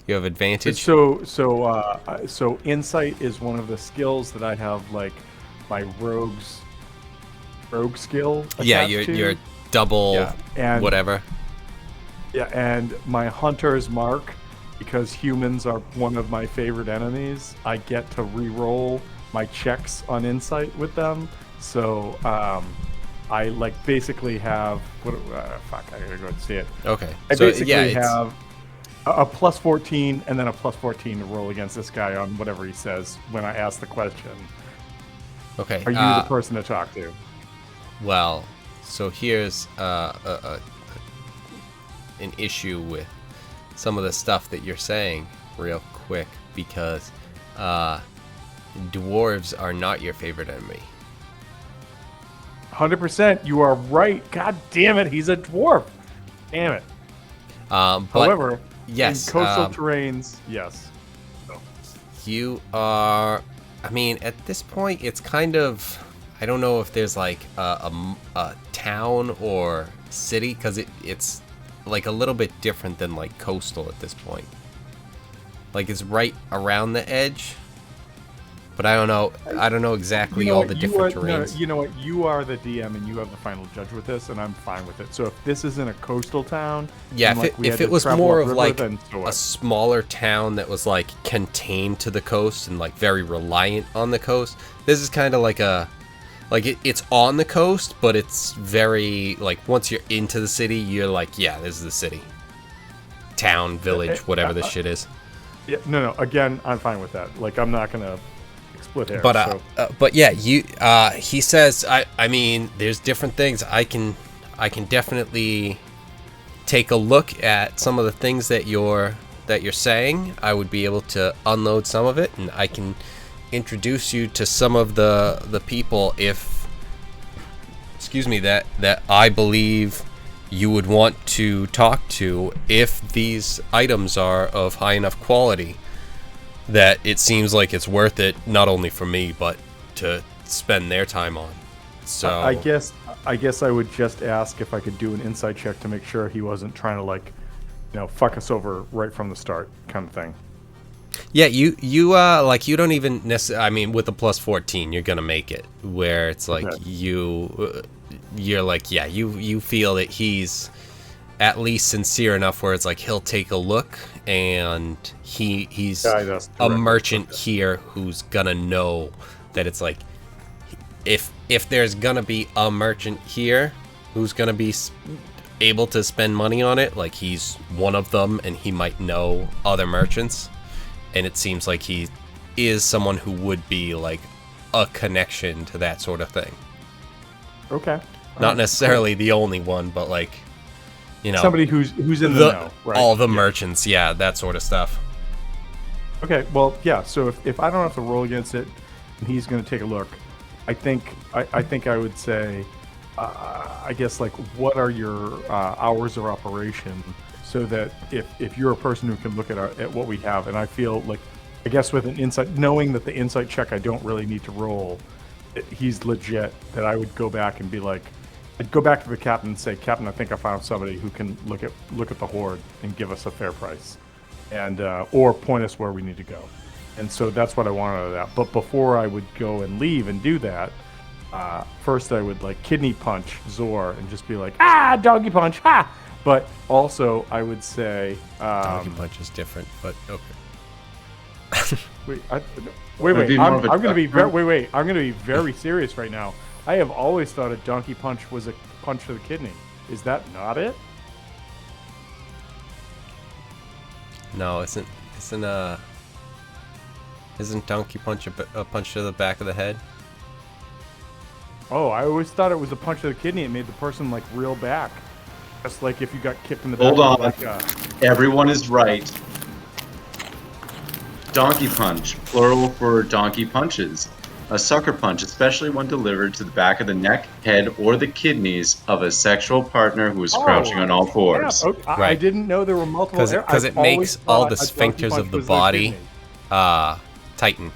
Speaker 1: You have advantage.
Speaker 2: So insight is one of the skills that I have, like my rogue skill.
Speaker 1: Yeah,
Speaker 2: attached
Speaker 1: your
Speaker 2: to.
Speaker 1: double
Speaker 2: and
Speaker 1: whatever.
Speaker 2: Yeah, and my hunter's mark, because humans are one of my favorite enemies. I get to re-roll my checks on insight with them. So I like basically have I gotta go and see it.
Speaker 1: Okay.
Speaker 2: I
Speaker 1: So,
Speaker 2: basically
Speaker 1: yeah, it's-
Speaker 2: have a plus 14 and then a plus 14 to roll against this guy on whatever he says when I ask the question.
Speaker 1: Okay.
Speaker 2: Are you the person to talk to?
Speaker 1: Well, so here's an issue with some of the stuff that you're saying real quick, because dwarves are not your favorite enemy.
Speaker 2: 100%. You are right. God damn it. He's a dwarf. Damn it.
Speaker 1: But
Speaker 2: However,
Speaker 1: yes,
Speaker 2: in coastal terrains, yes.
Speaker 1: you are. I mean, at this point, it's kind of. I don't know if there's like a town or city, because it's like a little bit different than like coastal at this point. Like it's right around the edge, but I don't know exactly all the different terrains.
Speaker 2: No, you know what? You are the DM and you have the final judge with this, and I'm fine with it. So if this isn't a coastal town,
Speaker 1: Yeah,
Speaker 2: and,
Speaker 1: if it was more of like
Speaker 2: then so
Speaker 1: a
Speaker 2: what?
Speaker 1: smaller town that was like contained to the coast and like very reliant on the coast, this is kind of like it's on the coast, but it's very like once you're into the city, you're like, yeah, this is the city, town, village, whatever this shit is.
Speaker 2: Yeah, no. Again, I'm fine with that. Like, I'm not gonna split hairs.
Speaker 1: But yeah, he says, I mean, there's different things. I can definitely take a look at some of the things that you're saying. I would be able to unload some of it, and I can introduce you to some of the people that I believe you would want to talk to if these items are of high enough quality that it seems like it's worth it, not only for me but to spend their time on. So
Speaker 2: I guess I would just ask if I could do an insight check to make sure he wasn't trying to, like, fuck us over right from the start, kind of thing.
Speaker 1: yeah, you don't even necessarily. I mean, with a plus 14, you're gonna make it. Where it's like
Speaker 2: Okay.
Speaker 1: you're like, yeah, you feel that he's at least sincere enough where it's like he'll take a look, and he's a merchant here who's gonna know that it's like if there's gonna be a merchant here who's gonna be able to spend money on it, like he's one of them, and he might know other merchants. And it seems like he is someone who would be like a connection to that sort of thing.
Speaker 2: Okay.
Speaker 1: Not necessarily the only one, but like,
Speaker 2: somebody who's in the know, right?
Speaker 1: all the merchants, yeah, that sort of stuff.
Speaker 2: Okay, well, yeah. So if I don't have to roll against it, and he's going to take a look, I think I would say, I guess, like, what are your hours of operation, so that if you're a person who can look at what we have, and I feel like, I guess with an insight, knowing that the insight check I don't really need to roll, he's legit, that I would go back and be like, I'd go back to the captain and say, Captain, I think I found somebody who can look at the horde and give us a fair price, and or point us where we need to go. And so that's what I wanted out of that. But before I would go and leave and do that, first I would like kidney punch Zor and just be like, doggy punch, ha! But also I would say,
Speaker 1: Donkey punch is different, but okay.
Speaker 2: wait.
Speaker 4: Would be more of a
Speaker 2: I'm gonna be
Speaker 4: duck
Speaker 2: very I'm gonna be very serious right now. I have always thought a donkey punch was a punch to the kidney. Is that not it?
Speaker 1: No, isn't donkey punch a punch to the back of the head?
Speaker 2: Oh, I always thought it was a punch to the kidney. It made the person like reel back, just like if you got kicked in the back.
Speaker 4: Hold on.
Speaker 2: Like,
Speaker 4: Everyone is right. Donkey punch, plural for donkey punches. A sucker punch, especially when delivered to the back of the neck, head, or the kidneys of a sexual partner who is crouching on all fours.
Speaker 2: Yeah, okay. I
Speaker 1: Right.
Speaker 2: didn't know there were multiple.
Speaker 1: Because it makes all the sphincters of the body tighten.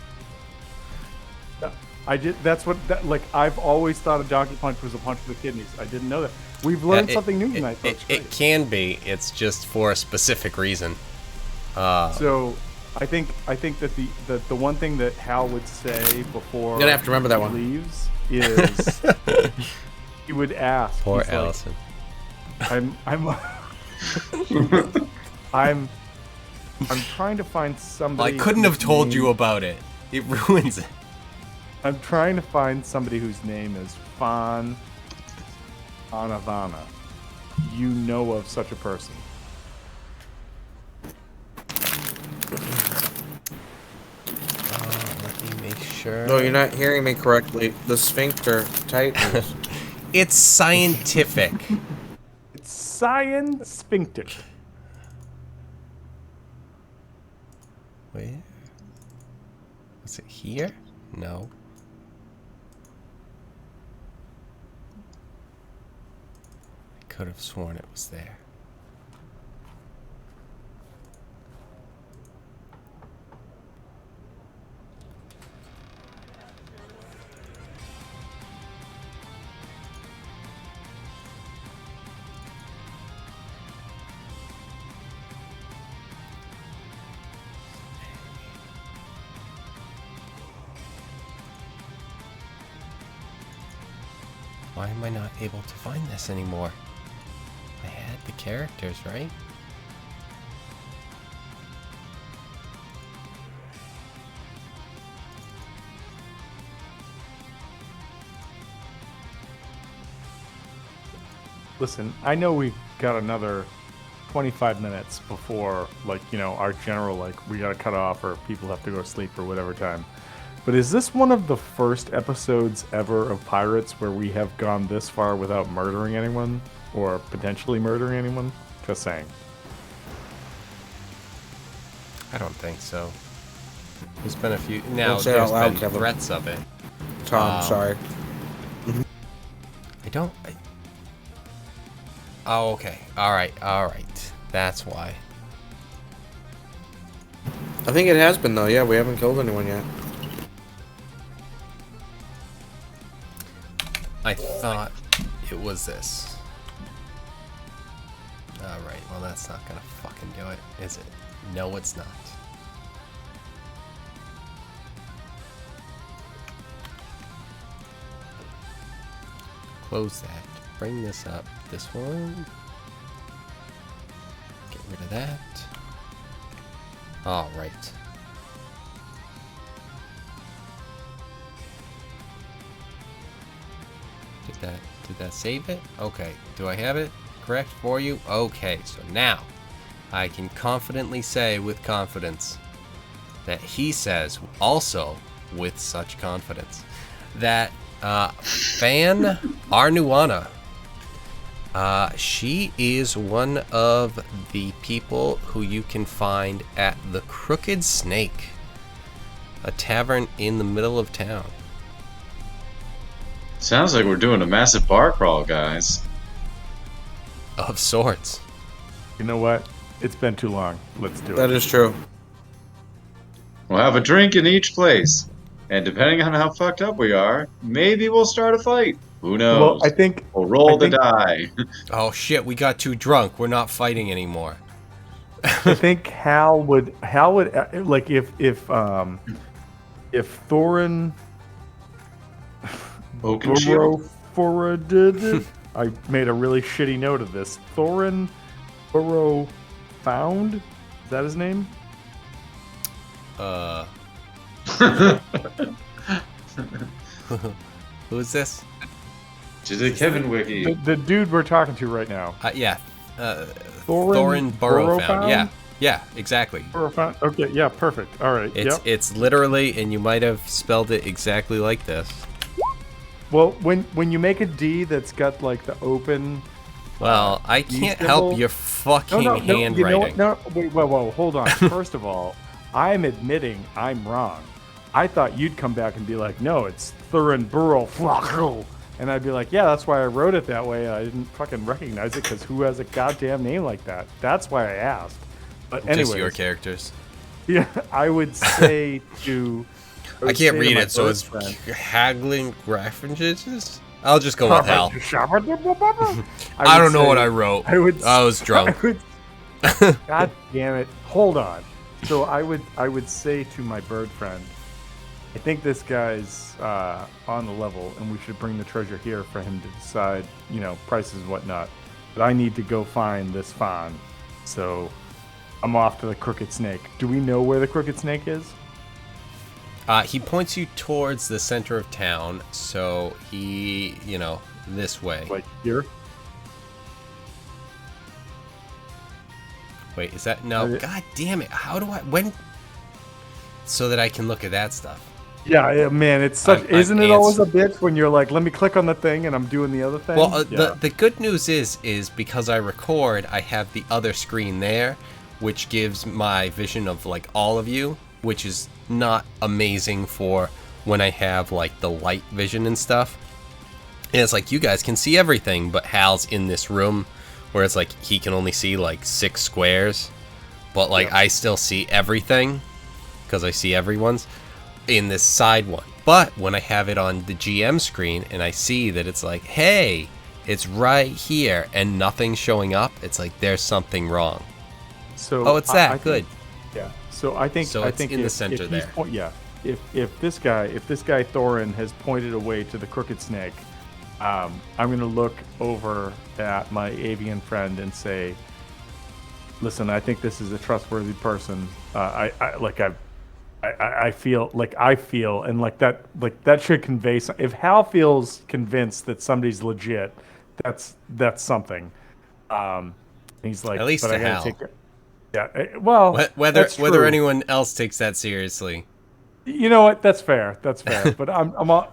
Speaker 2: I did. That's what. Like I've always thought a donkey punch was a punch to the kidneys. I didn't know that. We've learned something new tonight, folks.
Speaker 1: It can be. It's just for a specific reason.
Speaker 2: So, I think that the one thing that Hal would say before
Speaker 6: You're gonna have to remember that
Speaker 2: he
Speaker 6: one.
Speaker 2: leaves is he would ask.
Speaker 1: Poor
Speaker 2: he's like,
Speaker 1: Allison.
Speaker 2: I'm trying to find somebody.
Speaker 1: I couldn't have
Speaker 2: whose
Speaker 1: told
Speaker 2: name-
Speaker 1: you about it. It ruins it.
Speaker 2: I'm trying to find somebody whose name is Fan Anavana. You know of such a person?
Speaker 1: Let me make sure.
Speaker 3: No, you're not hearing me correctly. The sphincter tightens.
Speaker 1: It's scientific.
Speaker 2: It's Science Sphincter.
Speaker 1: Wait. Was it here? No. I could have sworn it was there. Why am I not able to find this anymore? I had the characters, right?
Speaker 2: Listen, I know we've got another 25 minutes before, like, you know, our general, like, we gotta cut off or people have to go to sleep or whatever time. But is this one of the first episodes ever of Pirates where we have gone this far without murdering anyone? Or potentially murdering anyone? Just saying.
Speaker 1: I don't think so. There's been a few. Now,
Speaker 3: Don't say it
Speaker 1: there's
Speaker 3: out loud,
Speaker 1: been
Speaker 3: Kevin.
Speaker 1: threats of it.
Speaker 3: Tom, sorry.
Speaker 1: I don't. Oh, okay. Alright. That's why.
Speaker 3: I think it has been though. Yeah, we haven't killed anyone yet.
Speaker 1: I thought it was this. Alright, well, that's not gonna fucking do it, is it? No, it's not. Close that. Bring this up. This one. Get rid of that. Alright. Did that save it? Okay. Do I have it correct for you? Okay, so now I can confidently say with confidence that he says also with such confidence that Fan Arnuana, she is one of the people who you can find at the Crooked Snake, a tavern in the middle of town.
Speaker 4: Sounds like we're doing a massive bar crawl, guys.
Speaker 1: Of sorts.
Speaker 2: You know what? It's been too long. Let's do it.
Speaker 3: That is true.
Speaker 4: We'll have a drink in each place. And depending on how fucked up we are, maybe we'll start a fight. Who knows?
Speaker 2: Well, I think
Speaker 4: We'll roll
Speaker 2: I
Speaker 4: the
Speaker 2: think-
Speaker 4: die.
Speaker 1: Oh shit, we got too drunk. We're not fighting anymore.
Speaker 2: I think Hal would like if Thorin
Speaker 4: Oaken shield.
Speaker 2: Burrow did it. I made a really shitty note of this. Thorin Burrow found? Is that his name?
Speaker 1: Who is this?
Speaker 4: To the Kevin Wiki.
Speaker 2: The dude we're talking to right now.
Speaker 1: Yeah.
Speaker 2: Thorin
Speaker 1: Burrowfound. Yeah, exactly.
Speaker 2: Burrow found? Okay, yeah, perfect. All right.
Speaker 1: It's
Speaker 2: Yep.
Speaker 1: it's literally, and you might have spelled it exactly like this.
Speaker 2: Well, when you make a D that's got like the open.
Speaker 1: Well, I
Speaker 2: D
Speaker 1: can't
Speaker 2: symbol-
Speaker 1: help your fucking
Speaker 2: No,
Speaker 1: handwriting.
Speaker 2: you know what? No, wait, whoa, hold on. First of all, I'm admitting I'm wrong. I thought you'd come back and be like, no, it's Thorin Burrow. And I'd be like, yeah, that's why I wrote it that way. I didn't fucking recognize it because who has a goddamn name like that? That's why I asked. But
Speaker 1: Just your
Speaker 2: anyways,
Speaker 1: characters.
Speaker 2: yeah, I would say to
Speaker 1: I
Speaker 2: would
Speaker 1: can't
Speaker 2: say to
Speaker 1: read
Speaker 2: my
Speaker 1: it, so
Speaker 2: bird
Speaker 1: it's
Speaker 2: friend-
Speaker 1: haggling references. I'll just go with Hal.
Speaker 2: I
Speaker 1: don't know what I wrote.
Speaker 2: I would.
Speaker 1: I was drunk.
Speaker 2: I would, God damn it! Hold on. So I would say to my bird friend, I think this guy's on the level, and we should bring the treasure here for him to decide, prices and whatnot. But I need to go find this fawn. So I'm off to the Crooked Snake. Do we know where the Crooked Snake is?
Speaker 1: He points you towards the center of town, so he, this way.
Speaker 2: Like here?
Speaker 1: Wait, is that no? God damn it! How do I so that I can look at that stuff?
Speaker 2: Yeah, man, it's such. Isn't it always a
Speaker 1: answer-
Speaker 2: bitch when you're like, let me click on the thing and I'm doing the other thing?
Speaker 1: Well,
Speaker 2: Yeah.
Speaker 1: the good news is because I record, I have the other screen there, which gives my vision of like all of you, which is not amazing for when I have like the light vision and stuff. And it's like you guys can see everything, but Hal's in this room where it's like he can only see like 6 squares, but like I still see everything because I see everyone's in this side one. But when I have it on the GM screen and I see that it's like, hey, it's right here and nothing's showing up, it's like there's something wrong.
Speaker 2: So
Speaker 1: Oh, it's that.
Speaker 2: I think-
Speaker 1: Good.
Speaker 2: Yeah. So I think
Speaker 1: So
Speaker 2: I
Speaker 1: it's
Speaker 2: think
Speaker 1: in the
Speaker 2: if
Speaker 1: center
Speaker 2: he's
Speaker 1: there.
Speaker 2: If this guy Thorin has pointed away to the Crooked Snake, I'm gonna look over at my avian friend and say, "Listen, I think this is a trustworthy person. I feel, and like that should convey. If Hal feels convinced that somebody's legit, that's something. He's like,
Speaker 1: At least
Speaker 2: but
Speaker 1: to
Speaker 2: I gotta
Speaker 1: Hal.
Speaker 2: take it. Yeah. Well,
Speaker 1: Whether
Speaker 2: that's true.
Speaker 1: anyone else takes that seriously.
Speaker 2: You know what? That's fair. That's fair. But I'm all.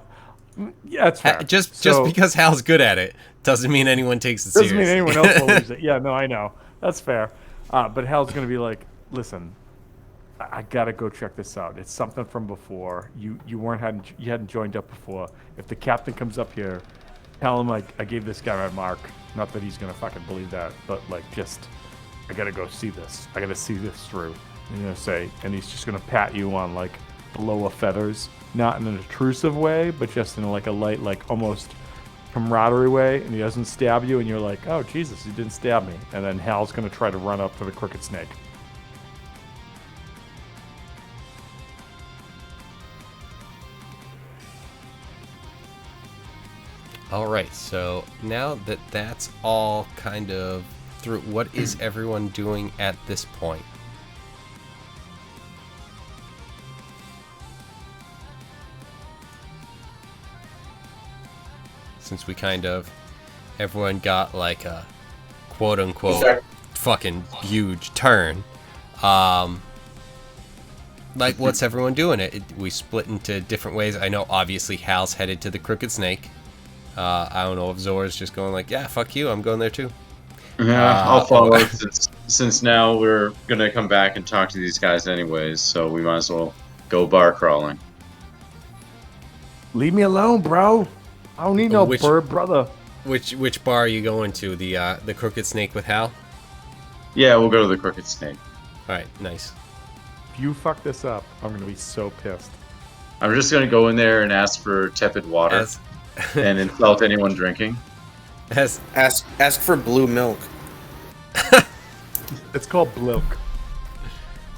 Speaker 2: Yeah, that's fair.
Speaker 1: Just
Speaker 2: So-
Speaker 1: because Hal's good at it doesn't mean anyone takes it
Speaker 2: doesn't
Speaker 1: seriously.
Speaker 2: mean anyone else believes it. Yeah, no, I know. That's fair. But Hal's gonna be like, listen, I gotta go check this out. It's something from before. You hadn't joined up before. If the captain comes up here, tell him like I gave this guy my mark. Not that he's gonna fucking believe that, but like just I gotta go see this. I gotta see this through. And you're gonna say, and he's just gonna pat you on like the lower feathers, not in an intrusive way, but just in like a light, like almost camaraderie way, and he doesn't stab you, and you're like, oh Jesus, he didn't stab me. And then Hal's gonna try to run up to the Crooked Snake.
Speaker 1: All right, so now that that's all kind of through, what is everyone doing at this point? Since we kind of, everyone got like a quote unquote fucking huge turn. Like, what's everyone doing? We split into different ways. I know obviously Hal's headed to the Crooked Snake. I don't know if Zor's just going like, yeah, fuck you, I'm going there too.
Speaker 4: Yeah, I'll follow since now we're gonna come back and talk to these guys anyways, so we might as well go bar crawling.
Speaker 2: Leave me alone, bro. I don't need no bird brother.
Speaker 1: Which bar are you going to? The Crooked Snake with Hal?
Speaker 4: Yeah, we'll go to the Crooked Snake.
Speaker 1: Alright, nice.
Speaker 2: If you fuck this up, I'm gonna be so pissed.
Speaker 4: I'm just gonna go in there and ask for tepid water and insult anyone drinking.
Speaker 3: Ask for blue milk.
Speaker 2: It's called Blilk.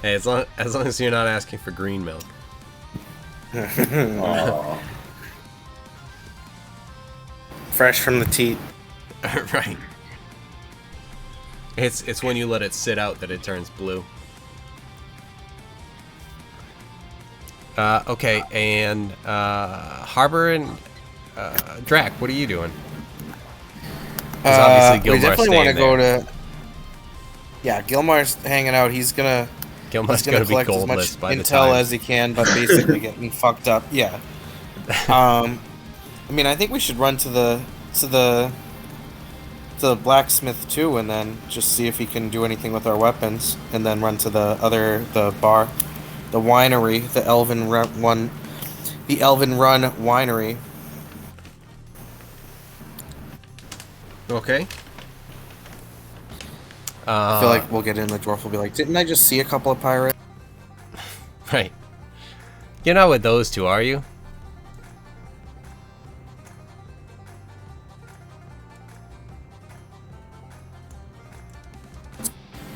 Speaker 1: Hey, as long as you're not asking for green milk.
Speaker 4: Aw.
Speaker 3: Fresh from the teat.
Speaker 1: Right. It's when you let it sit out that it turns blue. Okay, and Harbor and Drac, what are you doing? 'Cause obviously
Speaker 3: We
Speaker 1: Gilmar's
Speaker 3: definitely want to
Speaker 1: staying
Speaker 3: go
Speaker 1: there.
Speaker 3: to. Yeah, Gilmar's hanging out. He's gonna
Speaker 1: Gilmar's
Speaker 3: gonna
Speaker 1: gonna be
Speaker 3: collect as much
Speaker 1: goldless by the
Speaker 3: intel
Speaker 1: time.
Speaker 3: as he can, but basically getting fucked up. Yeah. I mean, I think we should run to the blacksmith too, and then just see if he can do anything with our weapons, and then run to the bar, the winery, the Elven Run winery.
Speaker 1: Okay.
Speaker 3: I feel like we'll get in. The dwarf will be like, "Didn't I just see a couple of pirates?"
Speaker 1: Right. You're not with those two, are you?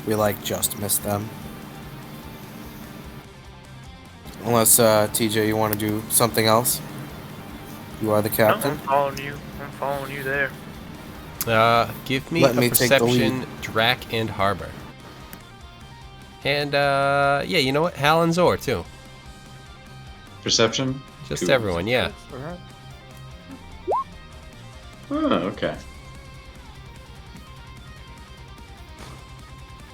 Speaker 3: We like just missed them. Unless TJ, you want to do something else? You are the
Speaker 5: No,
Speaker 3: captain.
Speaker 5: I'm following you. I'm following you there.
Speaker 1: Give me
Speaker 3: Let
Speaker 1: a
Speaker 3: me take the
Speaker 1: perception, Drac and Harbor. And yeah, you know what? Hal and Zor too.
Speaker 4: Perception?
Speaker 1: Just
Speaker 4: Two.
Speaker 1: everyone, yeah.
Speaker 2: Alright.
Speaker 4: Oh, okay.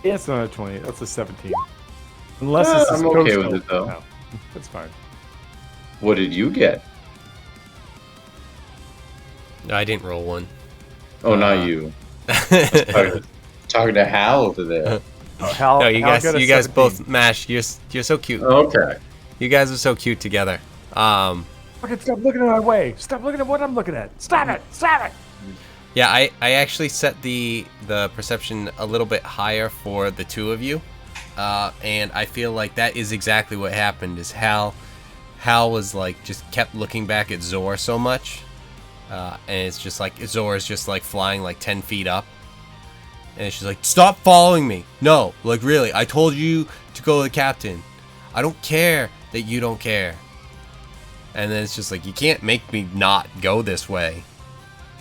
Speaker 2: Yeah, it's not a 20. That's a 17. Unless this is
Speaker 4: I'm okay
Speaker 2: coastal.
Speaker 4: with it, though.
Speaker 2: No, that's fine.
Speaker 4: What did you get?
Speaker 1: No, I didn't roll one.
Speaker 4: Oh, not you. Talking to Hal over there.
Speaker 2: Oh, Hal,
Speaker 1: No, you
Speaker 2: Hal
Speaker 1: guys,
Speaker 2: got a
Speaker 1: you guys
Speaker 2: 17.
Speaker 1: both mash. You're so cute.
Speaker 4: Okay.
Speaker 1: You guys are so cute together.
Speaker 2: Fucking stop looking at my way. Stop looking at what I'm looking at. Stop it. Stop it.
Speaker 1: Yeah, I actually set the perception a little bit higher for the two of you, and I feel like that is exactly what happened. Is Hal was like just kept looking back at Zor so much, and it's just like Zor is just like flying like 10 feet up, and she's like, "Stop following me! No, like really, I told you to go to the captain. I don't care that you don't care." And then it's just like, you can't make me not go this way.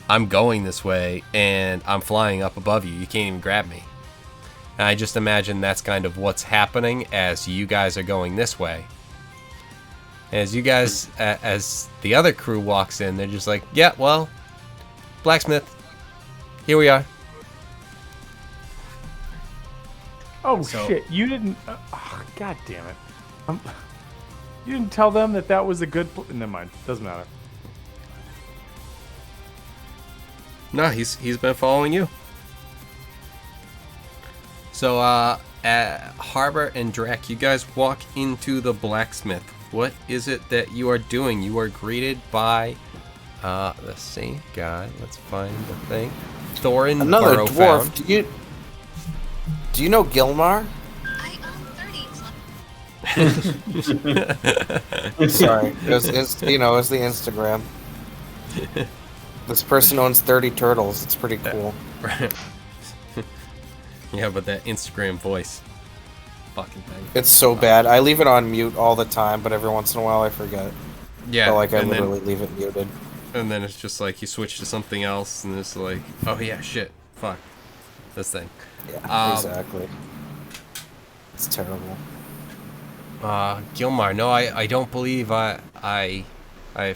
Speaker 1: I'm going this way, and I'm flying up above you. You can't even grab me. And I just imagine that's kind of what's happening as you guys are going this way. As you guys, as the other crew walks in, they're just like, yeah, well, blacksmith, here we are.
Speaker 2: Oh,
Speaker 1: So-
Speaker 2: shit. You didn't. God damn it. You didn't tell them that was a good. Never mind. Doesn't matter.
Speaker 1: No, he's been following you. So, Harbor and Drac, you guys walk into the blacksmith. What is it that you are doing? You are greeted by the same guy. Let's find the thing. Thorin
Speaker 3: Another
Speaker 1: Burrowfound.
Speaker 3: dwarf. Do you know Gilmar?
Speaker 7: I own 30.
Speaker 3: Sorry, it's the Instagram. This person owns 30 turtles. It's pretty cool.
Speaker 1: Yeah, but that Instagram voice. Fucking thing.
Speaker 3: It's so bad. I leave it on mute all the time, but every once in a while I forget.
Speaker 1: Yeah,
Speaker 3: So, like, I
Speaker 1: and
Speaker 3: literally leave it muted.
Speaker 1: and then it's just like you switch to something else, and it's like, oh yeah, shit, fuck, this thing.
Speaker 3: Yeah, exactly. It's terrible.
Speaker 1: Gilmar, no, I don't believe I've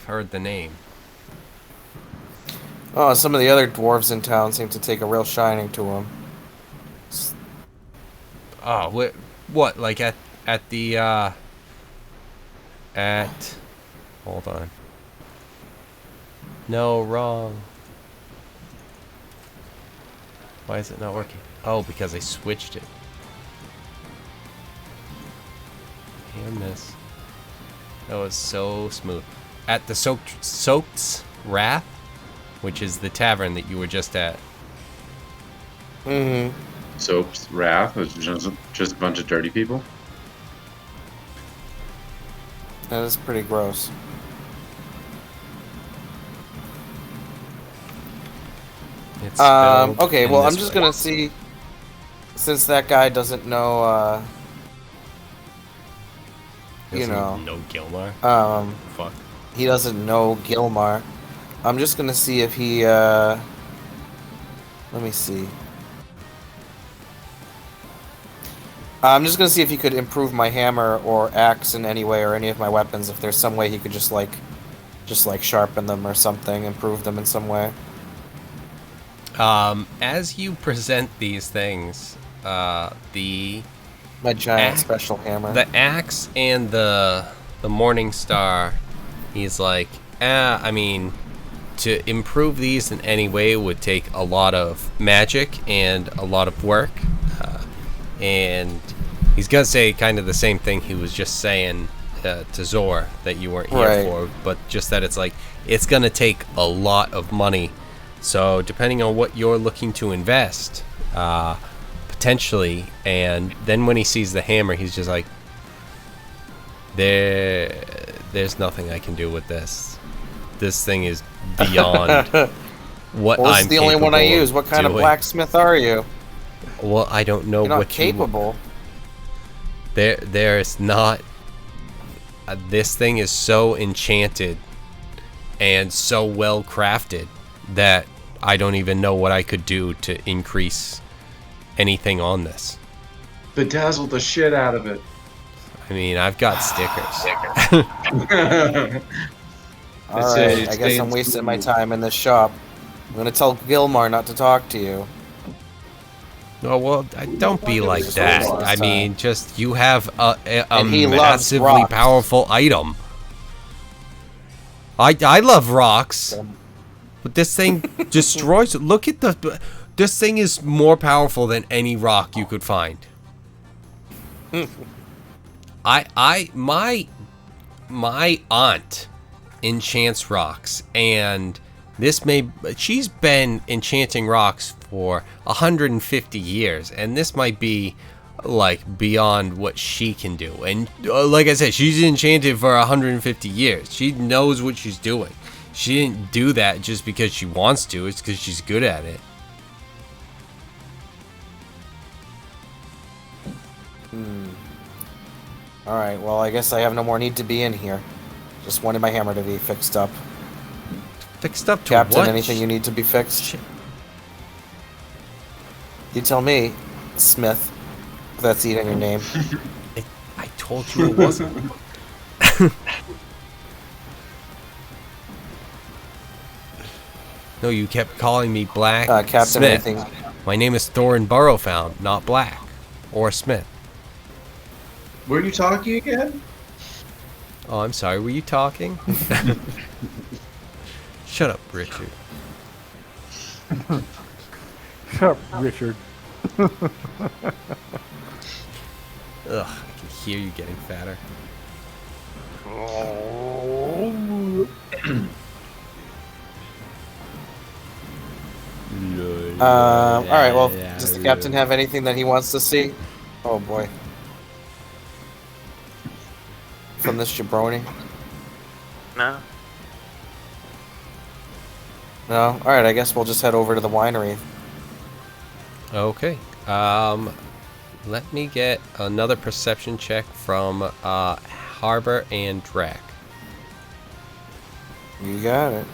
Speaker 1: heard the name.
Speaker 3: Oh, some of the other dwarves in town seem to take a real shining to him.
Speaker 1: Oh, what? Like at the hold on. No, wrong. Why is it not working? Oh, because I switched it. And this. That was so smooth. At the Soak's Wrath, which is the tavern that you were just at.
Speaker 3: Mm-hmm.
Speaker 4: Soap's Wrath was just a bunch of dirty people.
Speaker 3: That is pretty gross.
Speaker 1: It's spelled
Speaker 3: Okay,
Speaker 1: in
Speaker 3: well, I'm
Speaker 1: this
Speaker 3: just
Speaker 1: way.
Speaker 3: gonna see, since that guy doesn't know,
Speaker 1: Doesn't
Speaker 3: know.
Speaker 1: No Gilmar. Fuck.
Speaker 3: he doesn't know Gilmar. I'm just gonna see if he, let me see. I'm just gonna see if he could improve my hammer or axe in any way, or any of my weapons. If there's some way he could just like sharpen them or something, improve them in some way.
Speaker 1: As you present these things, the
Speaker 3: My giant
Speaker 1: Axe?
Speaker 3: special hammer.
Speaker 1: the axe and the Morning Star, he's like, I mean, to improve these in any way would take a lot of magic and a lot of work, and he's gonna say kind of the same thing he was just saying to Zor, that you weren't here
Speaker 3: Right.
Speaker 1: for, but just that it's like it's gonna take a lot of money. So depending on what you're looking to invest, potentially, and then when he sees the hammer, he's just like, There's nothing I can do with this. This thing is beyond what
Speaker 3: Well, this
Speaker 1: I'm
Speaker 3: is the only one I
Speaker 1: capable
Speaker 3: use. What kind of
Speaker 1: doing.
Speaker 3: blacksmith are you?
Speaker 1: Well, I don't know
Speaker 3: You're not
Speaker 1: what
Speaker 3: capable.
Speaker 1: There is not. This thing is so enchanted and so well crafted that I don't even know what I could do to increase anything on this.
Speaker 4: Bedazzle the shit out of it.
Speaker 1: I mean, I've got stickers.
Speaker 3: Alright, I guess I'm wasting my time in this shop. I'm gonna tell Gilmar not to talk to you.
Speaker 1: Oh, well, don't be like that. I mean, just you have a
Speaker 3: And he loves
Speaker 1: massively
Speaker 3: rocks.
Speaker 1: powerful item. I love rocks, but this thing destroys. Look at the. This thing is more powerful than any rock you could find. My aunt enchants rocks, and she's been enchanting rocks for 150 years, and this might be like beyond what she can do. And like I said, she's enchanted for 150 years. She knows what she's doing. She didn't do that just because she wants to. It's because she's good at it.
Speaker 3: Alright, well, I guess I have no more need to be in here. Just wanted my hammer to be fixed up.
Speaker 1: Fixed up to
Speaker 3: Captain,
Speaker 1: what?
Speaker 3: anything you need to be fixed?
Speaker 1: Shit.
Speaker 3: You tell me, Smith. If that's eating your name.
Speaker 1: I told you it wasn't. No, you kept calling me Black
Speaker 3: Captain,
Speaker 1: Smith.
Speaker 3: anything?
Speaker 1: My name is Thorin Burrowfound, not Black or Smith.
Speaker 4: Were you talking again?
Speaker 1: Oh, I'm sorry. Were you talking? Shut up, Richard.
Speaker 2: Shut up, Richard.
Speaker 1: Ugh, I can hear you getting fatter.
Speaker 3: Alright, well, does the captain have anything that he wants to see? Oh boy. From this jabroni?
Speaker 5: No.
Speaker 3: No? Alright, I guess we'll just head over to the winery.
Speaker 1: Okay. Let me get another perception check from Harbor and Drac.
Speaker 3: You got it.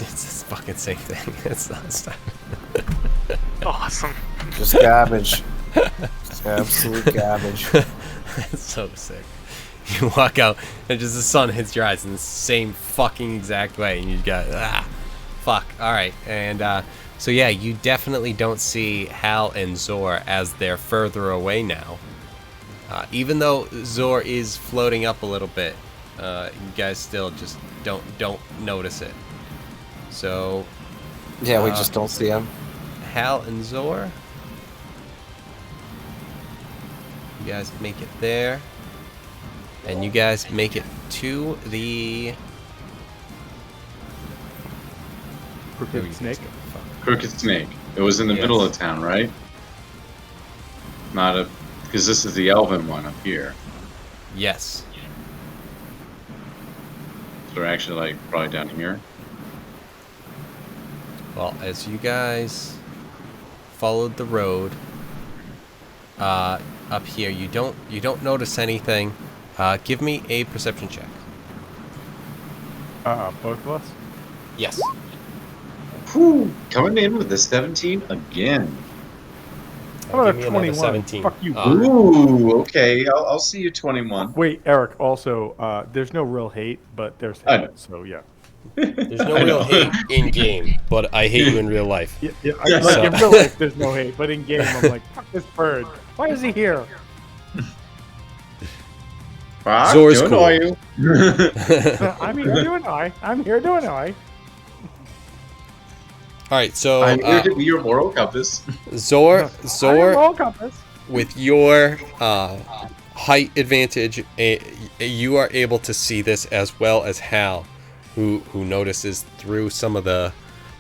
Speaker 1: It's this fucking same thing. It's not stuff.
Speaker 5: Awesome.
Speaker 3: Just garbage. Just absolute garbage.
Speaker 1: It's so sick. You walk out and just the sun hits your eyes in the same fucking exact way, and you got fuck. All right, and so yeah, you definitely don't see Hal and Zor as they're further away now. Even though Zor is floating up a little bit, you guys still just don't notice it. So
Speaker 3: Yeah, we just don't see him.
Speaker 1: Hal and Zor, you guys make it there. And you guys make it to the
Speaker 2: Crooked Snake.
Speaker 4: Crooked Snake. It was in the middle of town, right? Not because this is the Elven one up here.
Speaker 1: Yes.
Speaker 4: So they're actually like probably down here.
Speaker 1: Well, as you guys followed the road up here, you don't notice anything. Give me a perception check.
Speaker 2: Both of us?
Speaker 1: Yes.
Speaker 4: Whew, coming in with a 17 again.
Speaker 2: How about
Speaker 1: Give me
Speaker 2: a
Speaker 1: another
Speaker 2: 21?
Speaker 1: 17.
Speaker 2: Fuck you.
Speaker 4: Ooh, okay. I'll see you 21.
Speaker 2: Wait, Eric, also, there's no real hate, but there's
Speaker 4: I
Speaker 2: hate,
Speaker 4: know.
Speaker 2: so yeah.
Speaker 1: There's no real hate in game, but I hate you in real life.
Speaker 2: Yeah, like in real life, there's no hate, but in game, I'm like, fuck this bird. Why is he here?
Speaker 4: Fuck,
Speaker 1: Zor's
Speaker 4: don't
Speaker 1: cool.
Speaker 4: annoy you.
Speaker 2: I'm here to annoy. I'm here to annoy.
Speaker 1: All right, so
Speaker 4: I'm here to be your moral compass.
Speaker 1: Zor,
Speaker 2: I am roll compass.
Speaker 1: with your height advantage, you are able to see this as well as Hal, who notices through some of the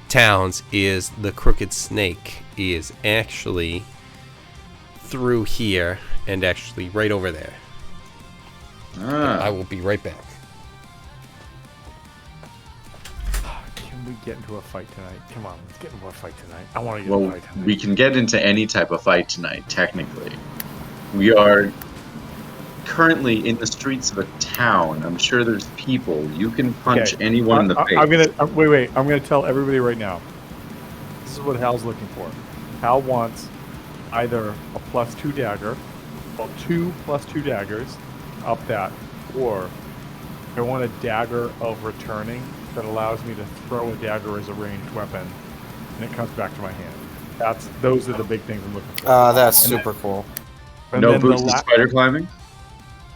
Speaker 1: towns is the Crooked Snake is actually through here and actually right over there. I will be right back.
Speaker 2: Can we get into a fight tonight? Come on, let's get into a fight tonight. I want to get into a
Speaker 4: Well,
Speaker 2: fight tonight.
Speaker 4: we can get into any type of fight tonight, technically. We are currently in the streets of a town. I'm sure there's people. You can punch
Speaker 2: Okay.
Speaker 4: anyone in the face.
Speaker 2: I'm gonna wait. I'm gonna tell everybody right now. This is what Hal's looking for. Hal wants either a +2 dagger, well, 2 +2 daggers, up that, or I want a dagger of returning that allows me to throw a dagger as a ranged weapon, and it comes back to my hand. Those are the big things I'm looking for.
Speaker 3: That's super cool.
Speaker 2: And
Speaker 4: No
Speaker 2: then the
Speaker 4: boosted spider climbing?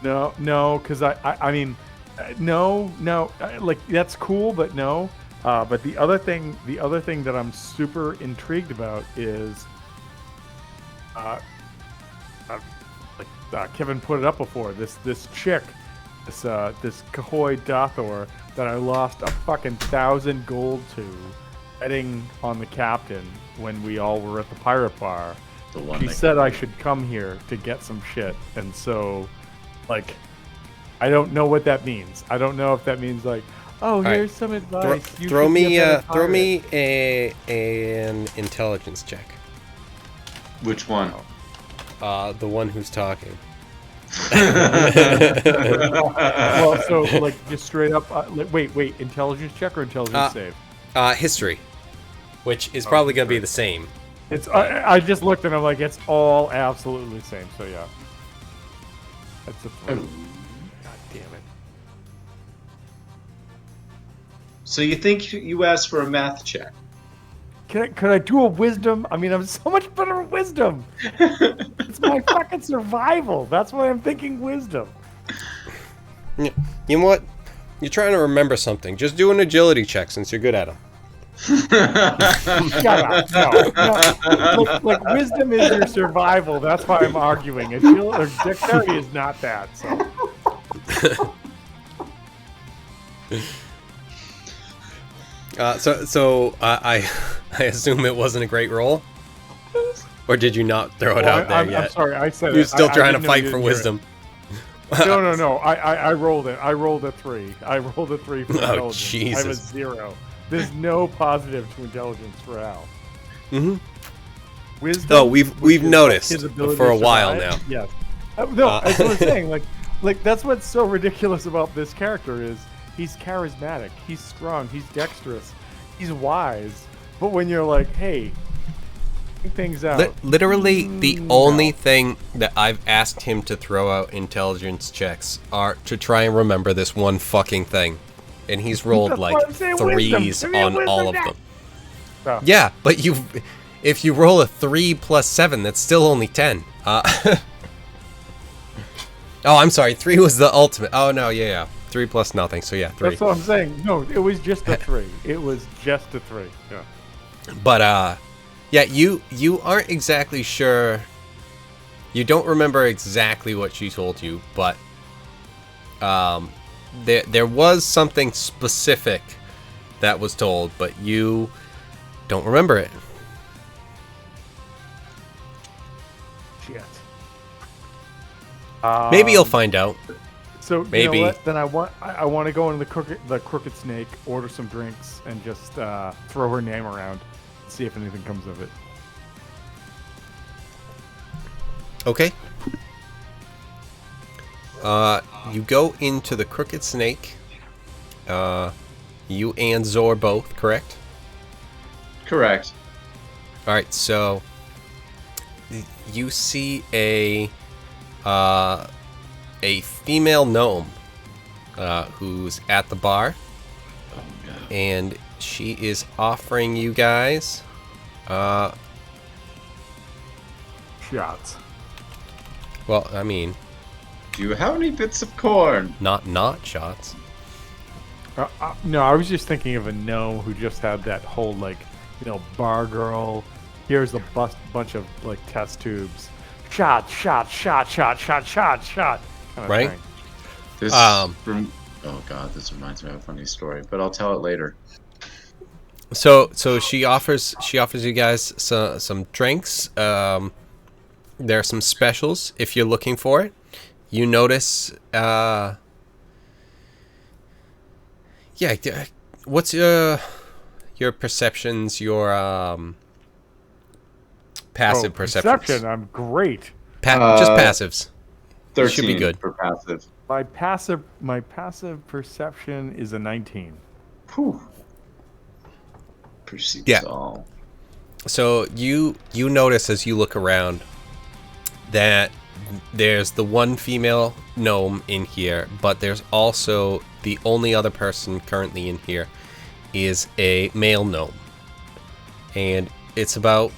Speaker 2: No, because I mean, no, like that's cool, but no. But the other thing that I'm super intrigued about is, Kevin put it up before. This chick, this Kahoy Dathor that I lost a fucking 1,000 gold to, betting on the captain when we all were at the pirate bar.
Speaker 4: The one
Speaker 2: She
Speaker 4: that-
Speaker 2: said I should come here to get some shit, and so, like, I don't know what that means. I don't know if that means like, oh,
Speaker 1: right.
Speaker 2: here's some advice. You
Speaker 1: Throw
Speaker 2: should be
Speaker 1: me,
Speaker 2: a better
Speaker 1: throw
Speaker 2: pirate.
Speaker 1: me an intelligence check.
Speaker 4: Which one?
Speaker 1: The one who's talking.
Speaker 2: Well, so like just straight up. Wait, intelligence check or intelligence save?
Speaker 1: History, which is probably gonna be the same.
Speaker 2: It's. I just looked and I'm like, it's all absolutely the same. So yeah, that's a. God damn it.
Speaker 4: So you think you asked for a math check?
Speaker 2: Could I do a wisdom? I mean, I'm so much better at wisdom. It's my fucking survival. That's why I'm thinking wisdom.
Speaker 1: You know what? You're trying to remember something. Just do an agility check since you're good at them.
Speaker 2: Shut up. No. Like wisdom is your survival. That's why I'm arguing. Dexterity is not that. So.
Speaker 1: I assume it wasn't a great roll, or did you not throw it out there yet?
Speaker 2: I'm sorry. I said
Speaker 1: You're
Speaker 2: it.
Speaker 1: still
Speaker 2: I
Speaker 1: trying to
Speaker 2: didn't know
Speaker 1: fight
Speaker 2: you
Speaker 1: for
Speaker 2: didn't hear it.
Speaker 1: wisdom.
Speaker 2: No. I rolled it. I rolled a 3. I rolled a 3 for intelligence. I have a
Speaker 1: Jesus.
Speaker 2: 0. There's no positive to intelligence for Al.
Speaker 1: Mm-hmm.
Speaker 2: Wisdom.
Speaker 1: Oh,
Speaker 2: which
Speaker 1: we've
Speaker 2: is
Speaker 1: noticed
Speaker 2: his ability
Speaker 1: for a
Speaker 2: to
Speaker 1: while
Speaker 2: survive.
Speaker 1: now.
Speaker 2: Yes. No, that's what I'm saying. Like that's what's so ridiculous about this character is he's charismatic, he's strong, he's dexterous, he's wise. But when you're like, hey, think things out.
Speaker 1: Literally, the only thing that I've asked him to throw out intelligence checks are to try and remember this one fucking thing, and he's rolled
Speaker 2: That's
Speaker 1: like
Speaker 2: why I'm saying wisdom.
Speaker 1: 3s
Speaker 2: Give me a
Speaker 1: on
Speaker 2: wisdom
Speaker 1: all of
Speaker 2: check.
Speaker 1: them.
Speaker 2: Oh.
Speaker 1: Yeah, but if you roll a 3 plus 7, that's still only 10. Oh, I'm sorry. 3 was the ultimate. Oh no, yeah. 3 plus nothing. So yeah, 3.
Speaker 2: That's what I'm saying. No, it was just a 3. It was just a 3. Yeah.
Speaker 1: But yeah, you aren't exactly sure. You don't remember exactly what she told you, but there was something specific that was told, but you don't remember it.
Speaker 2: Shit.
Speaker 1: Maybe you'll find out.
Speaker 2: So
Speaker 1: Maybe.
Speaker 2: You know what? Then I want to go into the crooked snake, order some drinks, and just throw her name around, see if anything comes of it.
Speaker 1: Okay. You go into the Crooked Snake. You and Zor both, correct?
Speaker 4: Correct.
Speaker 1: All right. So you see a female gnome who's at the bar, and she is offering you guys
Speaker 2: Shots.
Speaker 1: well, I mean,
Speaker 4: Do you have any bits of corn?
Speaker 1: not shots.
Speaker 2: No, I was just thinking of a gnome who just had that whole bar girl. Here's a bunch of test tubes. Shot. Kind of
Speaker 1: Right.
Speaker 2: thing.
Speaker 4: This
Speaker 1: Um,
Speaker 4: oh god, this reminds me of a funny story, but I'll tell it later.
Speaker 1: So she offers you guys some drinks. There are some specials if you're looking for it. You notice. What's your perceptions? Your passive perceptions.
Speaker 2: Perception. I'm great.
Speaker 1: Just passives.
Speaker 4: 13
Speaker 1: should be good.
Speaker 4: for passive.
Speaker 2: My passive perception is a 19.
Speaker 4: Whew. Perceives
Speaker 1: Yeah.
Speaker 4: all.
Speaker 1: So you notice as you look around that there's the one female gnome in here, but there's also the only other person currently in here is a male gnome. And it's about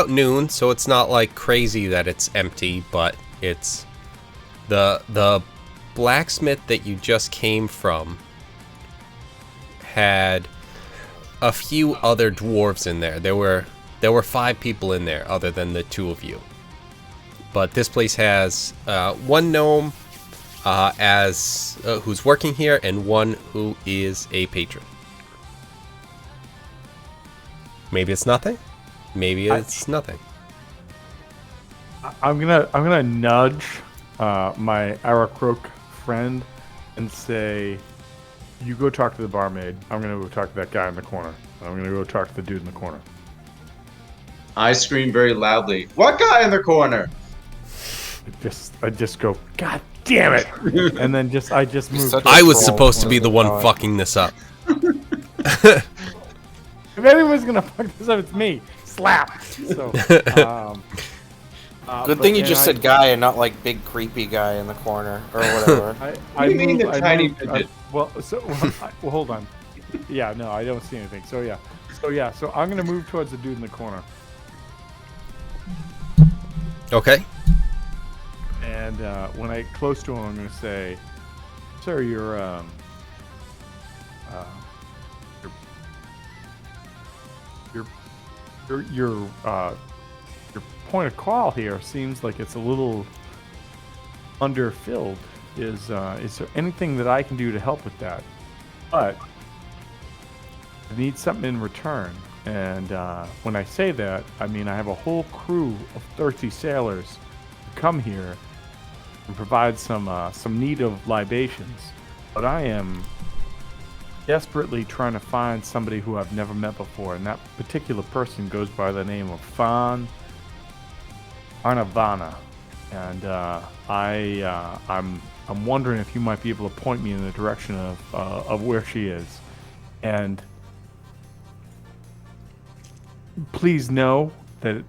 Speaker 1: noon, so it's not like crazy that it's empty, but it's the blacksmith that you just came from had a few other dwarves in there. There were 5 people in there other than the 2 of you. But this place has one gnome who's working here and one who is a patron. Maybe it's nothing. Maybe it's nothing.
Speaker 2: I'm gonna nudge my Arakrook friend and say, "You go talk to the barmaid. I'm gonna go talk to that guy in the corner. I'm gonna go talk to the dude in the corner."
Speaker 4: I scream very loudly, "What guy in the corner?"
Speaker 2: I just go, "God damn it!" And then I just move.
Speaker 3: such
Speaker 1: I was
Speaker 3: troll.
Speaker 1: supposed to be the one
Speaker 3: God.
Speaker 1: fucking this up.
Speaker 2: If anyone's gonna fuck this up, it's me. Slap. So,
Speaker 3: Good thing you just said guy and not like big creepy guy in the corner or whatever.
Speaker 2: I
Speaker 4: You mean
Speaker 2: move-
Speaker 4: the
Speaker 2: I
Speaker 4: tiny
Speaker 2: move-
Speaker 4: midget?
Speaker 2: well, hold on. Yeah, no, I don't see anything. So I'm gonna move towards the dude in the corner,
Speaker 1: Okay.
Speaker 2: and when I get close to him, I'm gonna say, "Sir, your point of call here seems like it's a little underfilled. Is there anything that I can do to help with that? But I need something in return." And when I say that, I mean I have a whole crew of thirsty sailors who come here and provide some need of libations. But I am desperately trying to find somebody who I've never met before, and that particular person goes by the name of Fan Arnavana. And I'm wondering if you might be able to point me in the direction of where she is. And please know that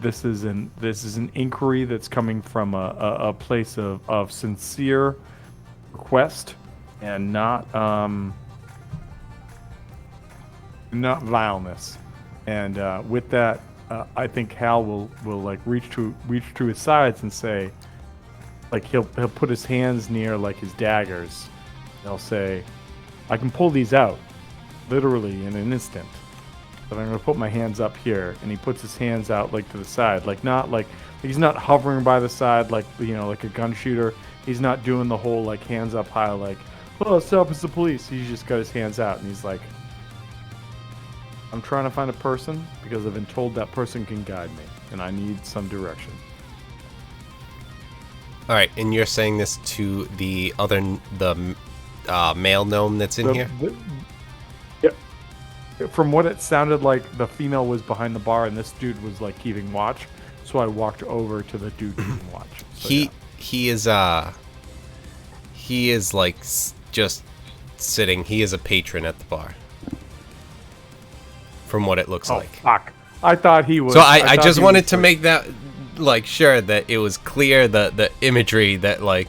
Speaker 2: this is an inquiry that's coming from a place of sincere request and not vileness. And with that, I think Hal will like reach to his sides and say, like he'll put his hands near like his daggers. He'll say, "I can pull these out, literally in an instant. But I'm gonna put my hands up here," and he puts his hands out like to the side, like not like he's not hovering by the side like like a gun shooter. He's not doing the whole like hands up high like, "Oh, stop, it's the police." He's just got his hands out and he's like, "I'm trying to find a person because I've been told that person can guide me, and I need some direction."
Speaker 1: All right, and you're saying this to the male gnome that's in here?
Speaker 2: Yep. From what it sounded like, the female was behind the bar, and this dude was like keeping watch. So I walked over to the dude keeping watch. So,
Speaker 1: He is like just sitting. He is a patron at the bar. From what it looks
Speaker 2: Oh
Speaker 1: like.
Speaker 2: fuck! I thought he was.
Speaker 1: So I
Speaker 2: thought
Speaker 1: just
Speaker 2: he
Speaker 1: wanted
Speaker 2: was
Speaker 1: to
Speaker 2: like-
Speaker 1: make that like sure that it was clear the imagery that like,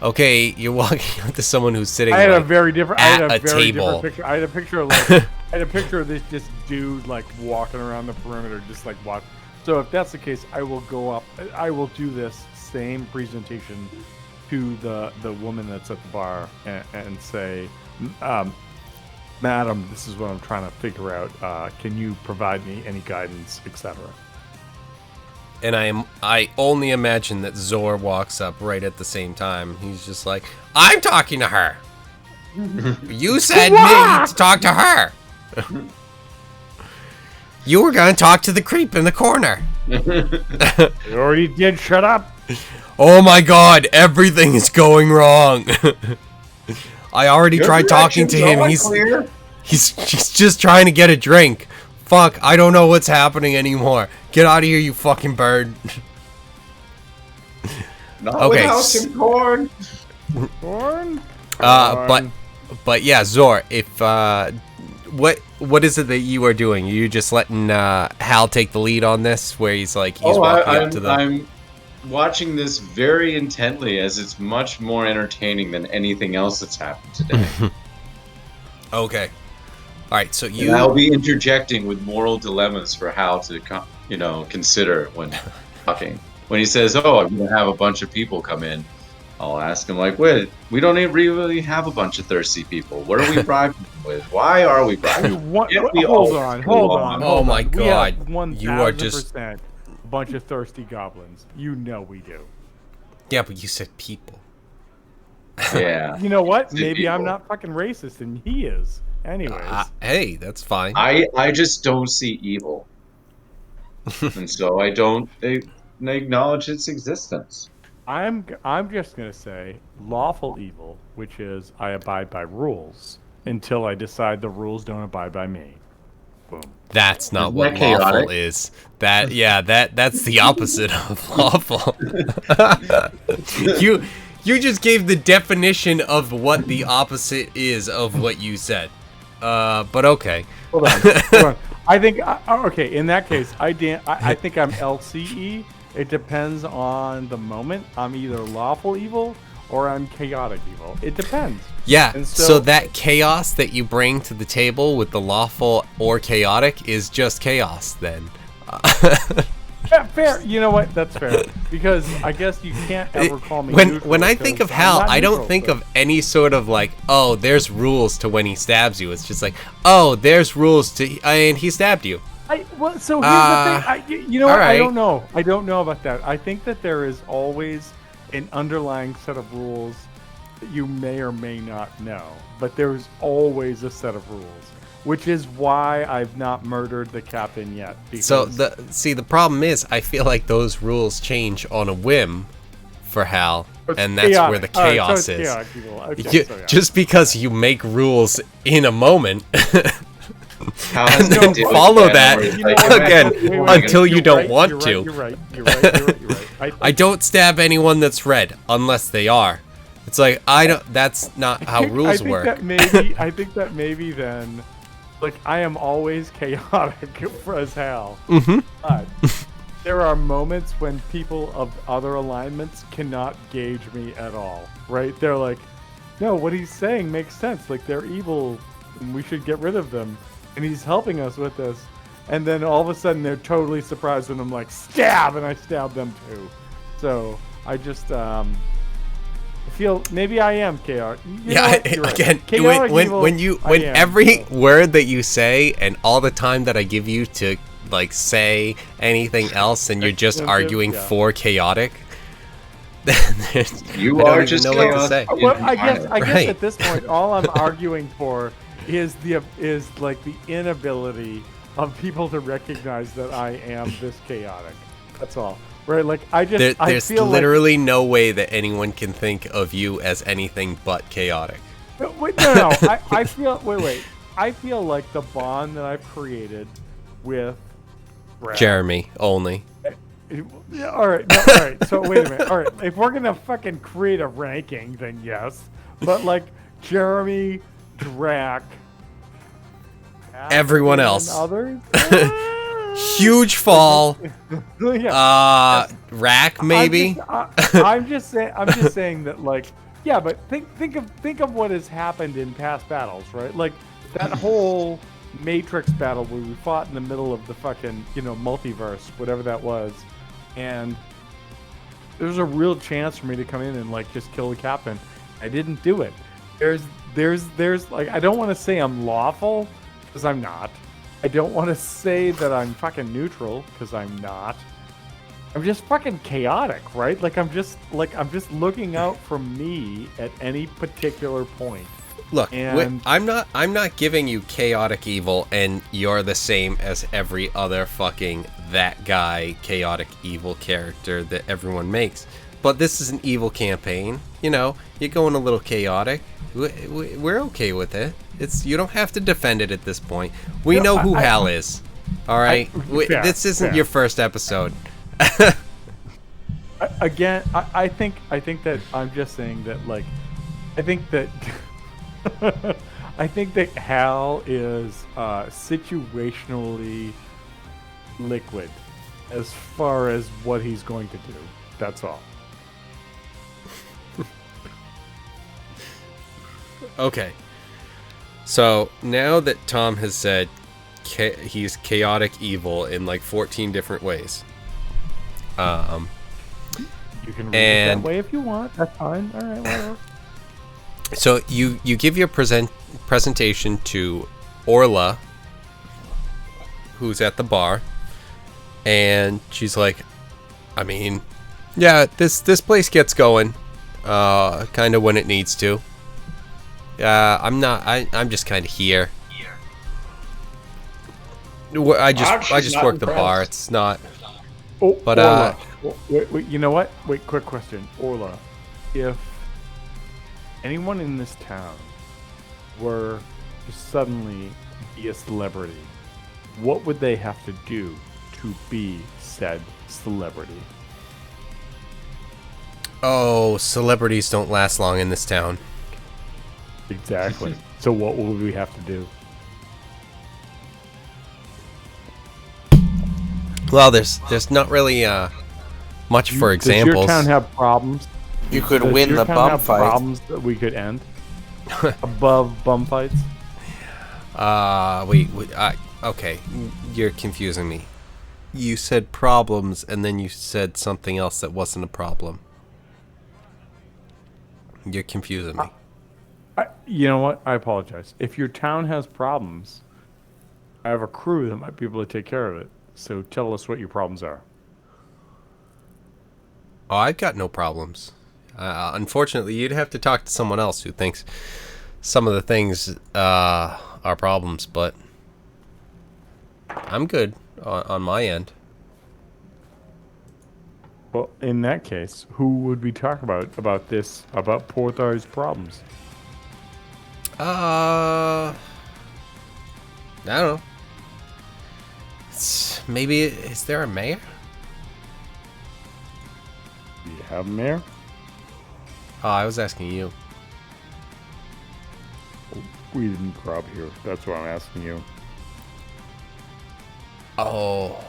Speaker 1: okay, you're walking up to someone who's sitting
Speaker 2: I had a
Speaker 1: like,
Speaker 2: very different.
Speaker 1: at
Speaker 2: I had
Speaker 1: a
Speaker 2: a very
Speaker 1: table.
Speaker 2: different picture. I had a picture of like. I had a picture of this dude like walking around the perimeter, just like watch. So if that's the case, I will go up. I will do this same presentation to the woman that's at the bar and say, "Madam, this is what I'm trying to figure out. Can you provide me any guidance, etc."
Speaker 1: And I only imagine that Zor walks up right at the same time. He's just like, I'm talking to her. You said me to talk to her. You were gonna talk to the creep in the corner.
Speaker 2: You already did. Shut up.
Speaker 1: Oh my god, everything is going wrong. I already
Speaker 4: Your
Speaker 1: tried talking to him.
Speaker 4: directions are clear.
Speaker 1: He's just trying to get a drink. Fuck, I don't know what's happening anymore. Get out of here, you fucking bird.
Speaker 4: Not
Speaker 1: Okay,
Speaker 4: without some corn.
Speaker 2: Corn.
Speaker 1: But yeah, Zor, if what is it that you are doing? Are you just letting Hal take the lead on this, where he's walking up to the?
Speaker 4: I'm watching this very intently, as it's much more entertaining than anything else that's happened today.
Speaker 1: Okay. All right, so
Speaker 4: And I'll be interjecting with moral dilemmas for Hal to, consider when talking. When he says, "Oh, I'm gonna have a bunch of people come in," I'll ask him wait, we don't really have a bunch of thirsty people. What are we bribing them with? Why are we bribing them?
Speaker 2: Hold on.
Speaker 1: Oh my
Speaker 2: We
Speaker 1: God,
Speaker 2: have
Speaker 1: you are just
Speaker 2: 1000% a bunch of thirsty goblins. You know we do.
Speaker 1: Yeah, but you said people.
Speaker 4: Yeah.
Speaker 2: You know what?
Speaker 4: Good
Speaker 2: Maybe I'm
Speaker 4: people.
Speaker 2: not fucking racist, and he is. Anyways,
Speaker 1: Hey, that's fine.
Speaker 4: I just don't see evil, and so I don't acknowledge its existence.
Speaker 2: I'm just gonna say lawful evil, which is I abide by rules until I decide the rules don't abide by me. Boom.
Speaker 1: That's not
Speaker 4: Isn't
Speaker 1: what
Speaker 4: that chaotic?
Speaker 1: lawful is. That's the opposite of lawful. You just gave the definition of what the opposite is of what you said. But okay.
Speaker 2: Hold on. I think okay. In that case, I think I'm LCE. It depends on the moment. I'm either lawful evil or I'm chaotic evil. It depends.
Speaker 1: Yeah,
Speaker 2: And
Speaker 1: so that chaos that you bring to the table with the lawful or chaotic is just chaos then.
Speaker 2: Yeah, fair. You know what? That's fair. Because I guess you can't ever call me
Speaker 1: when
Speaker 2: neutral
Speaker 1: I think of
Speaker 2: because
Speaker 1: Hal,
Speaker 2: I'm not
Speaker 1: I don't
Speaker 2: neutral,
Speaker 1: think
Speaker 2: so-
Speaker 1: of any sort of oh, there's rules to when he stabs you. It's just oh, there's rules to and he stabbed you.
Speaker 2: So here's the thing. You know what?
Speaker 1: all
Speaker 2: I
Speaker 1: right.
Speaker 2: don't know. I don't know about that. I think that there is always an underlying set of rules that you may or may not know. But there's always a set of rules, which is why I've not murdered the captain yet.
Speaker 1: So
Speaker 2: Because
Speaker 1: the problem is, I feel like those rules change on a whim for Hal,
Speaker 2: it's
Speaker 1: and that's where the
Speaker 2: chaotic. All right,
Speaker 1: chaos
Speaker 2: so it's
Speaker 1: is.
Speaker 2: chaotic evil. Okay,
Speaker 1: You-
Speaker 2: so yeah.
Speaker 1: Just because you make rules in a moment.
Speaker 4: How has
Speaker 1: And
Speaker 4: to
Speaker 1: then
Speaker 4: deal with
Speaker 1: follow
Speaker 4: that,
Speaker 1: that
Speaker 4: where it's
Speaker 2: You know
Speaker 4: like,
Speaker 2: what?
Speaker 1: again,
Speaker 2: Wait,
Speaker 1: until you
Speaker 2: you're
Speaker 1: don't
Speaker 2: right,
Speaker 1: want
Speaker 2: you're
Speaker 1: to.
Speaker 2: Right, you're right.
Speaker 1: I don't stab anyone that's red unless they are. It's I don't. That's not how rules
Speaker 2: I think
Speaker 1: work.
Speaker 2: I think that maybe then, I am always chaotic as hell.
Speaker 1: Mm-hmm.
Speaker 2: But there are moments when people of other alignments cannot gauge me at all. Right? They're like, no, what he's saying makes sense. They're evil, and we should get rid of them. And he's helping us with this. And then all of a sudden they're totally surprised when I'm like, stab! And I stab them too. So I just, I feel maybe I am chaotic. You know what? You're right.
Speaker 1: Again,
Speaker 2: Chaotic evil,
Speaker 1: when
Speaker 2: I am,
Speaker 1: every
Speaker 2: so.
Speaker 1: word that you say and all the time that I give you to say anything else, and you're just
Speaker 2: Extensive,
Speaker 1: arguing
Speaker 2: yeah.
Speaker 1: for chaotic.
Speaker 4: You
Speaker 1: I don't
Speaker 4: are
Speaker 1: even
Speaker 4: just
Speaker 1: know what to
Speaker 4: chaos
Speaker 1: say.
Speaker 4: in
Speaker 2: Well, I guess
Speaker 1: Right.
Speaker 2: at this point, all I'm arguing for is the inability of people to recognize that I am this chaotic. That's all. Right? I
Speaker 1: There's
Speaker 2: feel
Speaker 1: literally no way that anyone can think of you as anything but chaotic.
Speaker 2: Wait, no. I feel. Wait. I feel like the bond that I've created with Brad.
Speaker 1: Jeremy only.
Speaker 2: Yeah, all right. No, all right. So wait a minute. All right. If we're gonna fucking create a ranking, then yes. But Jeremy, Drac,
Speaker 1: Everyone
Speaker 2: and
Speaker 1: else.
Speaker 2: others.
Speaker 1: Huge fall.
Speaker 2: Yeah.
Speaker 1: Rack maybe.
Speaker 2: I'm just saying. I'm just saying that yeah. But think of what has happened in past battles, right? That whole Matrix battle where we fought in the middle of the fucking multiverse, whatever that was, and there's a real chance for me to come in and just kill the captain. I didn't do it. There's I don't want to say I'm lawful because I'm not. I don't want to say that I'm fucking neutral because I'm not. I'm just fucking chaotic, right? I'm just looking out for me at any particular point.
Speaker 1: Look,
Speaker 2: And-
Speaker 1: I'm not giving you chaotic evil and you're the same as every other fucking that guy chaotic evil character that everyone makes. But this is an evil campaign. You know, you're going a little chaotic. We're okay with it. You don't have to defend it at this point. We
Speaker 2: No,
Speaker 1: know who
Speaker 2: I-
Speaker 1: Hal is. All right?
Speaker 2: fair,
Speaker 1: This isn't
Speaker 2: fair.
Speaker 1: your first episode.
Speaker 2: Again, I think that I'm just saying that, like, I think that I think that Hal is situationally liquid as far as what he's going to do. That's all.
Speaker 1: Okay. So now that Tom has said he's chaotic evil in like 14 different ways.
Speaker 2: You can read it
Speaker 1: And-
Speaker 2: that way if you want. That's fine. All right, whatever.
Speaker 1: So you give your presentation to Orla, who's at the bar, and she's like, I mean, yeah, this place gets going, kind of when it needs to. I'm just kind of here. I just work the bar. It's not.
Speaker 2: Oh,
Speaker 1: But,
Speaker 2: Orla. Wait, you know what? Wait, quick question. Orla, if anyone in this town were to suddenly be a celebrity, what would they have to do to be said celebrity?
Speaker 1: Oh, celebrities don't last long in this town.
Speaker 2: Exactly. So what would we have to do?
Speaker 1: Well, there's not really much for
Speaker 2: Does your
Speaker 1: examples.
Speaker 2: town have problems?
Speaker 3: You could
Speaker 2: Does
Speaker 3: win
Speaker 2: your
Speaker 3: the
Speaker 2: town
Speaker 3: bum
Speaker 2: have
Speaker 3: fight.
Speaker 2: problems that we could end above bum fights?
Speaker 1: Wait, okay, you're confusing me. You said problems, and then you said something else that wasn't a problem. You're confusing me.
Speaker 2: You know what? I apologize. If your town has problems, I have a crew that might be able to take care of it. So tell us what your problems are.
Speaker 1: Oh, I've got no problems. Unfortunately, you'd have to talk to someone else who thinks some of the things are problems, but I'm good on my end.
Speaker 2: Well, in that case, who would we talk about this, about Porthar's problems?
Speaker 1: I don't know. Maybe, is there a mayor?
Speaker 2: Do you have a mayor?
Speaker 1: Oh, I was asking you.
Speaker 2: We didn't grow up here. That's why I'm asking you.
Speaker 1: Oh.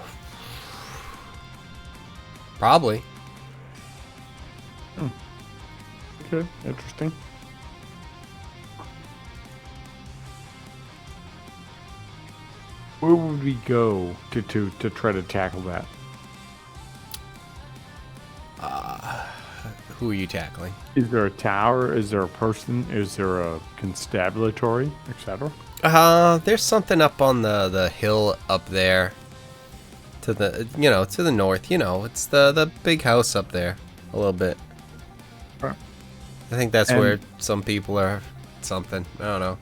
Speaker 1: Probably.
Speaker 2: Okay, interesting. Where would we go to try to tackle that?
Speaker 1: Who are you tackling?
Speaker 2: Is there a tower? Is there a person? Is there a constabulary, etc.?
Speaker 1: There's something up on the hill up there. To the to the north, it's the big house up there a little bit.
Speaker 2: Right.
Speaker 1: I think that's
Speaker 2: And-
Speaker 1: where some people are something. I don't know.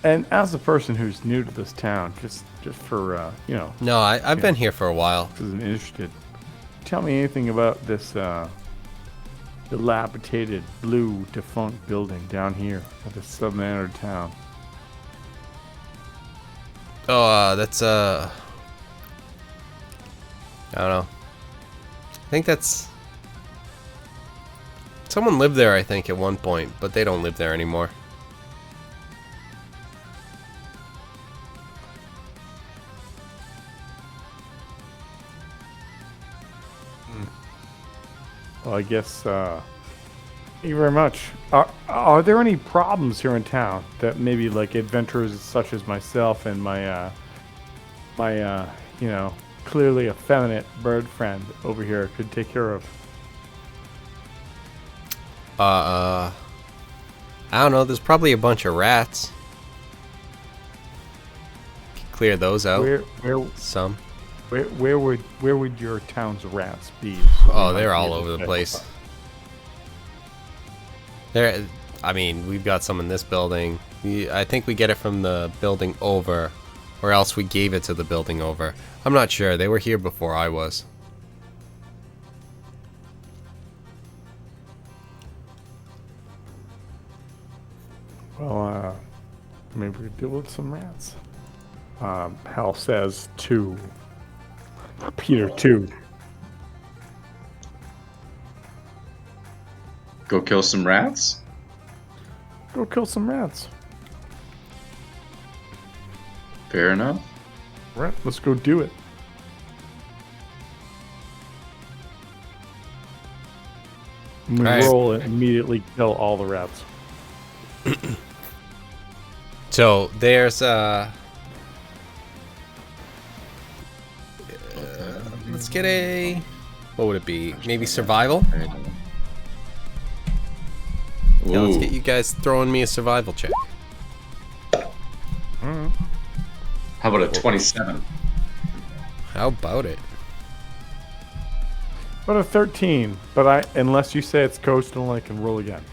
Speaker 2: And as a person who's new to this town, just for
Speaker 1: No, I've been here for a while.
Speaker 2: because I'm interested, tell me anything about this dilapidated blue defunct building down here at the southern end of town.
Speaker 1: Oh, that's I don't know. I think that's someone lived there. I think at one point, but they don't live there anymore.
Speaker 2: Well, I guess. Thank you very much. Are there any problems here in town that maybe like adventurers such as myself and my clearly effeminate bird friend over here could take care of?
Speaker 1: I don't know. There's probably a bunch of rats. Clear those out. Some.
Speaker 2: Where would your town's rats be?
Speaker 1: Oh, they're all over the place. I mean, we've got some in this building. I think we get it from the building over, or else we gave it to the building over. I'm not sure. They were here before I was.
Speaker 2: Well, maybe we deal with some rats. Hal says 2. Peter 2.
Speaker 4: Go kill some rats?
Speaker 2: Go kill some rats.
Speaker 4: Fair enough.
Speaker 2: Right, let's go do it. We
Speaker 1: All right.
Speaker 2: roll and immediately kill all the rats.
Speaker 1: So there's let's get a, what would it be? Maybe survival? Yeah, let's
Speaker 4: Ooh.
Speaker 1: get you guys throwing me a survival check.
Speaker 4: How about a 27?
Speaker 1: How about it?
Speaker 2: But a 13. But unless you say it's coastal, I can roll again.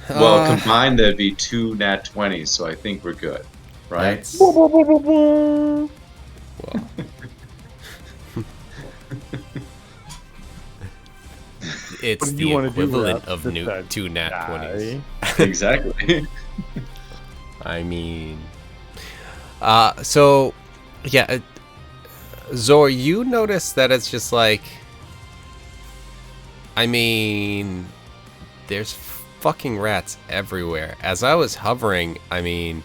Speaker 4: Well, combined that'd be 2 nat 20s, so I think we're good, right?
Speaker 1: That's, well, it's
Speaker 2: What do you
Speaker 1: the
Speaker 2: wanna do,
Speaker 1: equivalent
Speaker 2: Ralph?
Speaker 1: of
Speaker 2: Besides
Speaker 1: 2 nat 20s.
Speaker 4: Exactly.
Speaker 1: I mean, so yeah, Zor, you notice that it's just like, I mean, there's fucking rats everywhere. As I was hovering, I mean,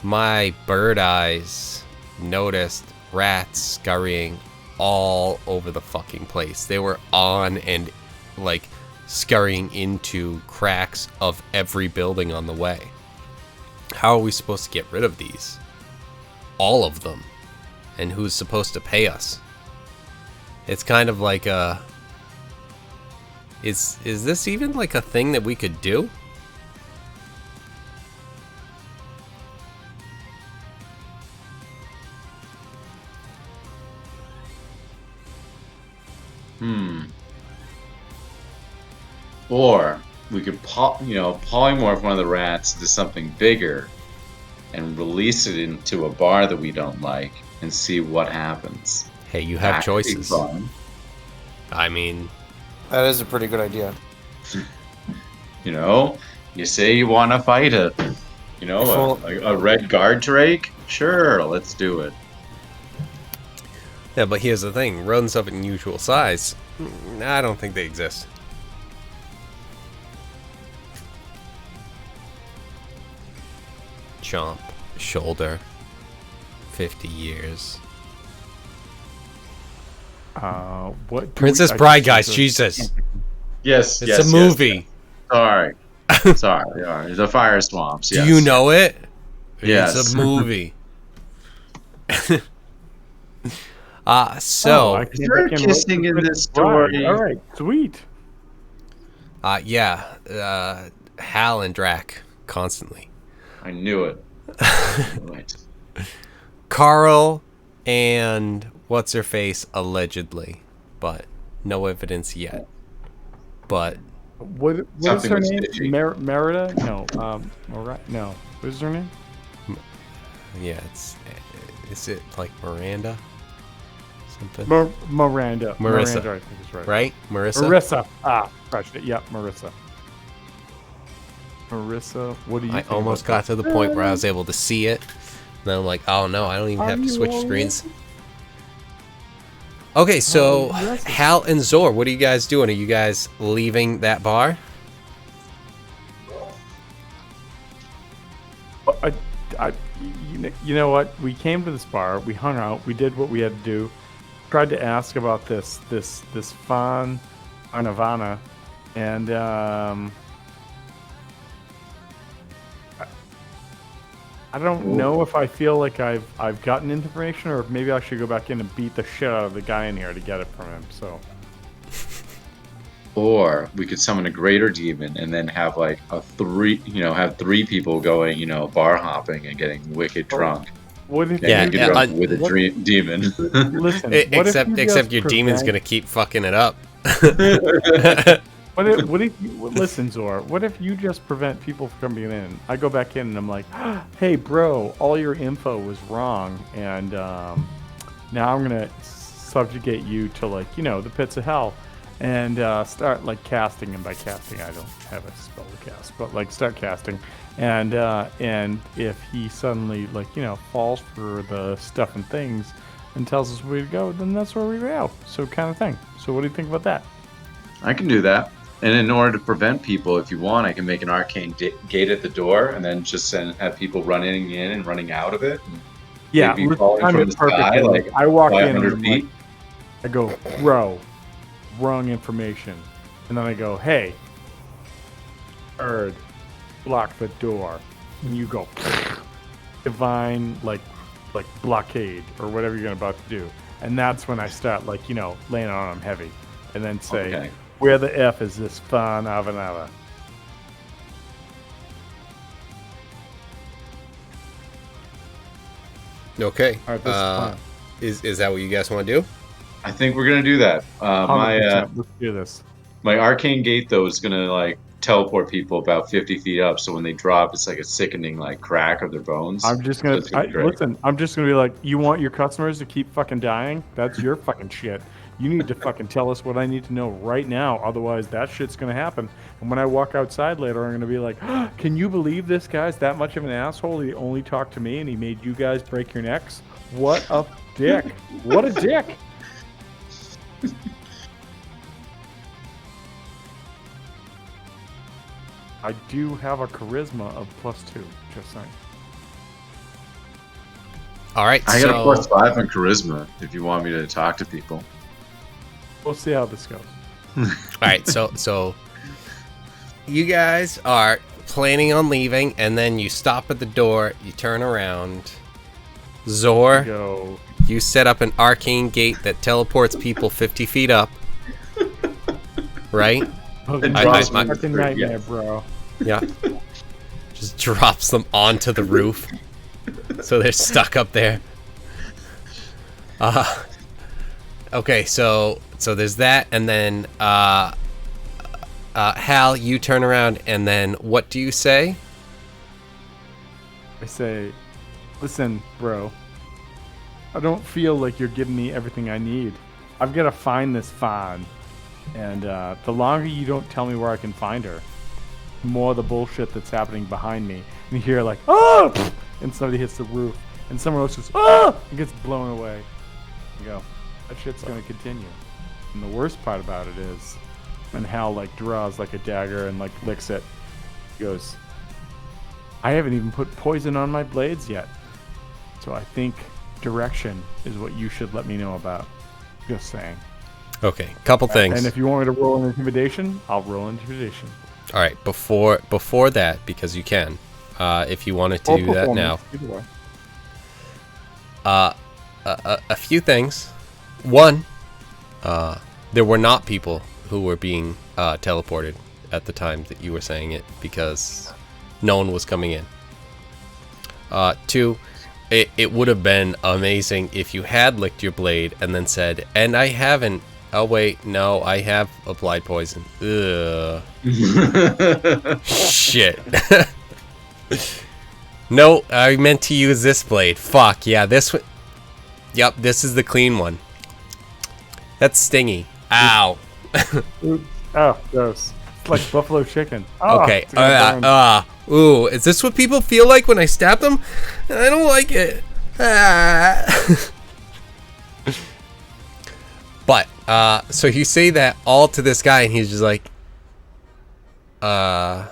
Speaker 1: my bird eyes noticed rats scurrying all over the fucking place. They were on and like scurrying into cracks of every building on the way. How are we supposed to get rid of these? All of them. And who's supposed to pay us? It's kind of like a... Is this even like a thing that we could do?
Speaker 4: Or we could, polymorph one of the rats into something bigger and release it into a bar that we don't like and see what happens.
Speaker 1: Hey, you have
Speaker 4: That could be
Speaker 1: choices.
Speaker 4: fun.
Speaker 1: I mean,
Speaker 3: That is a pretty good idea.
Speaker 4: You know, you say you want to fight a red guard drake? Sure, let's do it.
Speaker 1: yeah, but here's the thing. Rodents of unusual size, I don't think they exist. Chomp, shoulder, 50 years.
Speaker 2: What? do
Speaker 1: Princess
Speaker 2: we- I
Speaker 1: Bride,
Speaker 2: just-
Speaker 1: guys, Jesus.
Speaker 4: Yes,
Speaker 1: It's
Speaker 4: yes,
Speaker 1: a
Speaker 4: yes,
Speaker 1: movie.
Speaker 4: yes. Sorry. Sorry. The fire swamps.
Speaker 1: Do
Speaker 4: Yes.
Speaker 1: you know it?
Speaker 4: Yes.
Speaker 1: It's a movie.
Speaker 2: Oh,
Speaker 1: So,
Speaker 2: I came
Speaker 4: They're
Speaker 2: back in
Speaker 4: kissing in
Speaker 2: with
Speaker 4: this
Speaker 2: Bride.
Speaker 4: story.
Speaker 2: All right, sweet.
Speaker 1: Hal and Drac, constantly.
Speaker 4: I knew it. Right.
Speaker 1: Carl and what's-her-face, allegedly. But no evidence yet. But,
Speaker 2: What is
Speaker 4: Something
Speaker 2: her
Speaker 4: with
Speaker 2: name?
Speaker 4: Stitchy.
Speaker 2: Merida? No. No. What is her name?
Speaker 1: yeah, is it like Miranda? Something?
Speaker 2: Miranda.
Speaker 1: Marissa.
Speaker 2: Miranda, I think is right.
Speaker 1: Right? Marissa?
Speaker 2: Marissa. Crushed it. Yep, Marissa. Marissa, what do you
Speaker 1: I
Speaker 2: think
Speaker 1: almost
Speaker 2: about
Speaker 1: got to the point where I was able to see it. Then I'm like, oh no, I don't even have to switch screens. Okay, so
Speaker 2: yes.
Speaker 1: Hal and Zor, what are you guys doing? Are you guys leaving that bar?
Speaker 2: you know what? We came to this bar. We hung out. We did what we had to do. Tried to ask about this Fawn Arnavana, and I don't know if I feel like I've gotten information, or maybe I should go back in and beat the shit out of the guy in here to get it from him. So.
Speaker 4: Or we could summon a greater demon and then have like have three people going, bar hopping and getting wicked drunk.
Speaker 2: What if
Speaker 1: Yeah,
Speaker 4: And
Speaker 2: you
Speaker 4: get
Speaker 1: yeah,
Speaker 4: drunk with a demon.
Speaker 2: listen? What if
Speaker 1: Except
Speaker 2: you
Speaker 1: your
Speaker 2: just
Speaker 1: demon's
Speaker 2: prevent-
Speaker 1: gonna keep fucking it up.
Speaker 2: What if you listen, Zor? What if you just prevent people from coming in? I go back in and I'm like, hey, bro, all your info was wrong, and now I'm gonna subjugate you to the pits of hell, and start casting. And by casting, I don't have a spell to cast, but start casting, and if he suddenly falls for the stuff and things and tells us where to go, then that's where we go. So kind of thing. So what do you think about that?
Speaker 4: I can do that. And in order to prevent people, if you want, I can make an arcane gate at the door, and then just have people running in and running out of it. And
Speaker 2: Yeah,
Speaker 4: they'd be falling from the sky like
Speaker 2: I walk in
Speaker 4: 500
Speaker 2: and
Speaker 4: feet.
Speaker 2: I go, bro, wrong information, and then I go, hey, bird, block the door, and you go, divine blockade or whatever you're about to do, and that's when I start laying on them heavy, and then say,
Speaker 4: Okay.
Speaker 2: where the f is this fun of another?
Speaker 1: Okay.
Speaker 2: All right, this is fun.
Speaker 1: Is that what you guys want to do?
Speaker 4: I think we're gonna do that.
Speaker 2: 100%. Let's do this.
Speaker 4: My arcane gate though is gonna teleport people about 50 feet up, so when they drop, it's like a sickening crack of their bones.
Speaker 2: I'm just gonna, listen. I'm just gonna be like, you want your customers to keep fucking dying? That's your fucking shit. You need to fucking tell us what I need to know right now, otherwise that shit's gonna happen. And when I walk outside later, I'm gonna be like, can you believe this guy's that much of an asshole? He only talked to me, and he made you guys break your necks. What a dick! What a dick! I do have a charisma of +2, just saying.
Speaker 1: All right.
Speaker 4: I got a +5 on charisma if you want me to talk to people.
Speaker 2: We'll see how this goes.
Speaker 1: All right. So you guys are planning on leaving, and then you stop at the door. You turn around. Zor,
Speaker 2: Go.
Speaker 1: you set up an arcane gate that teleports people 50 feet up. Right?
Speaker 2: Fucking nightmare, bro.
Speaker 1: Yeah. Just drops them onto the roof. So they're stuck up there. Okay, so there's that, and then Hal, you turn around, and then what do you say?
Speaker 2: I say, listen, bro. I don't feel like you're giving me everything I need. I've got to find this Fawn. And the longer you don't tell me where I can find her, the more the bullshit that's happening behind me. And you hear oh! And somebody hits the roof. And someone else goes, oh! And gets blown away. You go, that shit's going to continue. And the worst part about it is when Hal draws a dagger and licks it. He goes, I haven't even put poison on my blades yet. So I think direction is what you should let me know about. Just saying.
Speaker 1: Okay, couple things.
Speaker 2: And if you want me to roll an intimidation, I'll roll intimidation.
Speaker 1: All right, before that, because you can, if you wanted to do that now.
Speaker 2: Either way.
Speaker 1: A few things. One, there were not people who were being teleported at the time that you were saying it, because no one was coming in. Two, it would have been amazing if you had licked your blade and then said, and I haven't. Oh wait, no, I have applied poison. Ugh. Shit. No, I meant to use this blade. Fuck, yeah, this one. Yep, this is the clean one. That's stingy. Ow.
Speaker 2: Oh, gross. It's like buffalo chicken. Oh,
Speaker 1: Okay. Ooh, is this what people feel like when I stab them? I don't like it. But, so you say that all to this guy, and he's just like, all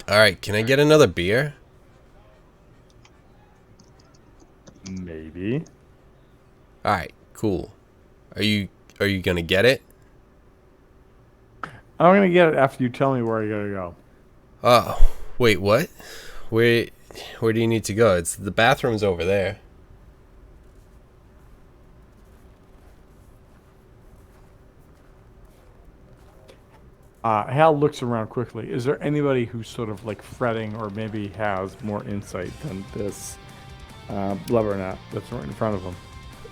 Speaker 1: right, can I get another beer?
Speaker 2: Maybe.
Speaker 1: All right, cool. Are you gonna get it?
Speaker 2: I'm gonna get it after you tell me where I gotta go.
Speaker 1: Oh, wait, what? Where do you need to go? It's the bathroom's over there.
Speaker 2: Hal looks around quickly. Is there anybody who's sort of fretting or maybe has more insight than this blubber gnat that's right in front of him?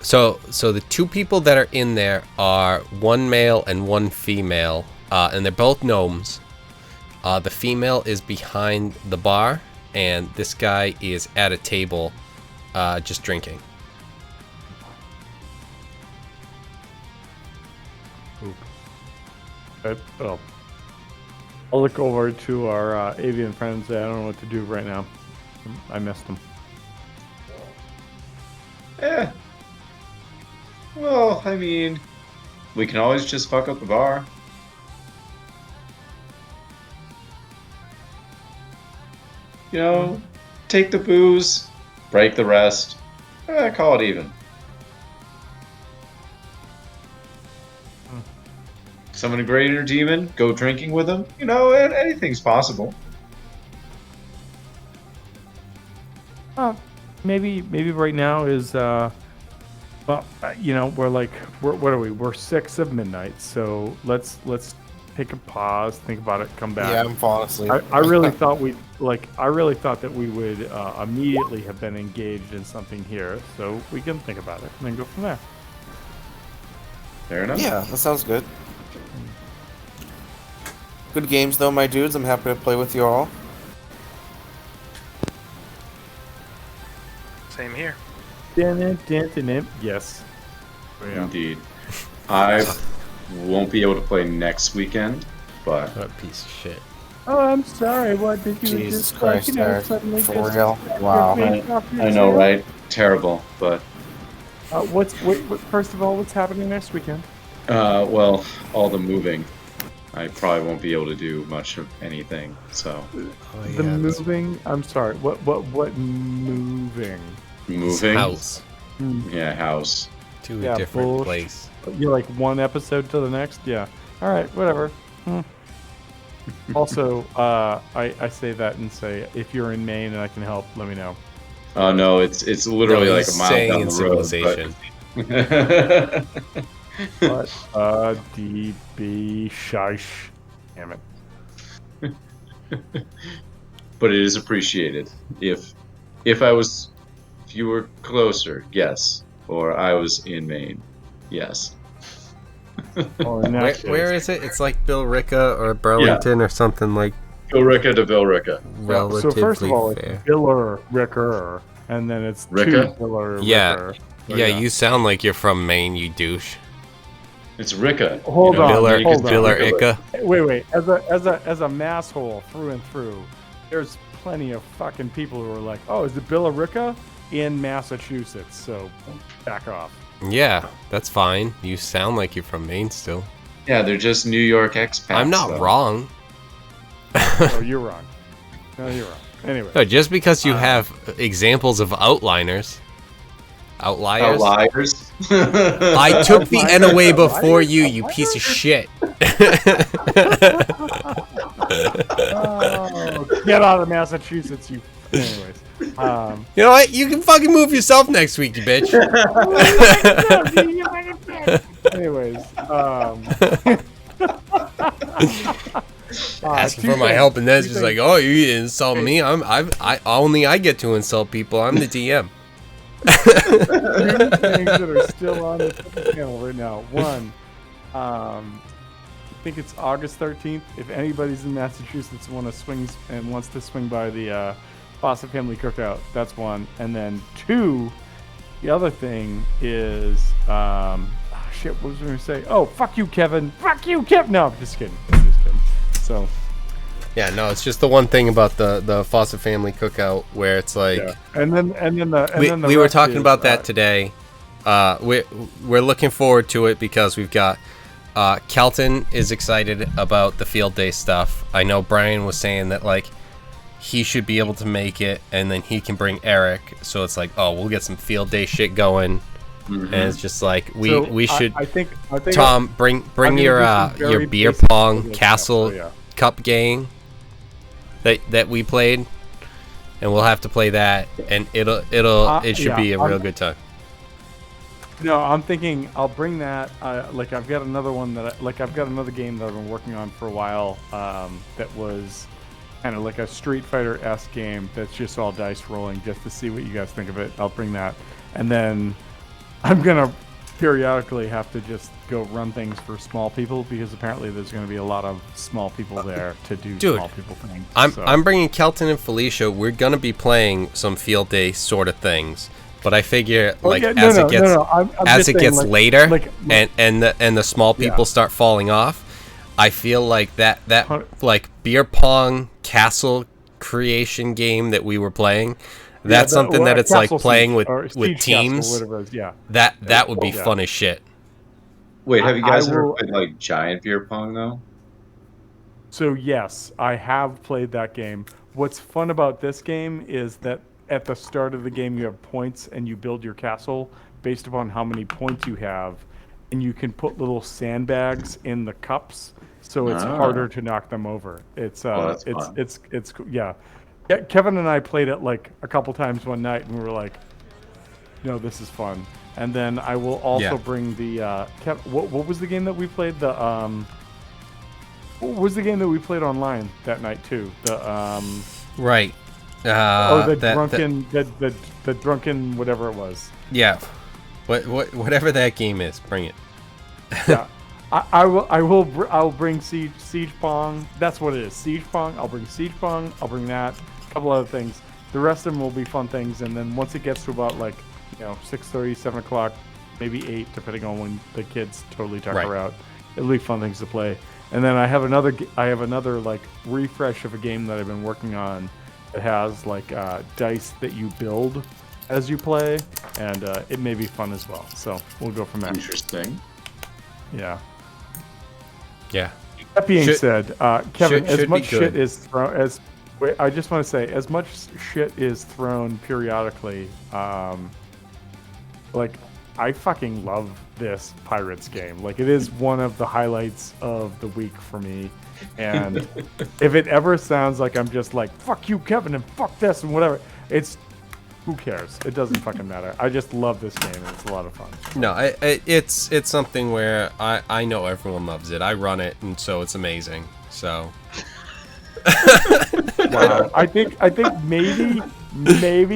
Speaker 1: So the two people that are in there are one male and one female, and they're both gnomes. The female is behind the bar, and this guy is at a table, just drinking.
Speaker 2: I'll look over to our avian friends. I don't know what to do right now. I missed them.
Speaker 4: Well, I mean, we can always just fuck up the bar. You know, take the booze, break the rest, call it even. Summon a greater demon, go drinking with them. You know, anything's possible.
Speaker 2: Maybe right now is well, you know, what are we? We're 6 of midnight, so let's take a pause, think about it, come back.
Speaker 3: Yeah, I'm falling asleep.
Speaker 2: I really thought that we would immediately have been engaged in something here, so we can think about it and then go from there.
Speaker 4: Fair enough.
Speaker 3: Yeah, that sounds good. Good games, though, my dudes. I'm happy to play with you all.
Speaker 5: Same here.
Speaker 2: Yes. Oh, yeah.
Speaker 4: Indeed. I won't be able to play next weekend, but
Speaker 1: What a piece of shit.
Speaker 2: Oh, I'm sorry. What did you
Speaker 3: Jesus
Speaker 2: just
Speaker 3: Christ, Eric.
Speaker 2: suddenly
Speaker 3: For
Speaker 2: just
Speaker 3: real? Wow.
Speaker 4: I know, right? Terrible, but
Speaker 2: What, first of all, what's happening next weekend?
Speaker 4: well, all the moving. I probably won't be able to do much of anything. So
Speaker 2: The moving. I'm sorry. What moving?
Speaker 4: moving,
Speaker 1: House
Speaker 4: yeah, house.
Speaker 1: to
Speaker 2: Yeah,
Speaker 1: a different
Speaker 2: bullshit.
Speaker 1: place.
Speaker 2: You're like one episode to the next. Yeah. All right. Whatever. Also, I say that and say if you're in Maine and I can help, let me know.
Speaker 4: Oh no, it's literally
Speaker 1: No,
Speaker 4: like
Speaker 1: he's
Speaker 4: a mile
Speaker 1: saying
Speaker 4: down
Speaker 1: in
Speaker 4: the road.
Speaker 1: civilization.
Speaker 2: But DB shish. Damn it.
Speaker 4: But it is appreciated. If you were closer, yes, or I was in Maine, yes.
Speaker 2: Oh, in that
Speaker 1: Where
Speaker 2: case.
Speaker 1: is it? It's like Billerica or Burlington or something like
Speaker 4: Billerica to Billerica.
Speaker 1: relatively
Speaker 2: So first of all,
Speaker 1: fair.
Speaker 2: it's Biller Ricker, and then it's
Speaker 4: Ricka?
Speaker 2: two Biller
Speaker 1: Yeah.
Speaker 2: Ricker. So,
Speaker 1: Yeah, you sound like you're from Maine, you douche.
Speaker 4: It's Ricka.
Speaker 2: Hold
Speaker 4: you know,
Speaker 2: on,
Speaker 1: Biller,
Speaker 2: hold on.
Speaker 1: Billerica.
Speaker 2: Wait. As a masshole through and through, there's plenty of fucking people who are like, "Oh, is it Billerica in Massachusetts?" So back off.
Speaker 1: Yeah, that's fine. You sound like you're from Maine still.
Speaker 4: Yeah, they're just New York expats.
Speaker 1: I'm not
Speaker 4: though.
Speaker 1: wrong.
Speaker 2: No, you're wrong. No, you're wrong. Anyway,
Speaker 1: No, just because you have examples of outliners. Outliers?
Speaker 4: Outliers.
Speaker 1: I took the N away before you, you piece of shit.
Speaker 2: oh, get out of Massachusetts, you. Anyways,
Speaker 1: You know what? You can fucking move yourself next week, you bitch.
Speaker 2: anyways,
Speaker 1: Asking
Speaker 2: two
Speaker 1: for my
Speaker 2: things.
Speaker 1: help, and then it's
Speaker 2: Two
Speaker 1: just like,
Speaker 2: things.
Speaker 1: oh, you insult me. I get to insult people. I'm the DM.
Speaker 2: Two things that are still on the channel right now. One, I think it's August 13th. If anybody's in Massachusetts and wants to swing by the Fossa Family Cookout, that's one. And then two, the other thing is, shit, what was I going to say? Oh, fuck you, Kevin. Fuck you, Kevin. No, I'm just kidding. So,
Speaker 1: Yeah, no, it's just the one thing about the Fossa Family Cookout where it's like,
Speaker 2: yeah. And then the
Speaker 1: we were
Speaker 2: rest
Speaker 1: talking
Speaker 2: is,
Speaker 1: about that today. We're looking forward to it because we've got Kelton is excited about the field day stuff. I know Brian was saying that like he should be able to make it, and then he can bring Eric. So it's like, oh, we'll get some field day shit going, and it's just like we should.
Speaker 2: I think
Speaker 1: Tom, bring
Speaker 2: gonna
Speaker 1: your
Speaker 2: do some very
Speaker 1: beer
Speaker 2: basic
Speaker 1: pong
Speaker 2: field day
Speaker 1: castle
Speaker 2: stuff,
Speaker 1: cup game that we played, and we'll have to play that, and it should be a real good time.
Speaker 2: No, I'm thinking I'll bring that. Like I've got another one I've got another game that I've been working on for a while. That was kind of like a Street Fighter-esque game that's just all dice rolling, just to see what you guys think of it. I'll bring that, and then I'm gonna periodically have to just go run things for small people because apparently there's gonna be a lot of small people there to do
Speaker 1: Dude,
Speaker 2: small people things.
Speaker 1: I'm bringing Kelton and Felicia. We're gonna be playing some field day sort of things, but I figure as it gets later and the small people start falling off, I feel like that like beer pong castle creation game that we were playing. That's something that it's like playing with teams. That would be fun as shit.
Speaker 4: Wait, have you guys ever played like giant beer pong though?
Speaker 2: So yes, I have played that game. What's fun about this game is that at the start of the game you have points and you build your castle based upon how many points you have, and you can put little sandbags in the cups, so it's harder to knock them over. It's yeah. Kevin and I played it like a couple times one night, and we were like, "No, this is fun." And then I will also bring the what was the game that we played? What was the game that we played online that night too?
Speaker 1: Right.
Speaker 2: The drunken whatever it was.
Speaker 1: Yeah. Whatever that game is, bring it.
Speaker 2: Yeah. I'll bring Siege Pong. That's what it is. Siege Pong. I'll bring Siege Pong. I'll bring that. A couple other things. The rest of them will be fun things. And then once it gets to about 6:30, 7 o'clock, maybe 8, depending on when the kids totally tuck her out, it'll be fun things to play. And then I have another like refresh of a game that I've been working on that has like dice that you build as you play, and it may be fun as well. So we'll go from there.
Speaker 4: Interesting.
Speaker 2: Yeah.
Speaker 1: Yeah.
Speaker 2: That being said, Kevin, as much shit is thrown I just want to say, as much shit is thrown periodically, I fucking love this Pirates game. Like, it is one of the highlights of the week for me. And if it ever sounds like I'm just like, fuck you, Kevin, and fuck this and whatever, who cares? It doesn't fucking matter. I just love this game, and it's a lot of fun.
Speaker 1: No, it's something where I know everyone loves it. I run it, and so it's amazing. So.
Speaker 2: Wow. I think maybe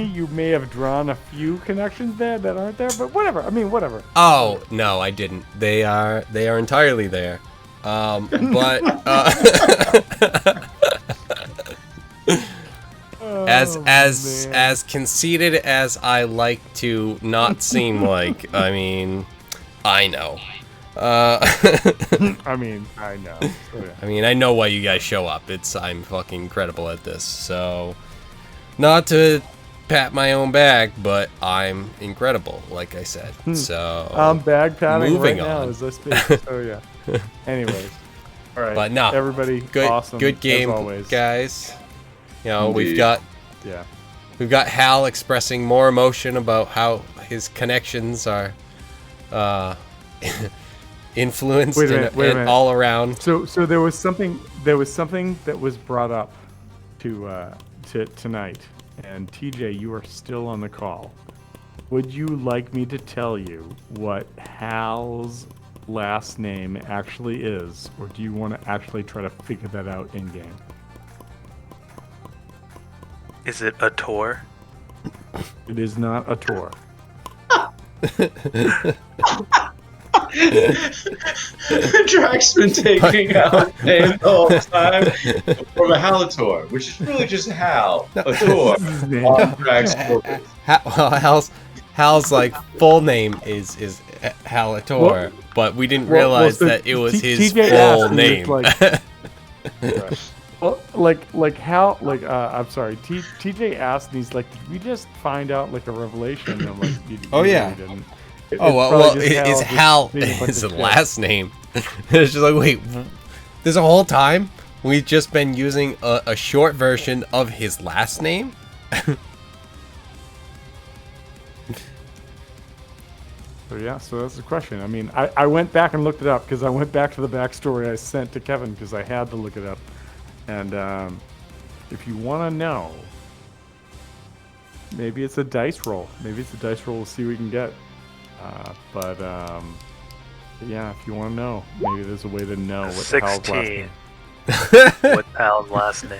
Speaker 2: you may have drawn a few connections there that aren't there, but whatever. I mean, whatever.
Speaker 1: Oh no, I didn't. They are entirely there. But as conceited as I like to not seem like, I mean, I know.
Speaker 2: I mean, I know. Oh, yeah.
Speaker 1: I mean, I know why you guys show up. I'm fucking incredible at this. So, not to pat my own back, but I'm incredible, like I said. So,
Speaker 2: I'm bag patting
Speaker 1: moving
Speaker 2: right
Speaker 1: on.
Speaker 2: now as I speak. Oh yeah. Anyways, all right.
Speaker 1: But no,
Speaker 2: everybody,
Speaker 1: good,
Speaker 2: awesome.
Speaker 1: good game,
Speaker 2: as always.
Speaker 1: guys. You know,
Speaker 4: Indeed.
Speaker 1: we've got Hal expressing more emotion about how his connections are influenced
Speaker 2: Wait a minute.
Speaker 1: all around.
Speaker 2: So there was something that was brought up to tonight, and TJ, you are still on the call. Would you like me to tell you what Hal's last name actually is, or do you want to actually try to figure that out in game?
Speaker 5: Is it a tour?
Speaker 2: It is not a tour.
Speaker 4: Drax's been taking out name the whole time from a Halator, which is really just Hal, a tour on Drax focus.
Speaker 1: Hal's like full name is Halator, but we didn't realize that it was his full name.
Speaker 2: Well, like Hal, I'm sorry. TJ asked, and he's like, "Did we just find out like a revelation?" And I'm like,
Speaker 1: "Oh yeah."
Speaker 2: We didn't.
Speaker 1: Well, is Hal his last name? It's just like, wait, there's a whole time we've just been using a short version of his last name?
Speaker 2: So that's the question. I mean, I went back and looked it up because I went back to the backstory I sent to Kevin because I had to look it up. And if you want to know, maybe it's a dice roll. Maybe it's a dice roll. We'll see what we can get. But yeah, if you want to know, maybe there's a way to know what the hell's last name.
Speaker 5: What Hal's last name?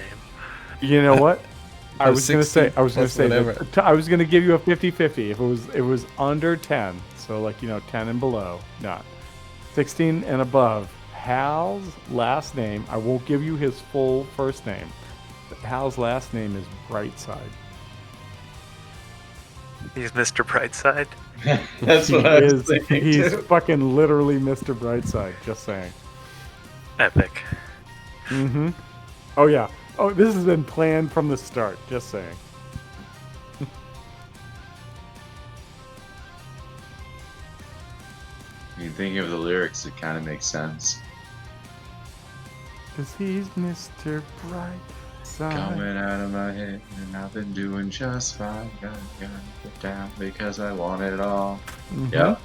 Speaker 2: You know what? I was gonna say
Speaker 1: whatever.
Speaker 2: I was gonna give you a 50-50 if it was under 10. So So, like, 10 and below, not. 16 and above, Hal's last name, I won't give you his full first name, but Hal's last name is Brightside.
Speaker 5: He's Mr. Brightside.
Speaker 4: That's what I was thinking
Speaker 2: He's
Speaker 4: too.
Speaker 2: fucking literally Mr. Brightside, just saying.
Speaker 5: Epic.
Speaker 2: Mm-hmm. Oh, yeah. Oh, this has been planned from the start, just saying.
Speaker 4: You think of the lyrics, it kind of makes sense.
Speaker 2: Because he's Mr. Brightside.
Speaker 4: Coming out of my head, and I've been doing just fine. Gotta get down because I want it all.
Speaker 2: Mhm.
Speaker 4: Yep.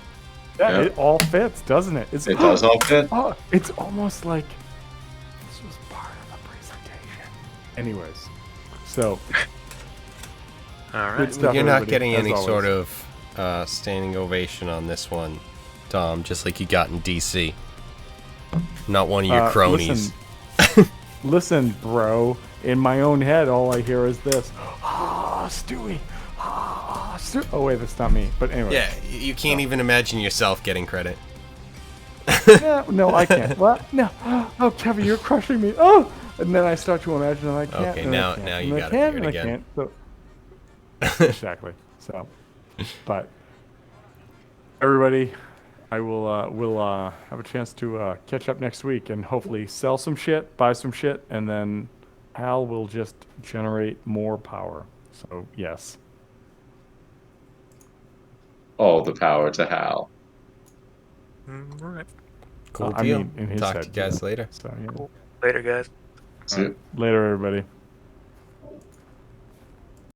Speaker 2: Yeah,
Speaker 4: Yep.
Speaker 2: it all fits, doesn't it?
Speaker 4: It does all fit.
Speaker 2: Oh, it's almost like this was part of the presentation. Anyways, so
Speaker 5: All
Speaker 2: good
Speaker 5: right.
Speaker 2: stuff,
Speaker 1: You're not
Speaker 2: everybody,
Speaker 1: getting
Speaker 2: as
Speaker 1: any
Speaker 2: always.
Speaker 1: sort of standing ovation on this one, Tom, just like you got in DC. Not one of your cronies.
Speaker 2: Listen, bro. In my own head, all I hear is this. Ah, Stewie. Ah, Stewie. Oh wait, that's not me. But anyway.
Speaker 1: Yeah, you can't even imagine yourself getting credit.
Speaker 2: No, I can't. What? No. Oh, Kevin, you're crushing me. Oh, and then I start to imagine and I can't.
Speaker 1: Okay,
Speaker 2: and
Speaker 1: now-
Speaker 2: I can't,
Speaker 1: now
Speaker 2: and
Speaker 1: you
Speaker 2: I
Speaker 1: gotta
Speaker 2: can,
Speaker 1: do it
Speaker 2: and
Speaker 1: again.
Speaker 2: I can't. So, exactly. So, but everybody, I will have a chance to catch up next week and hopefully sell some shit, buy some shit, and then Hal will just generate more power. So yes.
Speaker 4: All the power to Hal.
Speaker 5: All right.
Speaker 1: Cool
Speaker 2: I
Speaker 1: deal.
Speaker 2: mean, in his
Speaker 1: Talk
Speaker 2: head,
Speaker 1: to you guys
Speaker 2: yeah.
Speaker 1: later.
Speaker 2: So yeah.
Speaker 5: Later, guys.
Speaker 4: See ya.
Speaker 2: Later, everybody.